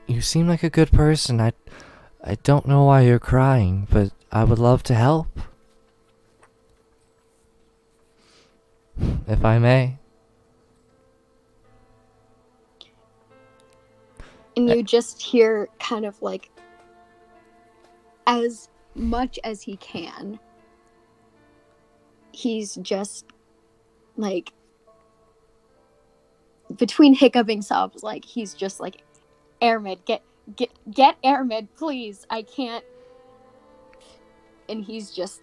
you seem like a good person. I don't know why you're crying, but I would love to help, if I may." And you just hear kind of like as much as he can, he's just like between hiccuping sobs, like he's just like, Airmid, get Airmid, please, I can't. And he's just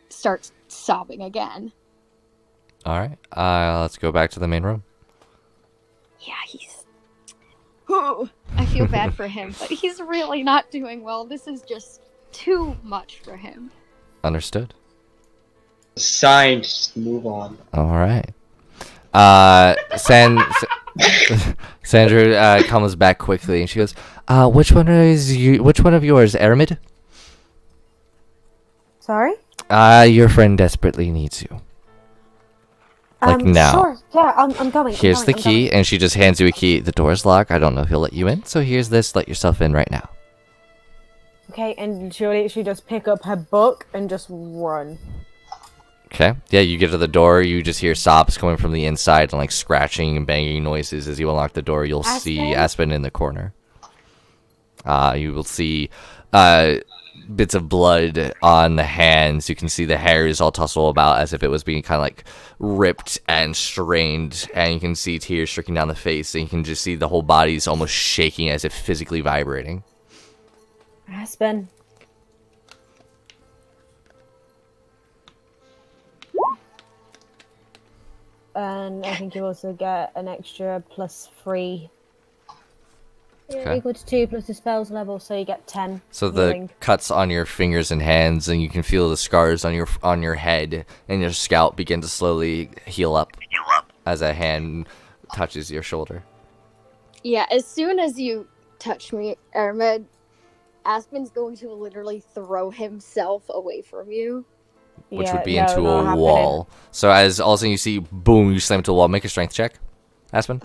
starts sobbing again. All right. Let's go back to the main room. Yeah, he's. Ooh, I feel bad for him, but he's really not doing well. This is just too much for him. Understood. Signed, just move on. All right. Sandra comes back quickly and she goes, which one of yours, Aramid? Sorry? Your friend desperately needs you. Like now. Sure. Yeah, I'm going. Here's the key, and she just hands you a key. The door's locked. I don't know if he'll let you in, so here's this. Let yourself in right now. Okay, and she'll literally just pick up her book and just run. Okay. Yeah, you get to the door. You just hear sobs coming from the inside and like scratching and banging noises. As you unlock the door, you'll see Aspen in the corner. You will see bits of blood on the hands. You can see the hair is all tussle about as if it was being kind of like ripped and strained, and you can see tears streaking down the face, and you can just see the whole body's almost shaking as if physically vibrating. Aspen. And I think you also get an extra +3. Okay. Equal to 2 plus the spells level, so you get 10. So the healing. cuts on your fingers and hands, and you can feel the scars on your head and your scalp begin to slowly heal up as a hand touches your shoulder. Yeah, as soon as you touch me, Airmid, Aspen's going to literally throw himself away from you. Which Yeah, would be no, into not a happening. wall. So as all of a sudden you see, boom, you slam into a wall. Make a strength check, Aspen.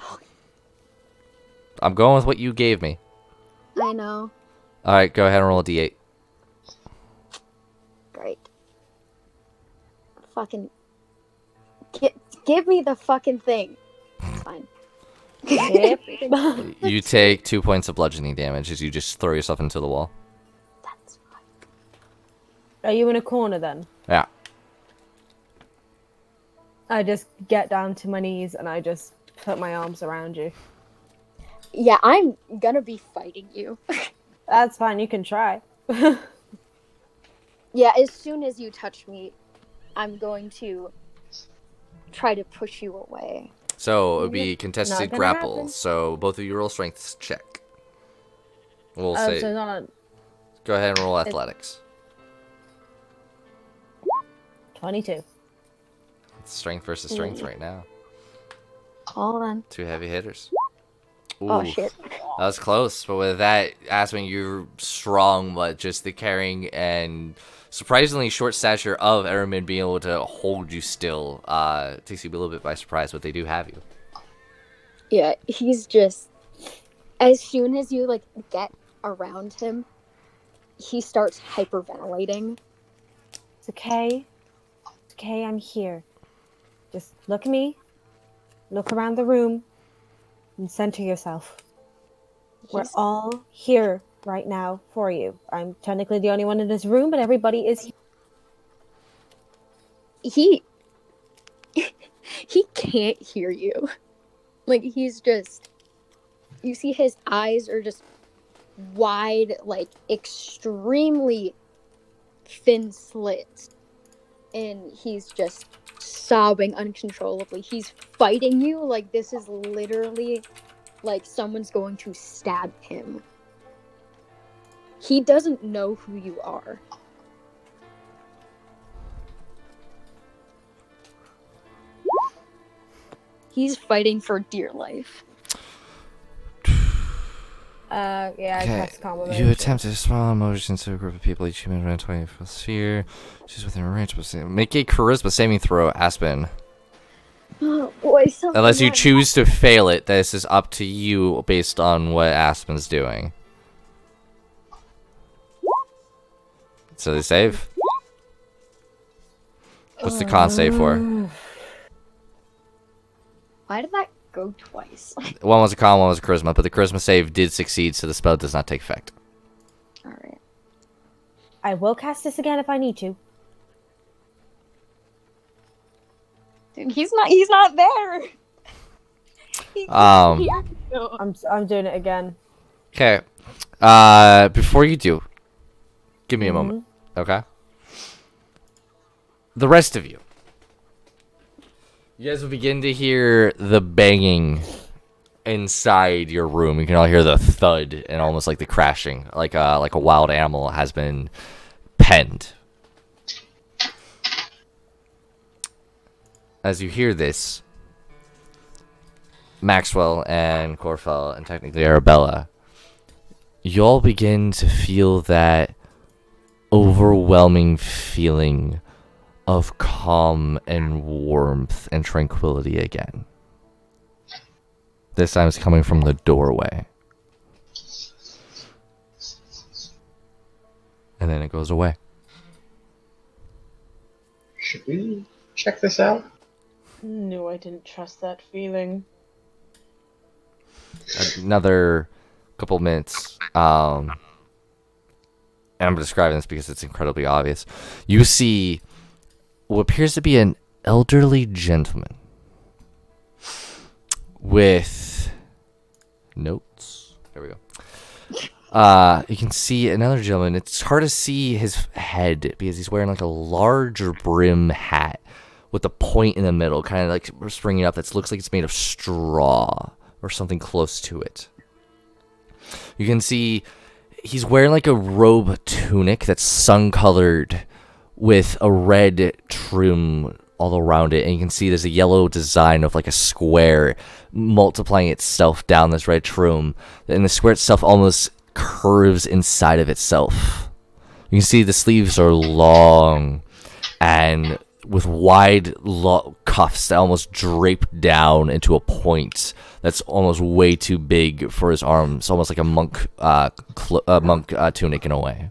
I'm going with what you gave me. I know. All right, go ahead and roll a d8. Great. Fucking. Give me the fucking thing. It's fine. Yep. You take 2 points of bludgeoning damage as you just throw yourself into the wall. That's fine. Are you in a corner then? Yeah. I just get down to my knees and I just put my arms around you. Yeah, I'm gonna be fighting you. That's fine, you can try. Yeah, as soon as you touch me, I'm going to try to push you away. So it would be contested Not gonna grapple. happen. So both of you roll strength check. We'll So say. not Go ahead and roll athletics. 22. It's strength versus strength right now. Hold on. 2 heavy hitters. Ooh, Oh shit. that was close. But with that, Aspen, you're strong, but just the carrying and surprisingly short stature of Aramid being able to hold you still takes you a little bit by surprise, but they do have you. Yeah, he's just. As soon as you like get around him, he starts hyperventilating. It's okay. It's okay, I'm here. Just look at me. Look around the room. And center yourself. We're He's- all here right now for you. I'm technically the only one in this room, but everybody is here. He can't hear you. Like he's just. You see his eyes are just wide, like extremely thin slits, and he's just sobbing uncontrollably. He's fighting you like this is literally like someone's going to stab him. He doesn't know who you are. He's fighting for dear life. Yeah, I cast calm You emotion. attempt to small emotion into a group of people. Each human around 20 foot sphere. She's within range. Make a charisma saving throw, Aspen. Oh boy, something Unless you like- choose to fail it, this is up to you based on what Aspen's doing. So they save. What's the con save for? Why did that go twice? One was a con, one was a charisma, but the charisma save did succeed, so the spell does not take effect. Alright. I will cast this again if I need to. Dude, he's not there. I'm doing it again. Okay. Before you do, give me a moment. Okay. The rest of you. You guys will begin to hear the banging inside your room. You can all hear the thud and almost like the crashing, like a wild animal has been penned. As you hear this, Maxwell and Corfell and technically Arabella, you all begin to feel that overwhelming feeling of calm and warmth and tranquility again. This time it's coming from the doorway. And then it goes away. Should we check this out? No, I didn't trust that feeling. Another couple minutes. And I'm describing this because it's incredibly obvious. You see what appears to be an elderly gentleman with notes. There we go. You can see another gentleman. It's hard to see his head because he's wearing like a larger brim hat with a point in the middle, kind of like springing up. That looks like it's made of straw or something close to it. You can see he's wearing like a robe tunic that's sun-colored with a red trim all around it, and you can see there's a yellow design of like a square multiplying itself down this red trim, and the square itself almost curves inside of itself. You can see the sleeves are long and with wide cuffs that almost drape down into a point that's almost way too big for his arms, almost like a monk tunic in a way.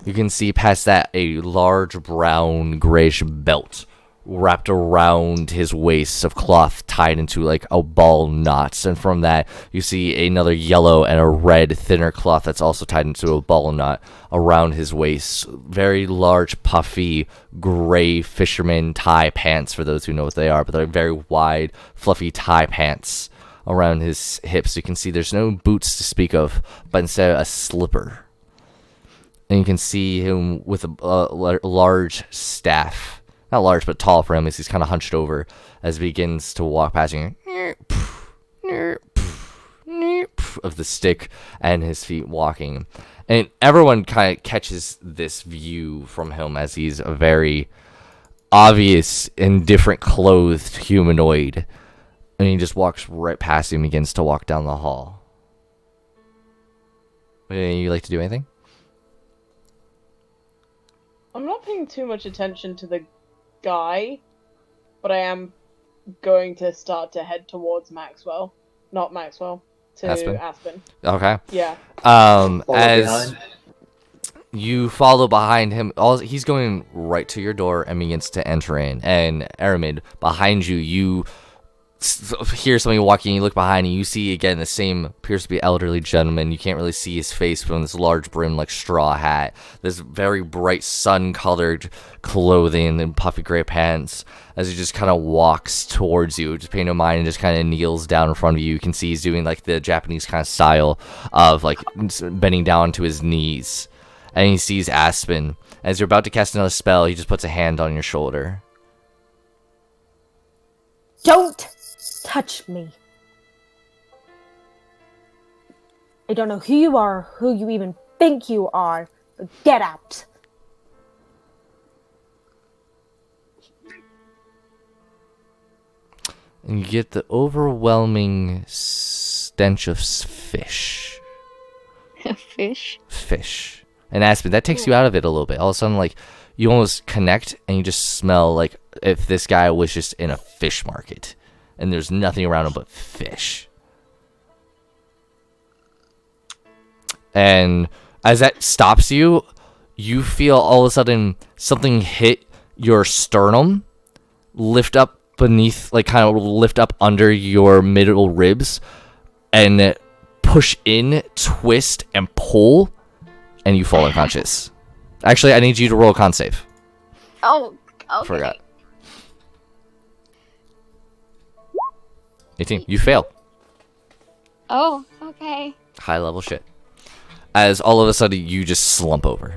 You can see past that a large brown grayish belt wrapped around his waist of cloth tied into like a ball knot, and from that you see another yellow and a red thinner cloth that's also tied into a ball knot around his waist. Very large puffy gray fisherman tie pants, for those who know what they are, but they're very wide fluffy tie pants around his hips. You can see there's no boots to speak of, but instead a slipper. And you can see him with a large staff. Not large, but tall for him, as he's kind of hunched over as he begins to walk past you. Of the stick and his feet walking. And everyone kind of catches this view from him as he's a very obvious and different clothed humanoid. And he just walks right past him and begins to walk down the hall. Would you like to do anything? I'm not paying too much attention to the guy, but I am going to start to head towards Maxwell. Not Maxwell, to Aspen. Okay. Yeah. As you follow behind him, he's going right to your door and begins to enter in. And Aramid, behind you, you hear somebody walking, you look behind and you see again the same appears to be elderly gentleman. You can't really see his face from this large brim like straw hat, this very bright sun colored clothing and puffy gray pants, as he just kind of walks towards you, just paying no mind, and just kind of kneels down in front of you. You can see he's doing like the Japanese kind of style of like bending down to his knees, and he sees Aspen. As you're about to cast another spell, he just puts a hand on your shoulder. Don't touch me. I don't know who you are, who you even think you are, but get out. And you get the overwhelming stench of fish. Fish? Fish. And Aspen, that takes you out of it a little bit. All of a sudden, like, you almost connect and you just smell like if this guy was just in a fish market. And there's nothing around him but fish. And as that stops you, you feel all of a sudden something hit your sternum, lift up beneath, like kind of lift up under your middle ribs, and push in, twist, and pull, and you fall unconscious. Actually, I need you to roll a con save. Oh, okay. Forgot. 18. You fail. Oh, okay. High level shit. As all of a sudden you just slump over.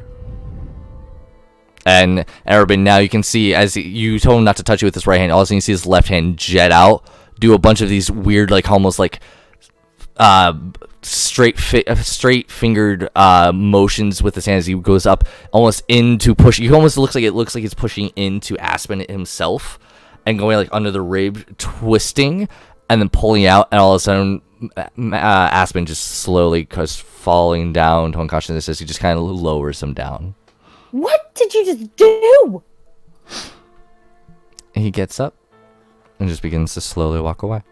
And Arabin, now you can see, as you told him not to touch you with his right hand, all of a sudden you see his left hand jet out, do a bunch of these weird, like almost like straight fingered motions with his hand as he goes up, almost into push. He almost looks like he's pushing into Aspen himself, and going like under the rib, twisting, and then pulling out, and all of a sudden Aspen just slowly goes falling down to unconsciousness as he just kind of lowers him down. What did you just do? He gets up and just begins to slowly walk away.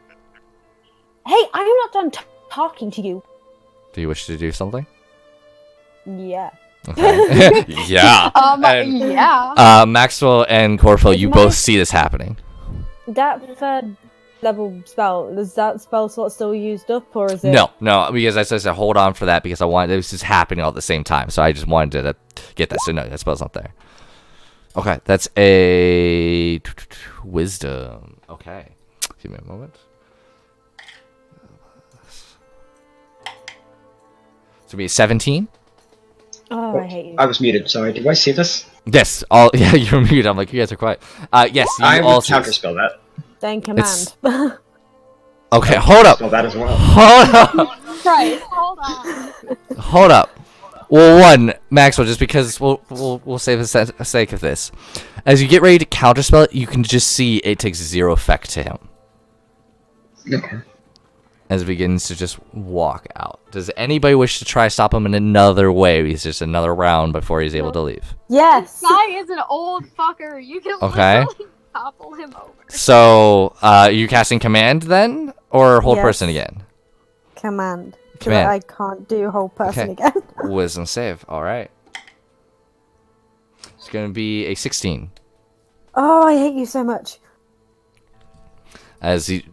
Hey, I am not done talking to you. Do you wish to do something? Yeah. Okay. Yeah. Yeah. Maxwell and Corfo, you both see this happening. That third level spell, is that spell slot still used up, or is it? No, because I said hold on for that because I wanted this is happening all at the same time, so I just wanted to get that. So no, that spell's not there. Okay, that's a wisdom. Okay, give me a moment. It's gonna be a 17. Oh, I hate you. I was muted. Sorry. Did I see this? Yes, all yeah, you're muted. I'm like, you guys are quiet. Yes, you I all will see this. counterspell that. Then command. Okay, hold up. Spell that as well. Hold up. Christ, hold on. Hold up. Well, one, Maxwell, just because we'll save the sake of this. As you get ready to counterspell it, you can just see it takes 0 effect to him. Okay. As it begins to just walk out. Does anybody wish to try stop him in another way? He's just another round before he's able to leave. Yes. This guy is an old fucker. You can Okay. literally topple him over. So, you casting command then? Or hold Yes. person again? Command. So Command. that I can't do whole person Okay. again. Wisdom save. Alright. It's going to be a 16. Oh, I hate you so much. As he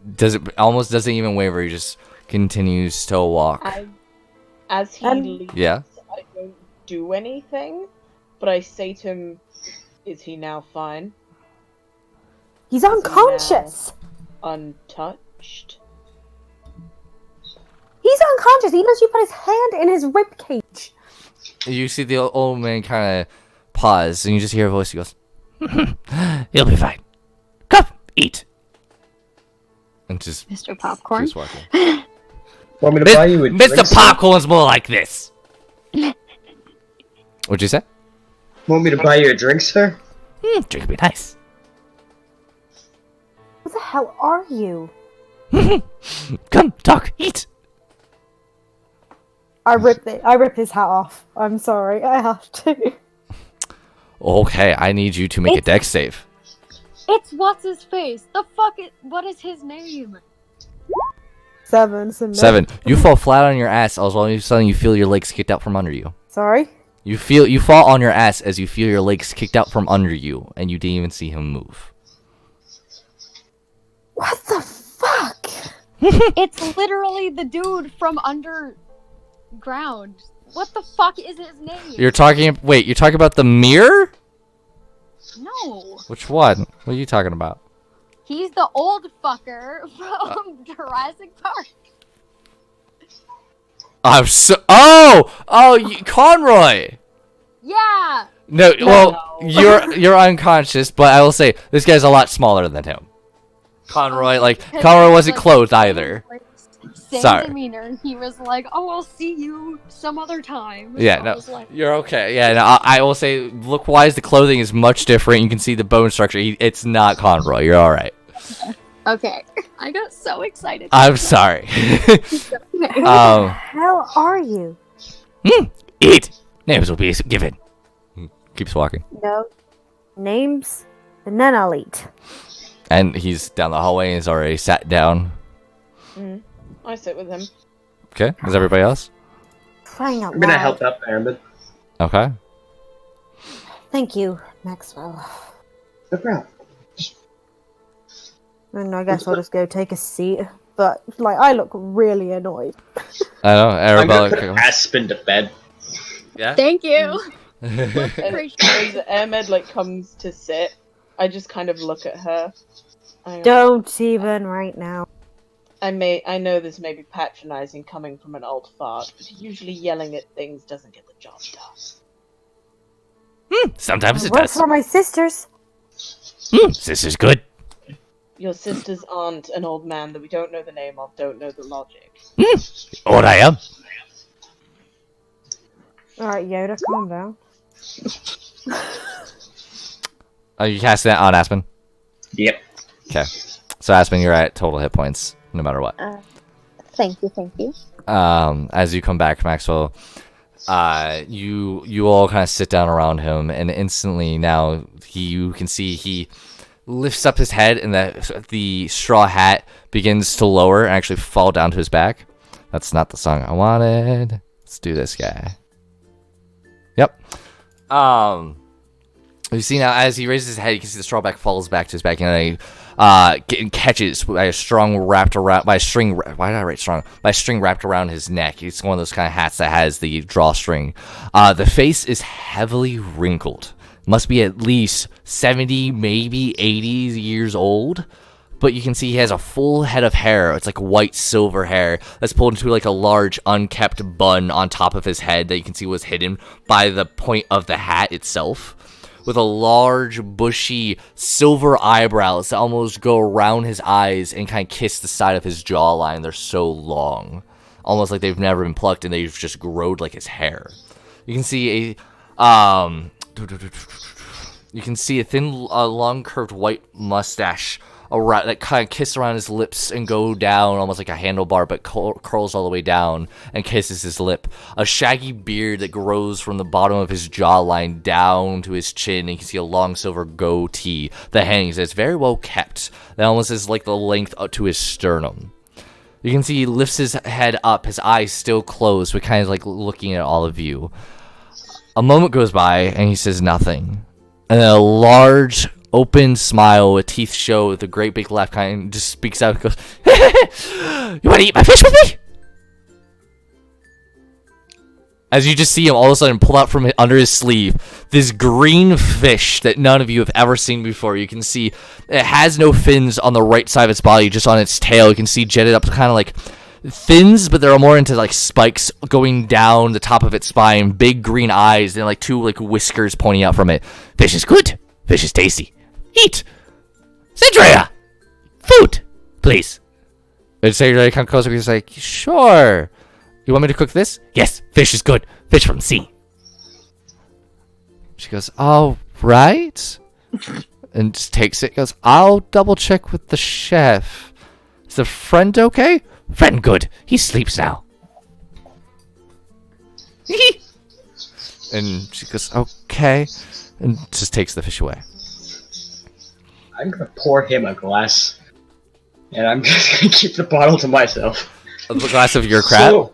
almost doesn't even waver, he just continues to walk. As he And- leaves, Yeah. I don't do anything, but I say to him, "Is he now fine? He's unconscious. Untouched?" He's unconscious. Even as you put his hand in his rib cage. You see the old man kind of pause, and you just hear a voice. He goes, "He'll be fine. Come, eat." And just Mr. Popcorn. keeps walking. Want me to buy you a drink, Mr. sir? Popcorn's more like this. What'd you say? Want me to buy you a drink, sir? Drink would be nice. What the hell are you? Come, talk, eat. I rip his hat off. I'm sorry. I have to. Okay, I need you to make a dex save. It's what's his face? What is his name? 7. So no. 7. You fall flat on your ass. All of a sudden, you feel your legs kicked out from under you. Sorry. You fall on your ass as you feel your legs kicked out from under you, and you didn't even see him move. What the fuck? It's literally the dude from underground. What the fuck is his name? You're talking about the mirror? No. Which one? What are you talking about? He's the old fucker from Jurassic Park. Conroy. Yeah. No, well, you're unconscious, but I will say this guy's a lot smaller than him. Conroy wasn't clothed either. Same Sorry. demeanor. He was like, "Oh, I'll see you some other time." Yeah, So I no, was like, you're okay. Yeah, no, I will say, look-wise, the clothing is much different. You can see the bone structure. It's not Conroy. You're all right. okay. I got so excited. I'm sorry. Who the hell are you? Eat. Names will be given. Keeps walking. No. Names? And then I'll eat. And he's down the hallway and he's already sat down. I sit with him. Okay, is everybody else? Crying out I'm gonna loud. help out there, but Okay. Thank you, Maxwell. no problem. And I guess I'll just go take a seat. But, I look really annoyed. I know, I'm gonna Arabella. put Aspen to bed. Yeah? Thank you. As Ahmed like comes to sit, I just kind of look at her. Don't even right now. I know this may be patronizing coming from an old fart, but usually yelling at things doesn't get the job done. Sometimes I it work does. for my sisters. This is good. Your sister's aunt, an old man that we don't know the name of, don't know the logic. What I am. Alright, Yoda, calm down. Are you casting that on Aspen? Yep. Okay. So Aspen, you're at total hit points, no matter what. Thank you. As you come back, Maxwell, you all kind of sit down around him, and instantly now you can see he lifts up his head, and the straw hat begins to lower and actually fall down to his back. That's not the song I wanted. Let's do this guy. Yep. You see now, as he raises his head, you can see the straw back falls back to his back, and catches by a string wrapped around his neck. It's one of those kind of hats that has the drawstring. The face is heavily wrinkled. Must be at least 70, maybe 80 years old. But you can see he has a full head of hair. It's like white silver hair that's pulled into like a large unkept bun on top of his head that you can see was hidden by the point of the hat itself. With a large, bushy, silver eyebrows that almost go around his eyes and kind of kiss the side of his jawline. They're so long. Almost like they've never been plucked and they've just growed like his hair. You can see a thin, long, curved white mustache that kind of kiss around his lips and go down almost like a handlebar, but curls all the way down and kisses his lip. A shaggy beard that grows from the bottom of his jawline down to his chin, and you can see a long silver goatee that hangs. It's very well kept. That almost is like the length up to his sternum. You can see he lifts his head up, his eyes still closed, but kind of like looking at all of you. A moment goes by, and he says nothing. And then a large, open smile with teeth show with a great big laugh kind of just speaks out and goes, "You want to eat my fish with me?" As you just see him all of a sudden pull out from under his sleeve this green fish that none of you have ever seen before. You can see it has no fins on the right side of its body, just on its tail. You can see jetted up kind of like fins, but they're more into like spikes going down the top of its spine, big green eyes, and like two like whiskers pointing out from it. "Fish is good. Fish is tasty. Eat. Cedria! Food, please." And Cedria comes closer. He's like, "Sure. You want me to cook this?" "Yes, fish is good. Fish from the sea." She goes, "All right." And just takes it. Goes, "I'll double check with the chef. Is the friend okay?" "Friend good. He sleeps now." And she goes, "Okay." And just takes the fish away. I'm gonna pour him a glass, and I'm just gonna keep the bottle to myself. A glass of your crab? So,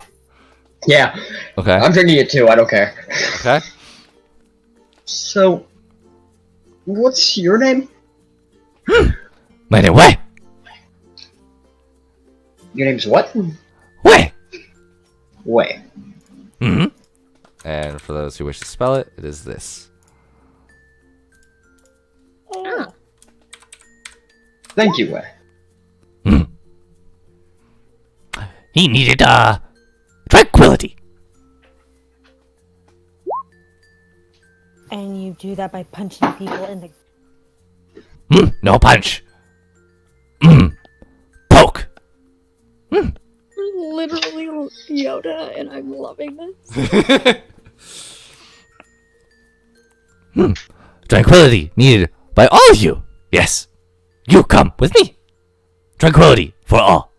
yeah. Okay. I'm drinking it too, I don't care. Okay. So, what's your name? My name Wei. Your name's what? Wei. Wei. Mm-hmm. And for those who wish to spell it, it is this. Thank you, Wei. He needed, tranquility. And you do that by punching people in the... No punch. Poke. Literally Yoda, and I'm loving this. Tranquility needed by all of you. Yes. You come with me. Tranquility for all.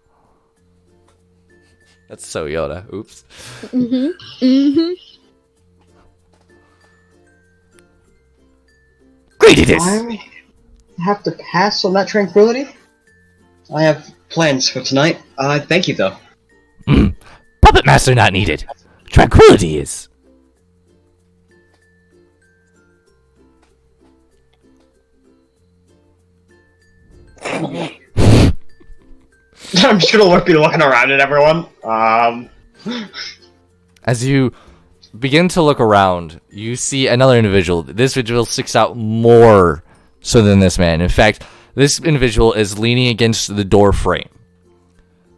That's so Yoda. Oops. Great it is. I have to pass on that tranquility. I have plans for tonight. Thank you, though. Puppet master not needed. Tranquility is. I'm just gonna be looking around at everyone. As you begin to look around, you see another individual. This individual sticks out more so than this man. In fact, this individual is leaning against the door frame.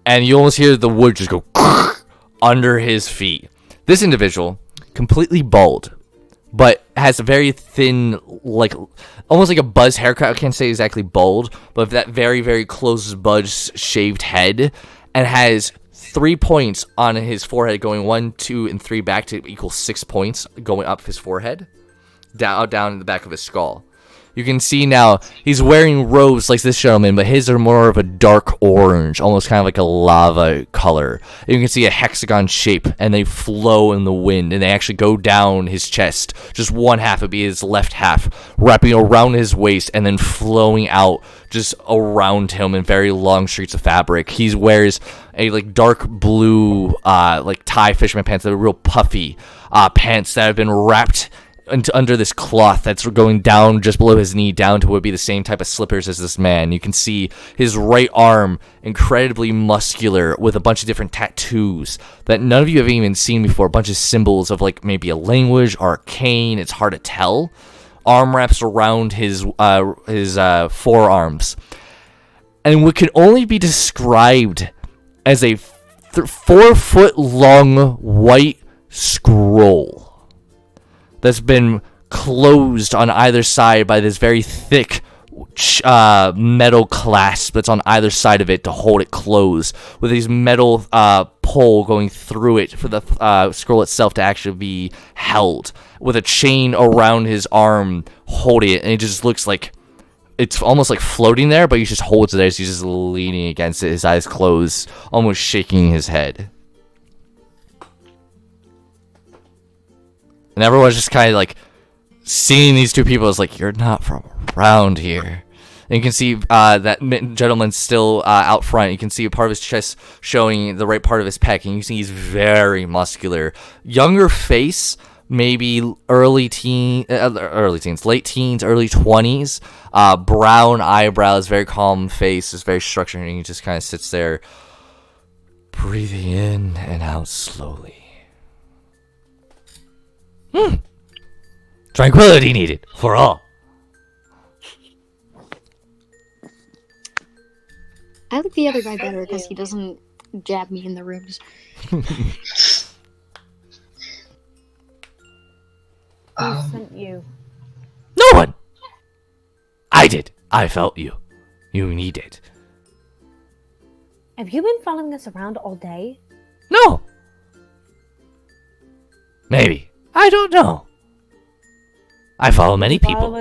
And you almost hear the wood just go under his feet. This individual, completely bald, but has a very thin, like, almost like a buzz haircut. I can't say exactly bald, but that very, very close buzz shaved head, and has 3 points on his forehead, going 1, 2, and 3 back to equal 6 points going up his forehead, down in the back of his skull. You can see now he's wearing robes like this gentleman, but his are more of a dark orange, almost kind of like a lava color. You can see a hexagon shape, and they flow in the wind, and they actually go down his chest. Just one half would be his left half, wrapping around his waist, and then flowing out just around him in very long streaks of fabric. He wears a like dark blue like tie fisherman pants that are real puffy pants that have been wrapped under this cloth that's going down just below his knee, down to what would be the same type of slippers as this man. You can see his right arm, incredibly muscular, with a bunch of different tattoos that none of you have even seen before. A bunch of symbols of like maybe a language, arcane, it's hard to tell. Arm wraps around his forearms. And what can only be described as a 4-foot long white scroll that's been closed on either side by this very thick metal clasp that's on either side of it to hold it closed, with these metal pole going through it for the scroll itself to actually be held, with a chain around his arm holding it, and it just looks like it's almost like floating there, but he just holds it there, so he's just leaning against it, his eyes closed, almost shaking his head. And everyone's just kind of like seeing these two people as like, you're not from around here. And you can see that gentleman's still out front. You can see a part of his chest showing the right part of his pec. And you can see he's very muscular. Younger face, maybe late teens, early 20s. Brown eyebrows, very calm face, is very structured. And he just kind of sits there, breathing in and out slowly. Tranquility needed for all. I like the other guy better because he doesn't jab me in the ribs. Who sent you? No one! I did. I felt you. You need it. Have you been following us around all day? No! Maybe. I don't know. I follow many Did people.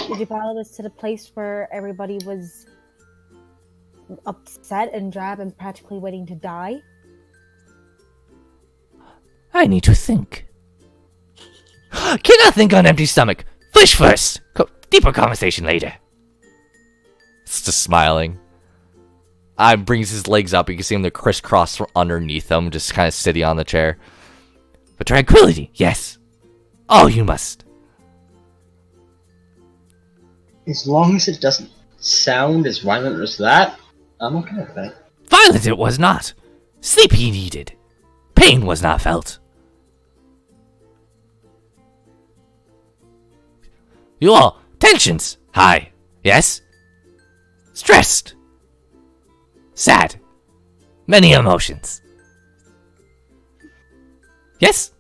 you follow us to the place where everybody was upset and drab and practically waiting to die? I need to think. Cannot think on empty stomach. Fish first. Deeper conversation later. It's just smiling. Brings his legs up. You can see him crisscross from underneath him, just kind of sitting on the chair. For tranquility, yes. All you must. As long as it doesn't sound as violent as that, I'm okay with that. Violent it was not. Sleep he needed. Pain was not felt. You all, tensions high, yes? Stressed. Sad. Many emotions. Yes?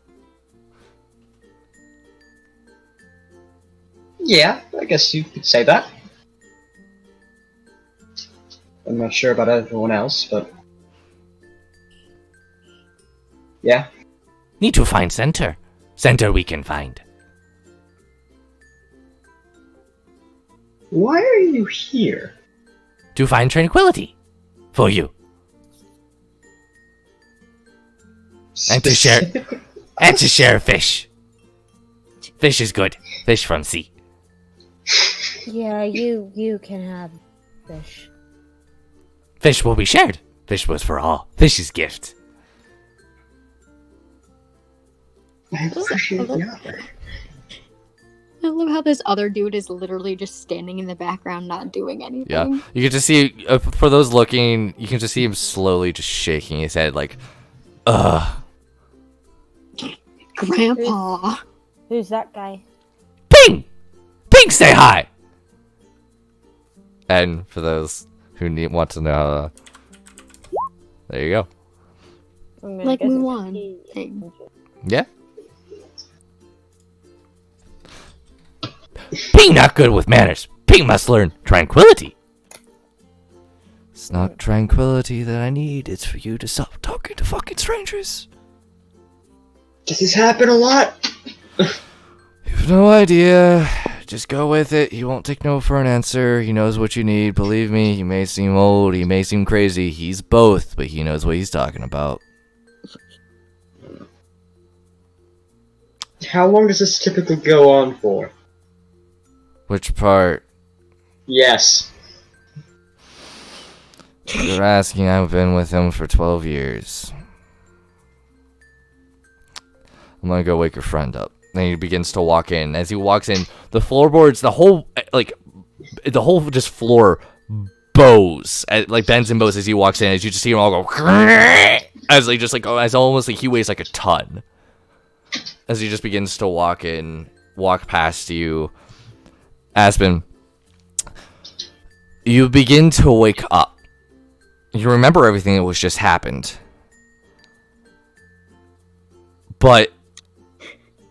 Yeah, I guess you could say that. I'm not sure about everyone else, but... yeah. Need to find center. Center we can find. Why are you here? To find tranquility. For you. And to share... and to share fish. Fish is good. Fish from sea. Yeah, you can have fish. Fish will be shared. Fish was for all. Fish is gift. I appreciate the offer. I love how this other dude is literally just standing in the background, not doing anything. Yeah, you can just see, for those looking, you can just see him slowly just shaking his head like, ugh. Grandpa. Who's that guy? Ping! Ping, say hi! And for those who want to know, there you go. I'm gonna Like guess it's Mulan. he. Ping. Yeah. Ping not good with manners. Ping must learn tranquility. It's not tranquility that I need. It's for you to stop talking to fucking strangers. Does this happen a lot? You've no idea. Just go with it. He won't take no for an answer. He knows what you need. Believe me, he may seem old. He may seem crazy. He's both, but he knows what he's talking about. How long does this typically go on for? Which part? Yes. You're asking. I've been with him for 12 years. I'm gonna go wake your friend up. Then he begins to walk in. As he walks in, the floorboards, the whole just floor bows, bends and bows as he walks in. As you just see him all go, as almost like he weighs like a ton. As he just begins to walk past you, Aspen, you begin to wake up. You remember everything that was just happened, but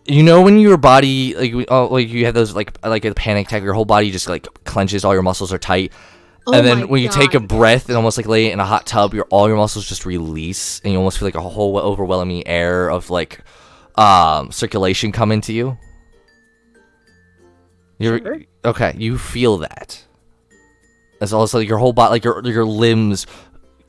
you know when your body you have those like a panic attack, your whole body just like clenches, all your muscles are tight, and then when you take a breath and almost like lay in a hot tub, all your muscles just release, and you almost feel like a whole overwhelming air of like circulation come into you. Sure. Okay, you feel that. It's also like your whole body, like your limbs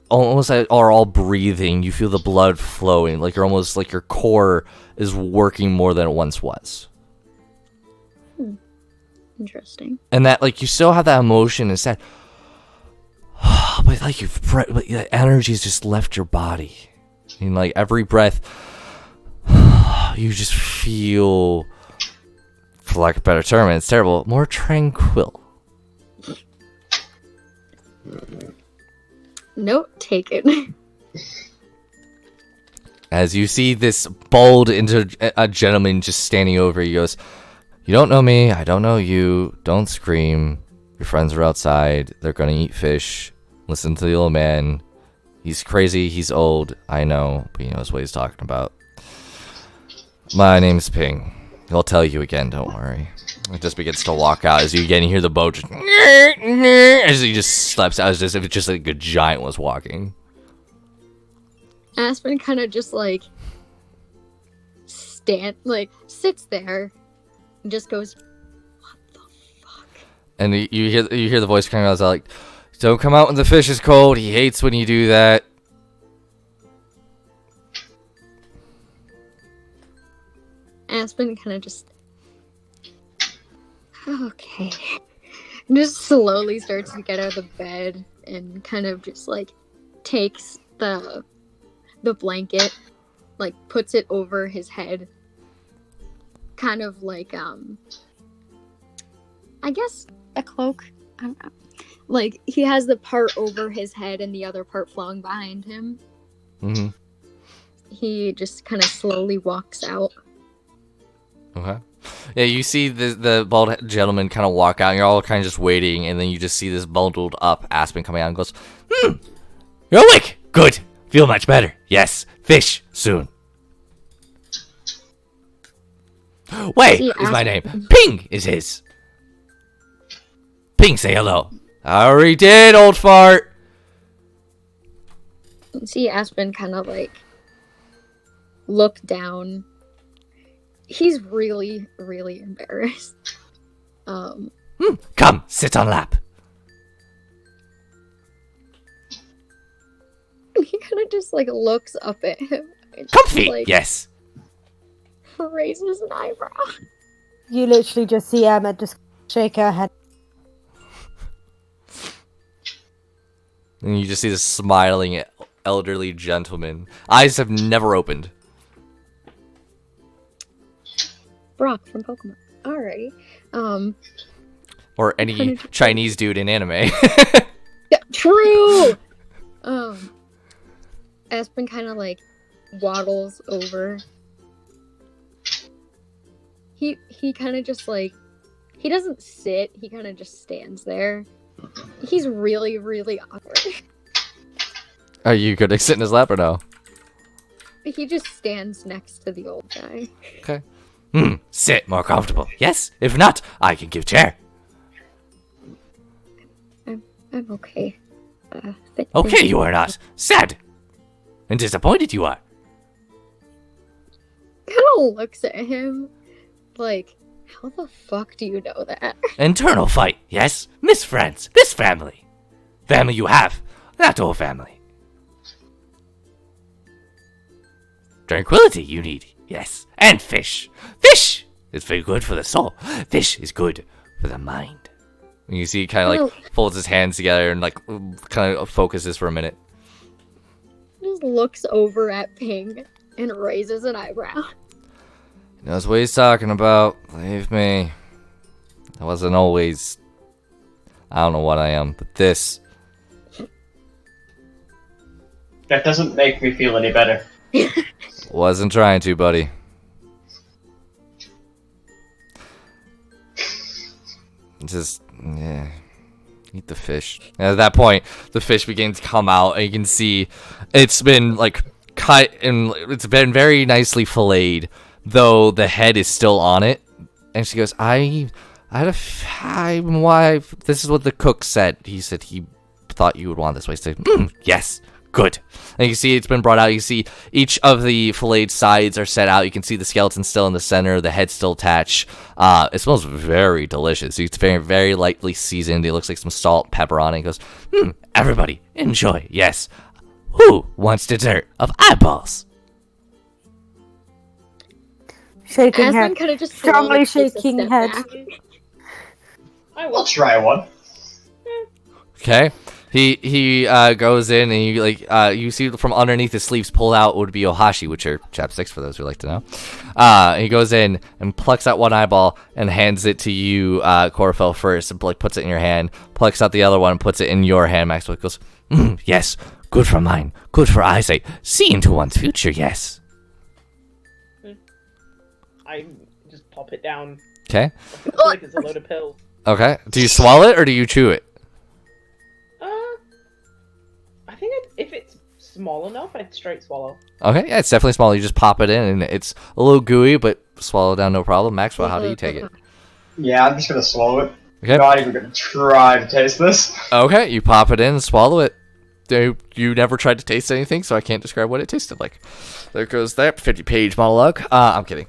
almost are all breathing. You feel the blood flowing, like you're almost like your core is working more than it once was. Interesting. And that, like, you still have that emotion instead, but like the energy's just left your body. I mean, like every breath, you just feel, for lack of a better term, and it's terrible, more tranquil. Note taken. As you see this bald a gentleman just standing over you, he goes, "You don't know me, I don't know you, don't scream. Your friends are outside, they're gonna eat fish. Listen to the old man. He's crazy, he's old, I know, but he knows what he's talking about. My name's Ping. He'll tell you again, don't worry." It just begins to walk out as you again hear the boat just as he just slaps out, as if it's just like a giant was walking. Aspen kind of just like sits there and just goes, "What the fuck?" And you hear the voice coming out like, "Don't come out when the fish is cold. He hates when you do that." Aspen kind of just, okay, just slowly starts to get out of the bed and kind of just like takes the blanket, like puts it over his head, kind of like I guess a cloak. I don't know. Like he has the part over his head and the other part flowing behind him. Mm-hmm. He just kind of slowly walks out. Okay. Yeah, you see the bald gentleman kind of walk out, and you're all kind of just waiting, and then you just see this bundled up Aspen coming out and goes, You're awake. Good. Feel much better. Yes. Fish soon. Wait is my name. Ping is his. Ping, say hello. "I already did, old fart." See Aspen kind of like look down. He's really, really embarrassed. Come, sit on lap. He kind of just like looks up at him. And Comfy. just, like, Yes. raises an eyebrow. You literally just see Emma just shake her head. And you just see this smiling elderly gentleman. Eyes have never opened. Brock from Pokemon. Alrighty. Or any Chinese dude in anime. Yeah, true! Aspen kind of like waddles over he kind of just like, he doesn't sit, he kind of just stands there. He's really, really awkward. Are you gonna sit in his lap or no? He just stands next to the old guy. Okay. Sit more comfortable. Yes? If not, I can give chair. I'm okay. Okay, you are not. Sad. And disappointed you are. Kind of looks at him like, how the fuck do you know that? Internal fight, yes? Miss friends, this family. Family you have, not all family. Tranquility you need, yes. And fish. Fish is very good for the soul. Fish is good for the mind. And you see, he kind of like folds his hands together and like kind of focuses for a minute. Just looks over at Ping and raises an eyebrow. He knows what he's talking about. Believe me. I wasn't always. I don't know what I am, but this. That doesn't make me feel any better. Wasn't trying to, buddy. Just, yeah. Eat the fish. And at that point, the fish begins to come out, and you can see it's been, like, cut, and it's been very nicely filleted, though the head is still on it. And she goes, I had why, this is what the cook said. He said he thought you would want this way. He said, Yes, good. and you can see it's been brought out. You see each of the filleted sides are set out. You can see the skeleton still in the center, the head still attached. It smells very delicious. It's very, very lightly seasoned. It looks like some salt, pepper on it. He goes, Everybody, enjoy, yes. Who wants dessert of eyeballs? Shaking Aspen head. kind of just Strongly slowly takes a shaking step head. back. I'll try one. okay. He goes in, and you you see from underneath his sleeves pulled out would be ohashi, which are chapsticks for those who like to know. He goes in and plucks out one eyeball and hands it to you, Corfel, first, and like puts it in your hand. Plucks out the other one and puts it in your hand. Maxwell goes, Yes, good for mine, good for eyesight. See into one's future, yes. I just pop it down. okay, Like it's a load of pills. okay. Do you swallow it or do you chew it? I think if it's small enough, I'd straight swallow. Okay, yeah, it's definitely small. You just pop it in, and it's a little gooey, but swallow down no problem. Maxwell, how do you take it? Yeah, I'm just gonna swallow it. Okay. Not even gonna try to taste this. Okay, you pop it in and swallow it. You never tried to taste anything, so I can't describe what it tasted like. There goes that 50-page monologue. I'm kidding.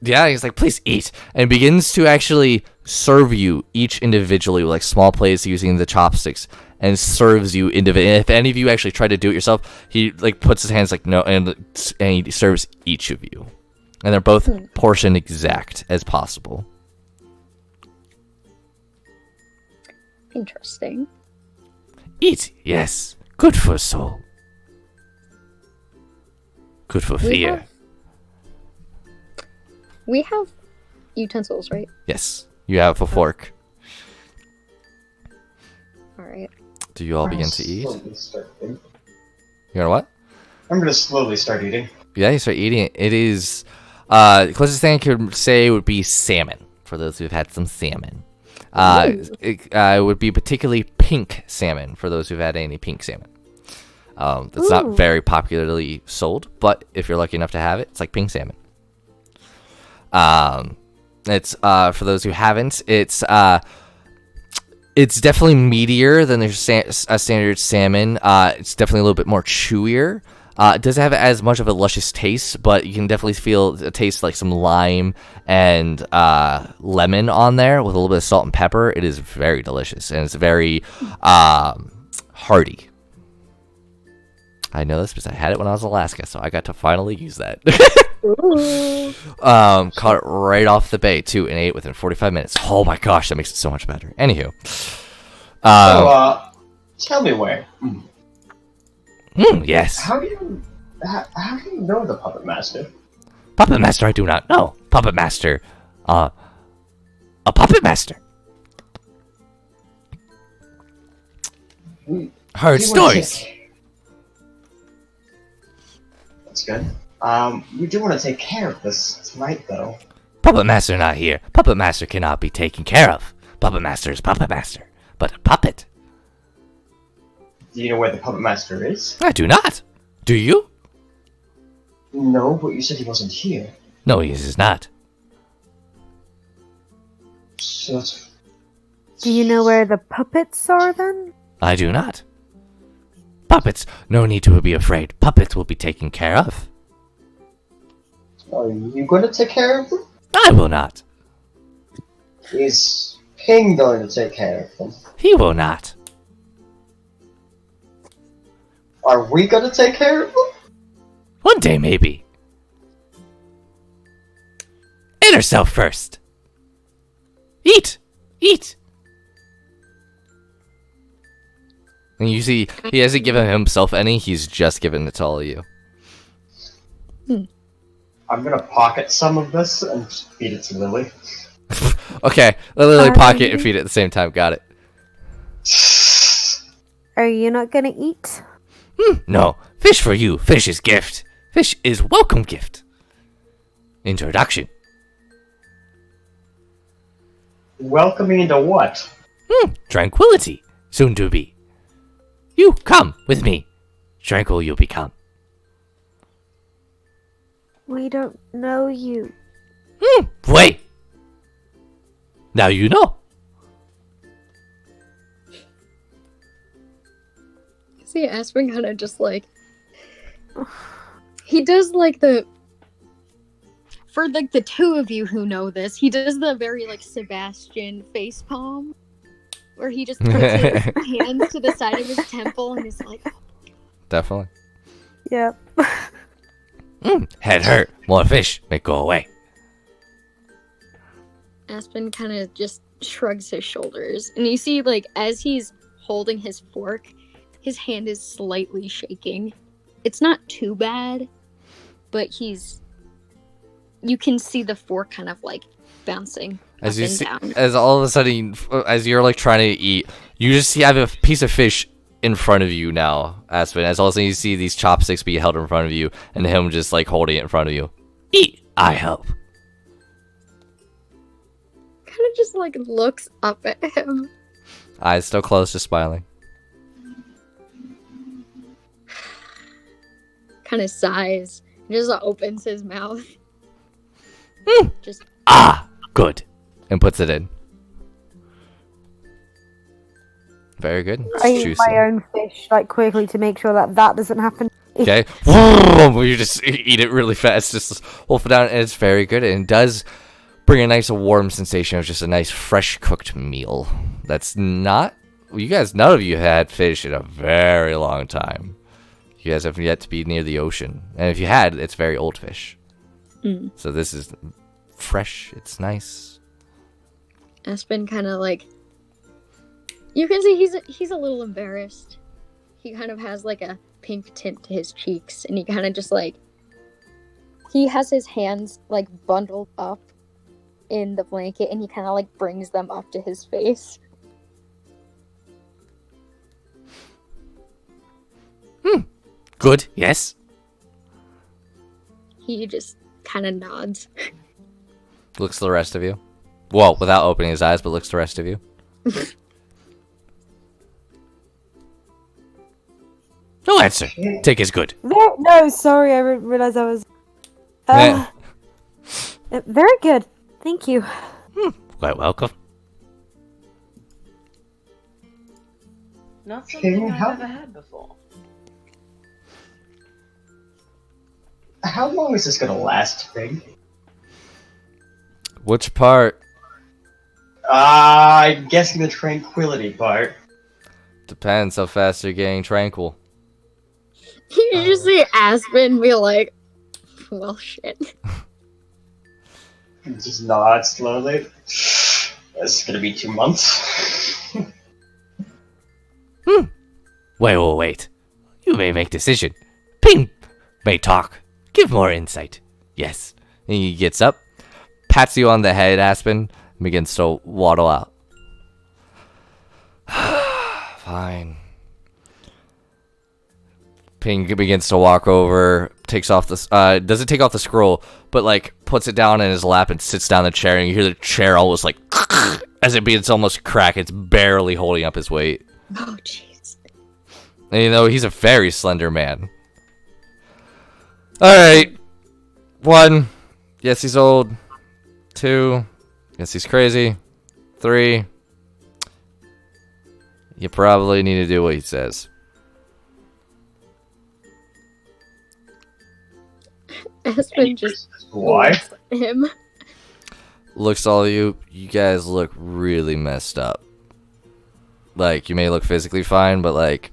Yeah, he's like, please eat, and begins to actually serve you each individually with like small plates using the chopsticks, and serves you individually. If any of you actually try to do it yourself, he like puts his hands like no, and he serves each of you, and they're both portioned exact as possible. Interesting. Eat, yes. Good for soul. Good for fear. We have utensils, right? Yes, you have a fork. Alright. Do you all begin to eat? Slowly start eating. You gonna what? I'm gonna slowly start eating. Yeah, you start eating it. It is, the closest thing I could say would be salmon, for those who've had some salmon. It would be particularly pink salmon, for those who've had any pink salmon. It's not very popularly sold, but if you're lucky enough to have it, it's like pink salmon. It's, for those who haven't, it's definitely meatier than a standard salmon. It's definitely a little bit more chewier. It doesn't have as much of a luscious taste, but you can definitely feel the taste like some lime and lemon on there with a little bit of salt and pepper. It is very delicious, and it's very hearty. I know this because I had it when I was in Alaska, so I got to finally use that. Caught it right off the bay too, and ate it within 45 minutes. Oh my gosh, that makes it so much better. Anywho, Tell me where. Yes. How do you know the puppet master? Puppet Master, I do not know. Puppet Master. A Puppet Master. Heard stories. That's good. We do want to take care of this tonight, though. Puppet Master not here. Puppet Master cannot be taken care of. Puppet Master is Puppet Master. But a puppet? Do you know where the Puppet Master is? I do not. Do you? No, but you said he wasn't here. No, he is not. So that's... Do you know where the puppets are then? I do not. Puppets, no need to be afraid. Puppets will be taken care of. Are you going to take care of them? I will not. Is Ping going to take care of them? He will not. Are we going to take care of them? One day, maybe. Eat herself first. Eat! Eat! And you see, he hasn't given himself any, he's just given it to all of you. I'm going to pocket some of this and feed it to Lily. Okay, literally pocket and feed at the same time, got it. Are you not gonna eat? No, fish for you, fish is gift. Fish is welcome gift. Introduction. Welcoming into what? Tranquility, soon to be. You come with me. Tranquil you'll become. We don't know you. Wait. Now you know. See, Aspen kind of just like he does like the for like the two of you who know this, he does the very like Sebastian face palm where he just puts his hands to the side of his temple and is like, Definitely. Yep. Head hurt. More fish. Make go away. Aspen kind of just shrugs his shoulders, and you see like as he's holding his fork, his hand is slightly shaking. It's not too bad, but you can see the fork kind of like bouncing As up you and see, down. as all of a sudden, as you're like trying to eat, you just have a piece of fish in front of you now, Aspen. As all of a sudden you see these chopsticks be held in front of you, and him just like holding it in front of you. Eat. I help. Kind of just like looks up at him. Eyes still closed, just smiling. Kind of sighs, and just opens his mouth. Just Good. And puts it in. Very good. It's I eat juicy. my own fish like quickly to make sure that doesn't happen. Okay. You just eat it really fast, just wolf it down, and it's very good. And it does bring a nice warm sensation of just a nice fresh cooked meal. That's not... You guys, none of you had fish in a very long time. You guys have yet to be near the ocean. And if you had, it's very old fish. So this is fresh. It's nice. Aspen kind of like, you can see he's a little embarrassed. He kind of has like a pink tint to his cheeks, and he kind of just like, he has his hands like bundled up in the blanket, and he kind of like brings them up to his face. Good. Yes. He just kind of nods. Looks to the rest of you. Well, without opening his eyes, but looks to the rest of you. No answer. Take is good. No, sorry, I realized I was... very good. Thank you. Quite welcome. Not something how- I've ever had before. How long is this gonna last, Ping? Which part? I'm guessing the tranquility part. Depends how fast you're getting tranquil. You just see Aspen be like, well, shit. Just nod slowly. This is gonna be 2 months. Wait. You may make decision. Ping may talk. Give more insight. Yes. And he gets up, pats you on the head, Aspen, and begins to waddle out. Fine. Ping begins to walk over, takes off this doesn't take off the scroll, but like puts it down in his lap and sits down in the chair, and you hear the chair almost like as it begins to almost crack. It's barely holding up his weight. Oh, jeez. And you know, he's a very slender man. Alright. 1. Yes, he's old. 2. Yes, he's crazy. 3. You probably need to do what he says. Aspen just Why? looks at him. Looks all of you. You guys look really messed up. Like, you may look physically fine, but like,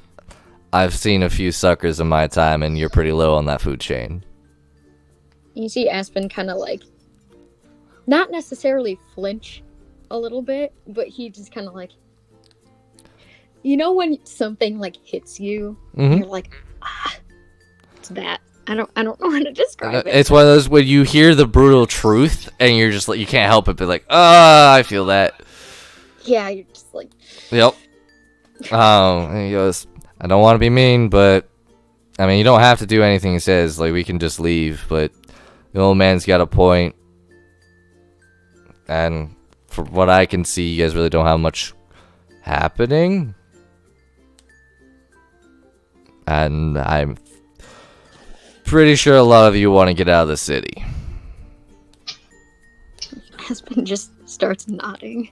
I've seen a few suckers in my time, and you're pretty low on that food chain. You see Aspen kind of like, not necessarily flinch a little bit, but he just kind of like, you know when something like hits you, and you're like, it's that. I don't know how to describe it. It's one of those when you hear the brutal truth, and you're just like, you can't help it, but like, I feel that. Yeah, you're just like, Yep. And he goes, I don't want to be mean, but I mean, you don't have to do anything he says. Like, we can just leave, but the old man's got a point. And from what I can see, you guys really don't have much happening. And I'm pretty sure a lot of you want to get out of the city. Aspen just starts nodding.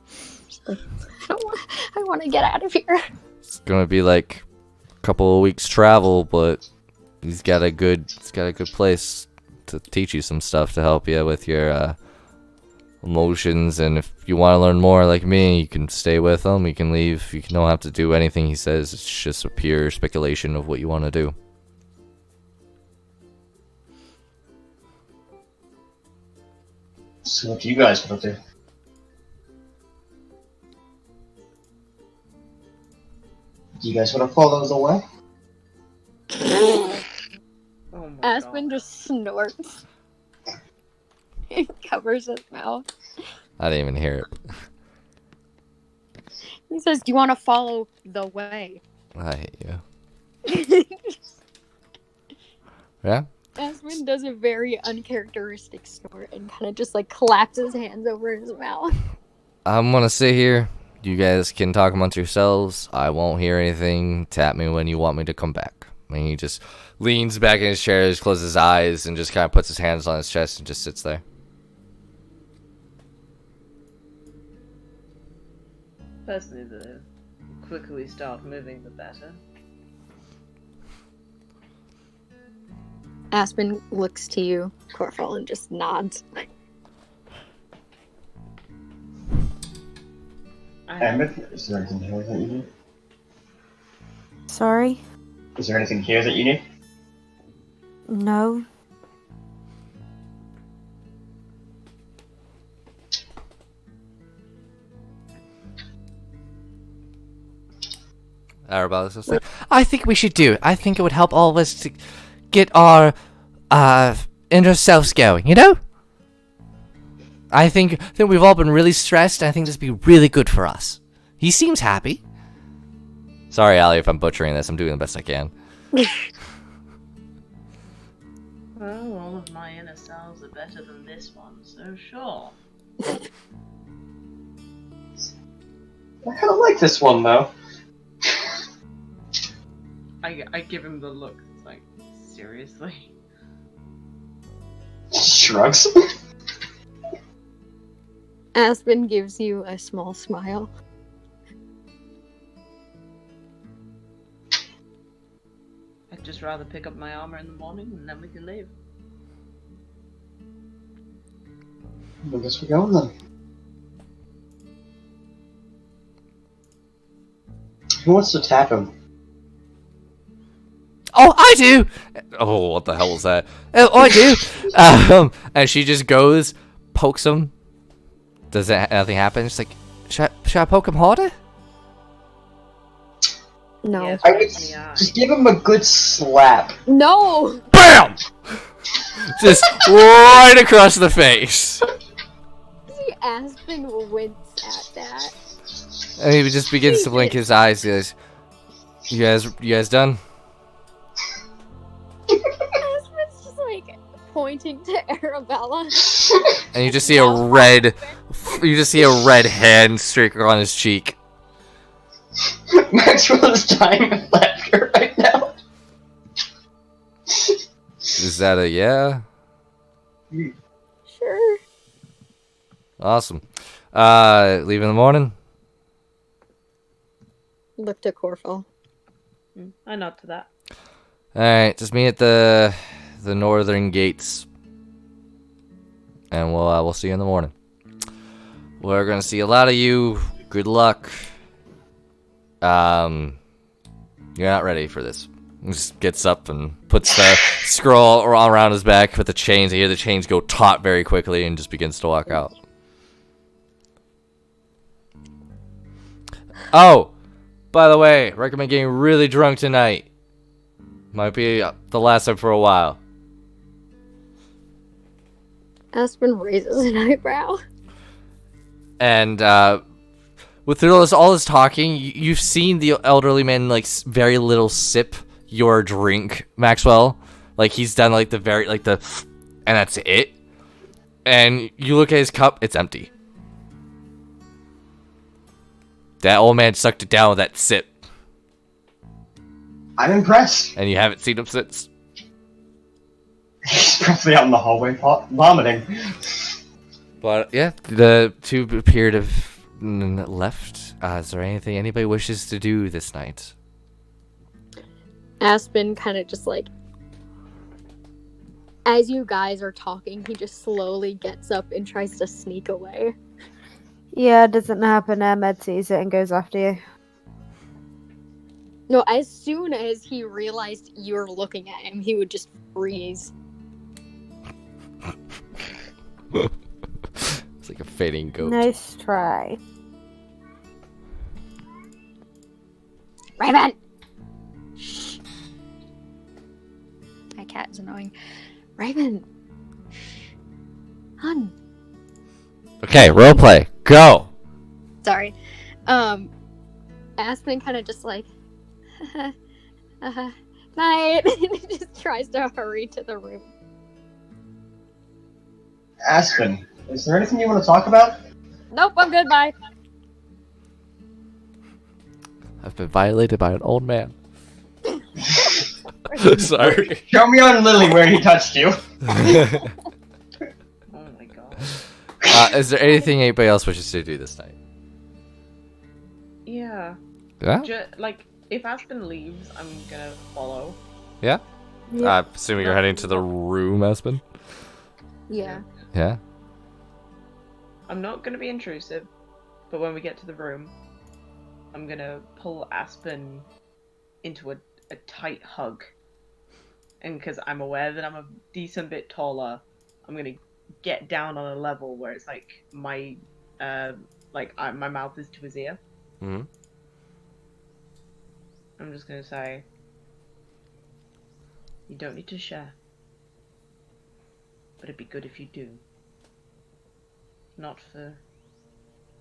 Just like, I want to get out of here. It's gonna be like a couple of weeks travel, but he's got a good place to teach you some stuff to help you with your emotions. And if you want to learn more like me, you can stay with him. You can leave. You don't have to do anything he says. It's just a pure speculation of what you want to do. So what do you guys want to do? Do you guys want to follow the way? Oh my Aspen God. just snorts. He covers his mouth. I didn't even hear it. He says, do you want to follow the way? I hate you. Yeah? Aspen does a very uncharacteristic snort and kind of just like claps his hands over his mouth. I'm gonna sit here. You guys can talk amongst yourselves. I won't hear anything. Tap me when you want me to come back. And he just leans back in his chair, just closes his eyes, and just kind of puts his hands on his chest and just sits there. Personally, the quicker we start moving, the better. Aspen looks to you, Corfall, and just nods. Amber, is there anything here that you need? Sorry? Is there anything here that you need? No. Arabella's just like, I think we should do it. I think it would help all of us to get our inner selves going, you know? I think that we've all been really stressed. I think this would be really good for us. He seems happy. Sorry, Allie, if I'm butchering this. I'm doing the best I can. Well, all of my inner selves are better than this one, so sure. I kind of like this one, though. I give him the look. It's like, seriously? Shrugs. Aspen gives you a small smile. I'd just rather pick up my armor in the morning and then we can leave. I guess we're going then. Who wants to tap him? Oh, I do! Oh, what the hell was that? Oh, I do! And she just goes, pokes him. Does nothing happen? She's like, should I poke him harder? No. Yeah, I right would in the eye. just give him a good slap. No! BAM! Just right across the face. See, Aspen wince at that. And he just begins to blink his eyes. He goes, you guys done? Aspen's just pointing to Arabella. And you just see a red hand streak on his cheek. Maxwell is dying of laughter right now. Is that a yeah? Sure. Awesome. Leave in the morning? Look to Corfel. I nod to that. Alright, just meet at the northern gates. And we'll see you in the morning. We're gonna see a lot of you. Good luck. You're not ready for this. He just gets up and puts the scroll around his back with the chains. You hear the chains go taut very quickly and just begins to walk out. Oh, by the way, recommend getting really drunk tonight. Might be the last time for a while. Aspen raises an eyebrow. And with all this talking, you've seen the elderly man like very little sip your drink, Maxwell. Like he's done like and that's it. And you look at his cup, it's empty. That old man sucked it down with that sip. I'm impressed. And you haven't seen him since. He's probably out in the hallway vomiting. But yeah, the two appear to have left. Is there anything anybody wishes to do this night? Aspen kind of just like, as you guys are talking, he just slowly gets up and tries to sneak away. Yeah, it doesn't happen. Ahmed sees it and goes after you. No, as soon as he realized you were looking at him, he would just freeze. It's like a fading goat. Nice try. Raven! Shh. My cat is annoying. Raven! Shh. Hun. Okay, roleplay. Go! Sorry. Aspen kind of just like, night, and he just tries to hurry to the room. Aspen, is there anything you want to talk about? Nope, I'm good, bye. I've been violated by an old man. Sorry. Show me on Lily where he touched you. Oh my god. Is there anything anybody else wishes to do this night? Yeah. Yeah? Like, if Aspen leaves, I'm gonna follow. Yeah? Yeah. Assuming you're heading to the room, Aspen? Yeah. Yeah? I'm not gonna be intrusive, but when we get to the room, I'm gonna pull Aspen into a tight hug. And because I'm aware that I'm a decent bit taller, I'm gonna get down on a level where it's like my mouth is to his ear. Mm-hmm. I'm just gonna say, you don't need to share, but it'd be good if you do. Not for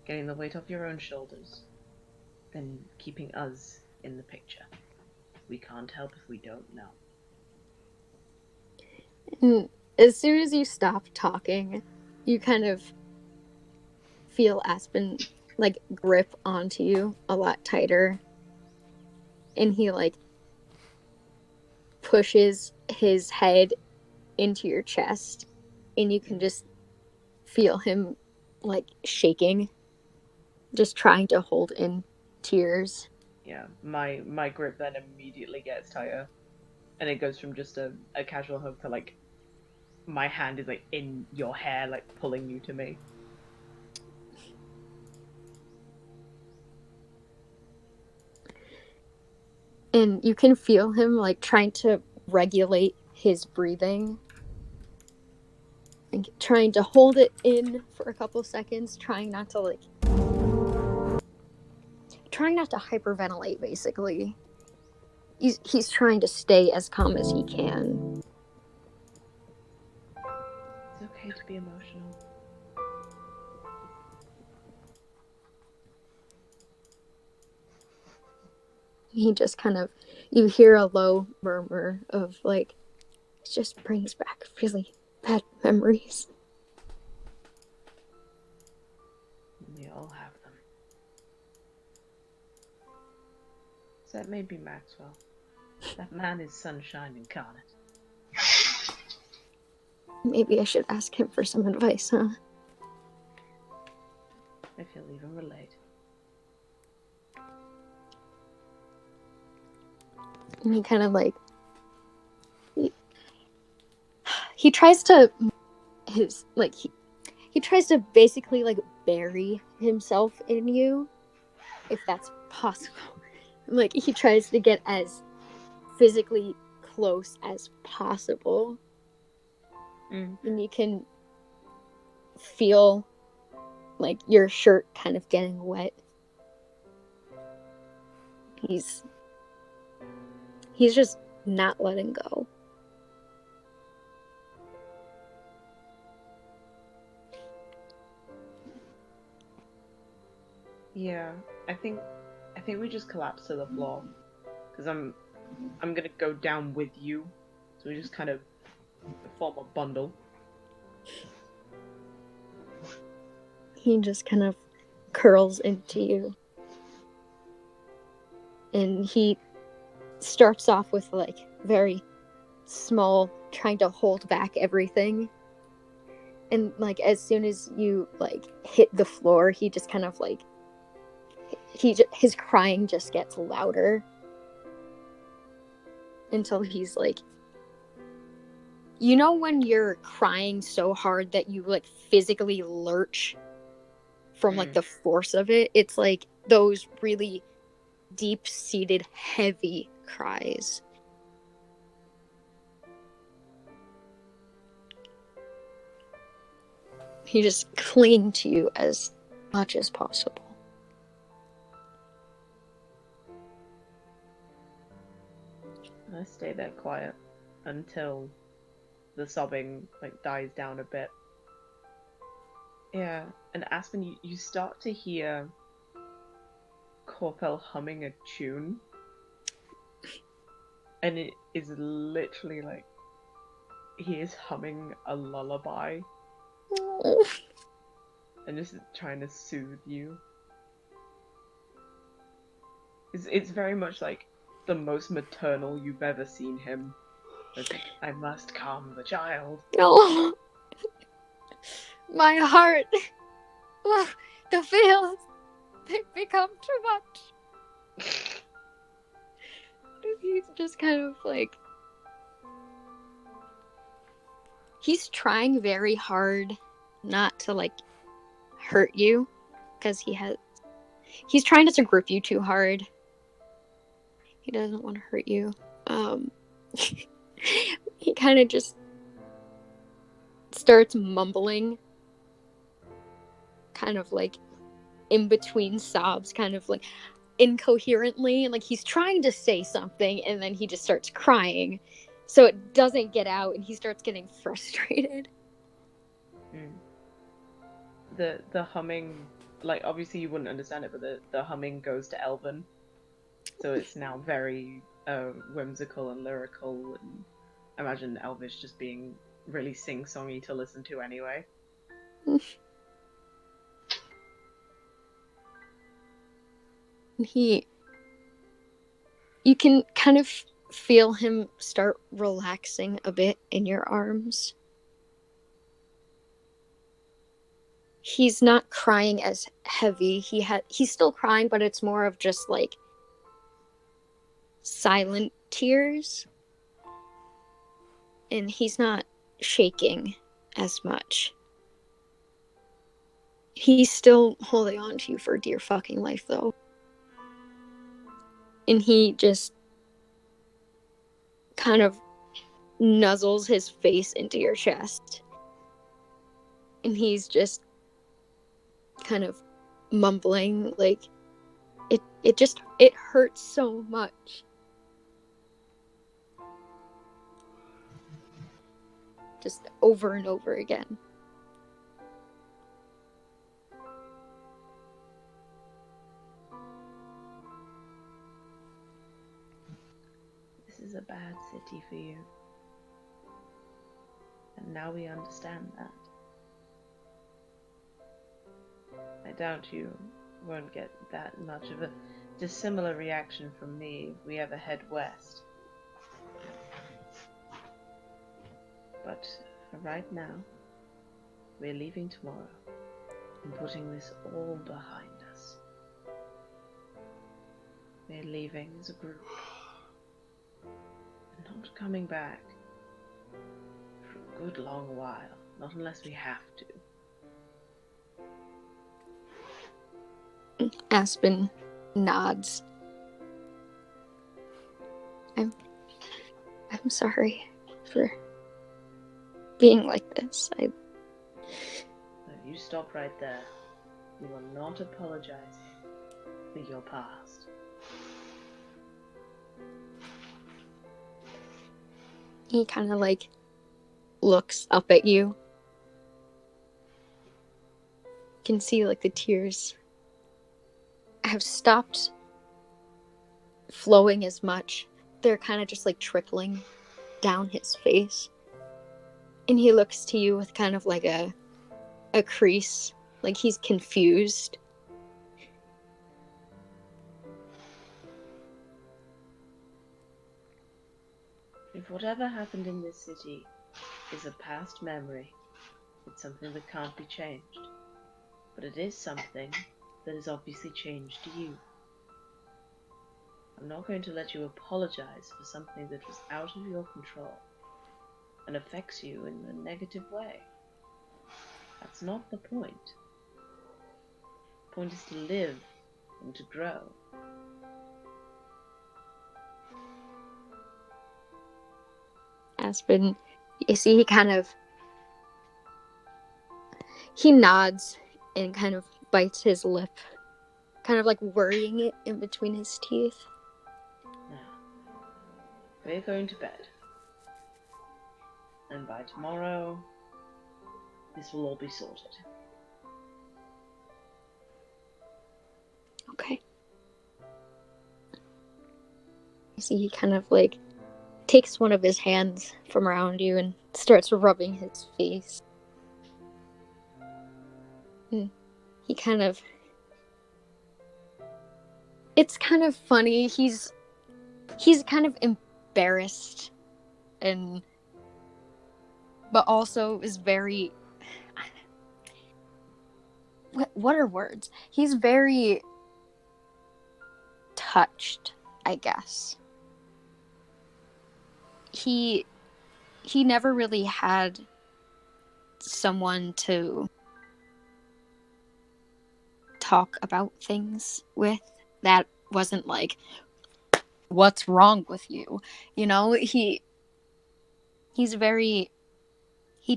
getting the weight off your own shoulders, then keeping us in the picture. We can't help if we don't know. And as soon as you stop talking, you kind of feel Aspen like grip onto you a lot tighter. And he like pushes his head into your chest, and you can just feel him like shaking, just trying to hold in tears. Yeah, my grip then immediately gets tighter, and it goes from just a casual hug to like my hand is like in your hair, like pulling you to me. And you can feel him like trying to regulate his breathing, like trying to hold it in for a couple seconds, trying not to hyperventilate, basically. He's trying to stay as calm as he can. It's okay to be emotional. He just kind of, you hear a low murmur of like, it just brings back really, bad memories. We all have them. Except maybe Maxwell. That man is sunshine incarnate. Maybe I should ask him for some advice, huh? If you'll even relate. And he kind of like he tries to he tries to basically like bury himself in you, if that's possible. Like he tries to get as physically close as possible. And you can feel like your shirt kind of getting wet. He's just not letting go. Yeah, I think we just collapse to the floor. Because I'm gonna go down with you. So we just kind of form a bundle. He just kind of curls into you. And he starts off with like very small, trying to hold back everything. And like as soon as you like hit the floor, he just kind of like his crying just gets louder until he's like, you know, when you're crying so hard that you like physically lurch from like the force of it. It's like those really deep-seated heavy cries. He just cling to you as much as possible. I stay there quiet until the sobbing like dies down a bit. Yeah, and Aspen, you start to hear Corpel humming a tune, and it is literally like he is humming a lullaby and just trying to soothe you. It's very much like the most maternal you've ever seen him. It's like, I must calm the child. No. My heart. Oh, the feels. They've become too much. He's just kind of like. He's trying very hard not to like hurt you because he's trying not to grip you too hard. He doesn't want to hurt you. He kind of just starts mumbling, kind of like in between sobs, kind of like incoherently, and like he's trying to say something and then he just starts crying, so it doesn't get out and he starts getting frustrated. The humming, like obviously you wouldn't understand it, but the humming goes to Elven, so it's now very whimsical and lyrical, and I imagine Elvish just being really sing-songy to listen to anyway. You can kind of feel him start relaxing a bit in your arms. He's not crying as heavy. He's still crying, but it's more of just like silent tears. And he's not shaking as much. He's still holding on to you for dear fucking life, though. And he just kind of nuzzles his face into your chest. And he's just kind of mumbling, like, it hurts so much. Just over and over again. This is a bad city for you. And now we understand that. I doubt you won't get that much of a dissimilar reaction from me if we ever head west. But for right now, we're leaving tomorrow and putting this all behind us. We're leaving as a group and not coming back for a good long while, not unless we have to. Aspen nods. I'm sorry for being like this. So you stop right there. You are not apologizing for your past. He kind of like looks up at you. You can see like the tears have stopped flowing as much. They're kind of just like trickling down his face. And he looks to you with kind of like a crease, like he's confused. If whatever happened in this city is a past memory, it's something that can't be changed. But it is something that has obviously changed you. I'm not going to let you apologize for something that was out of your control and affects you in a negative way. That's not the point. The point is to live and to grow. Aspen, you see he nods and kind of bites his lip, kind of like worrying it in between his teeth. Now, we're going to bed. And by tomorrow, this will all be sorted. Okay. You see he kind of like takes one of his hands from around you and starts rubbing his face. And he kind of... It's kind of funny. He's kind of embarrassed and... But also is very... What are words? He's very touched, I guess. He never really had someone to talk about things with that wasn't like, what's wrong with you? You know, he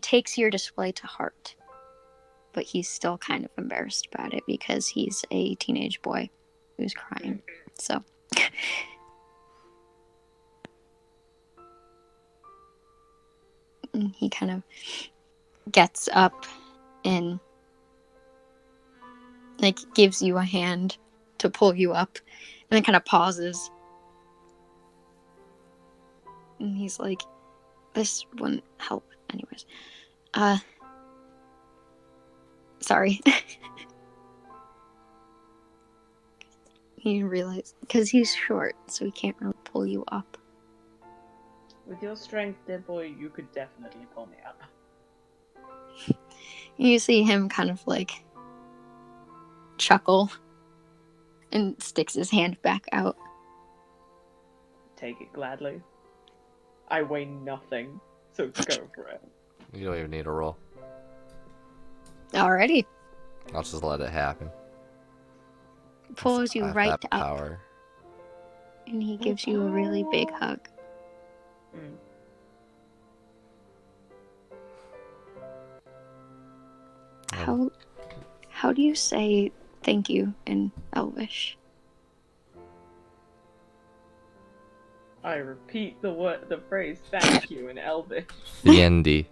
takes your display to heart, but he's still kind of embarrassed about it because he's a teenage boy who's crying. So he kind of gets up and like gives you a hand to pull you up and then kind of pauses. And he's like, this wouldn't help anyways. Sorry. He realized, because he's short, so he can't really pull you up. With your strength, dear boy, you could definitely pull me up. You see him kind of like chuckle and sticks his hand back out. Take it gladly. I weigh nothing, so go for it. You don't even need a roll. Alrighty. I'll just let it happen. Pulls you I have right that up, power. and he gives you a really big hug. How do you say thank you in Elvish? I repeat the phrase thank you in Elvish. D&D.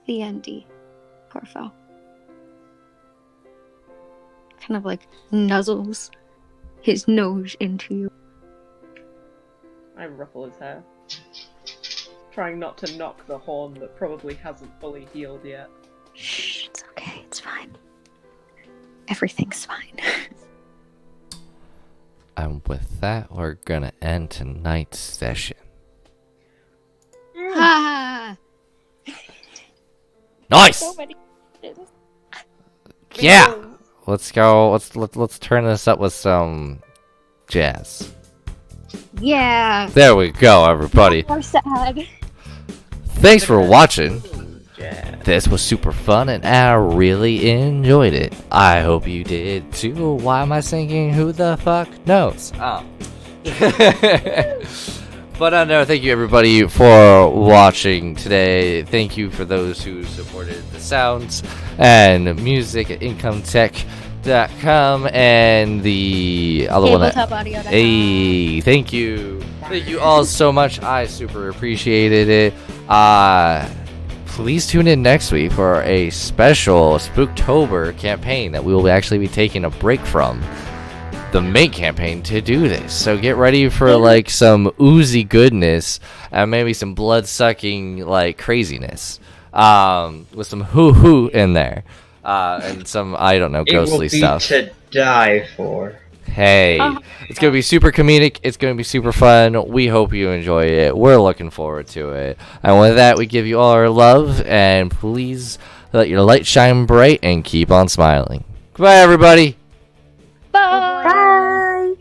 D&D, Corfel. Kind of like nuzzles his nose into you. I ruffle his hair. trying not to knock the horn that probably hasn't fully healed yet. Shh, it's okay. It's fine. Everything's fine. And with that, we're gonna end tonight's session. Ah, Nice. so many. Yeah. Let's go. Let's turn this up with some jazz. Yeah. There we go, everybody. More sad. Thanks for watching. Yeah. This was super fun and I really enjoyed it. I hope you did too. Why am I singing? Who the fuck knows? Oh. But no, thank you everybody for watching today. Thank you for those who supported the sounds and music at incomtech.com and the other one that Tabletopaudio.com. hey, thank you all so much. I super appreciated it. Please tune in next week for a special Spooktober campaign that we will actually be taking a break from the main campaign to do this. So get ready for like some oozy goodness and maybe some blood sucking like craziness with some hoo in there and some I don't know ghostly stuff. It will be to die for. Hey, it's going to be super comedic. It's going to be super fun. We hope you enjoy it. We're looking forward to it. And with that, we give you all our love. And please let your light shine bright and keep on smiling. Goodbye, everybody. Bye.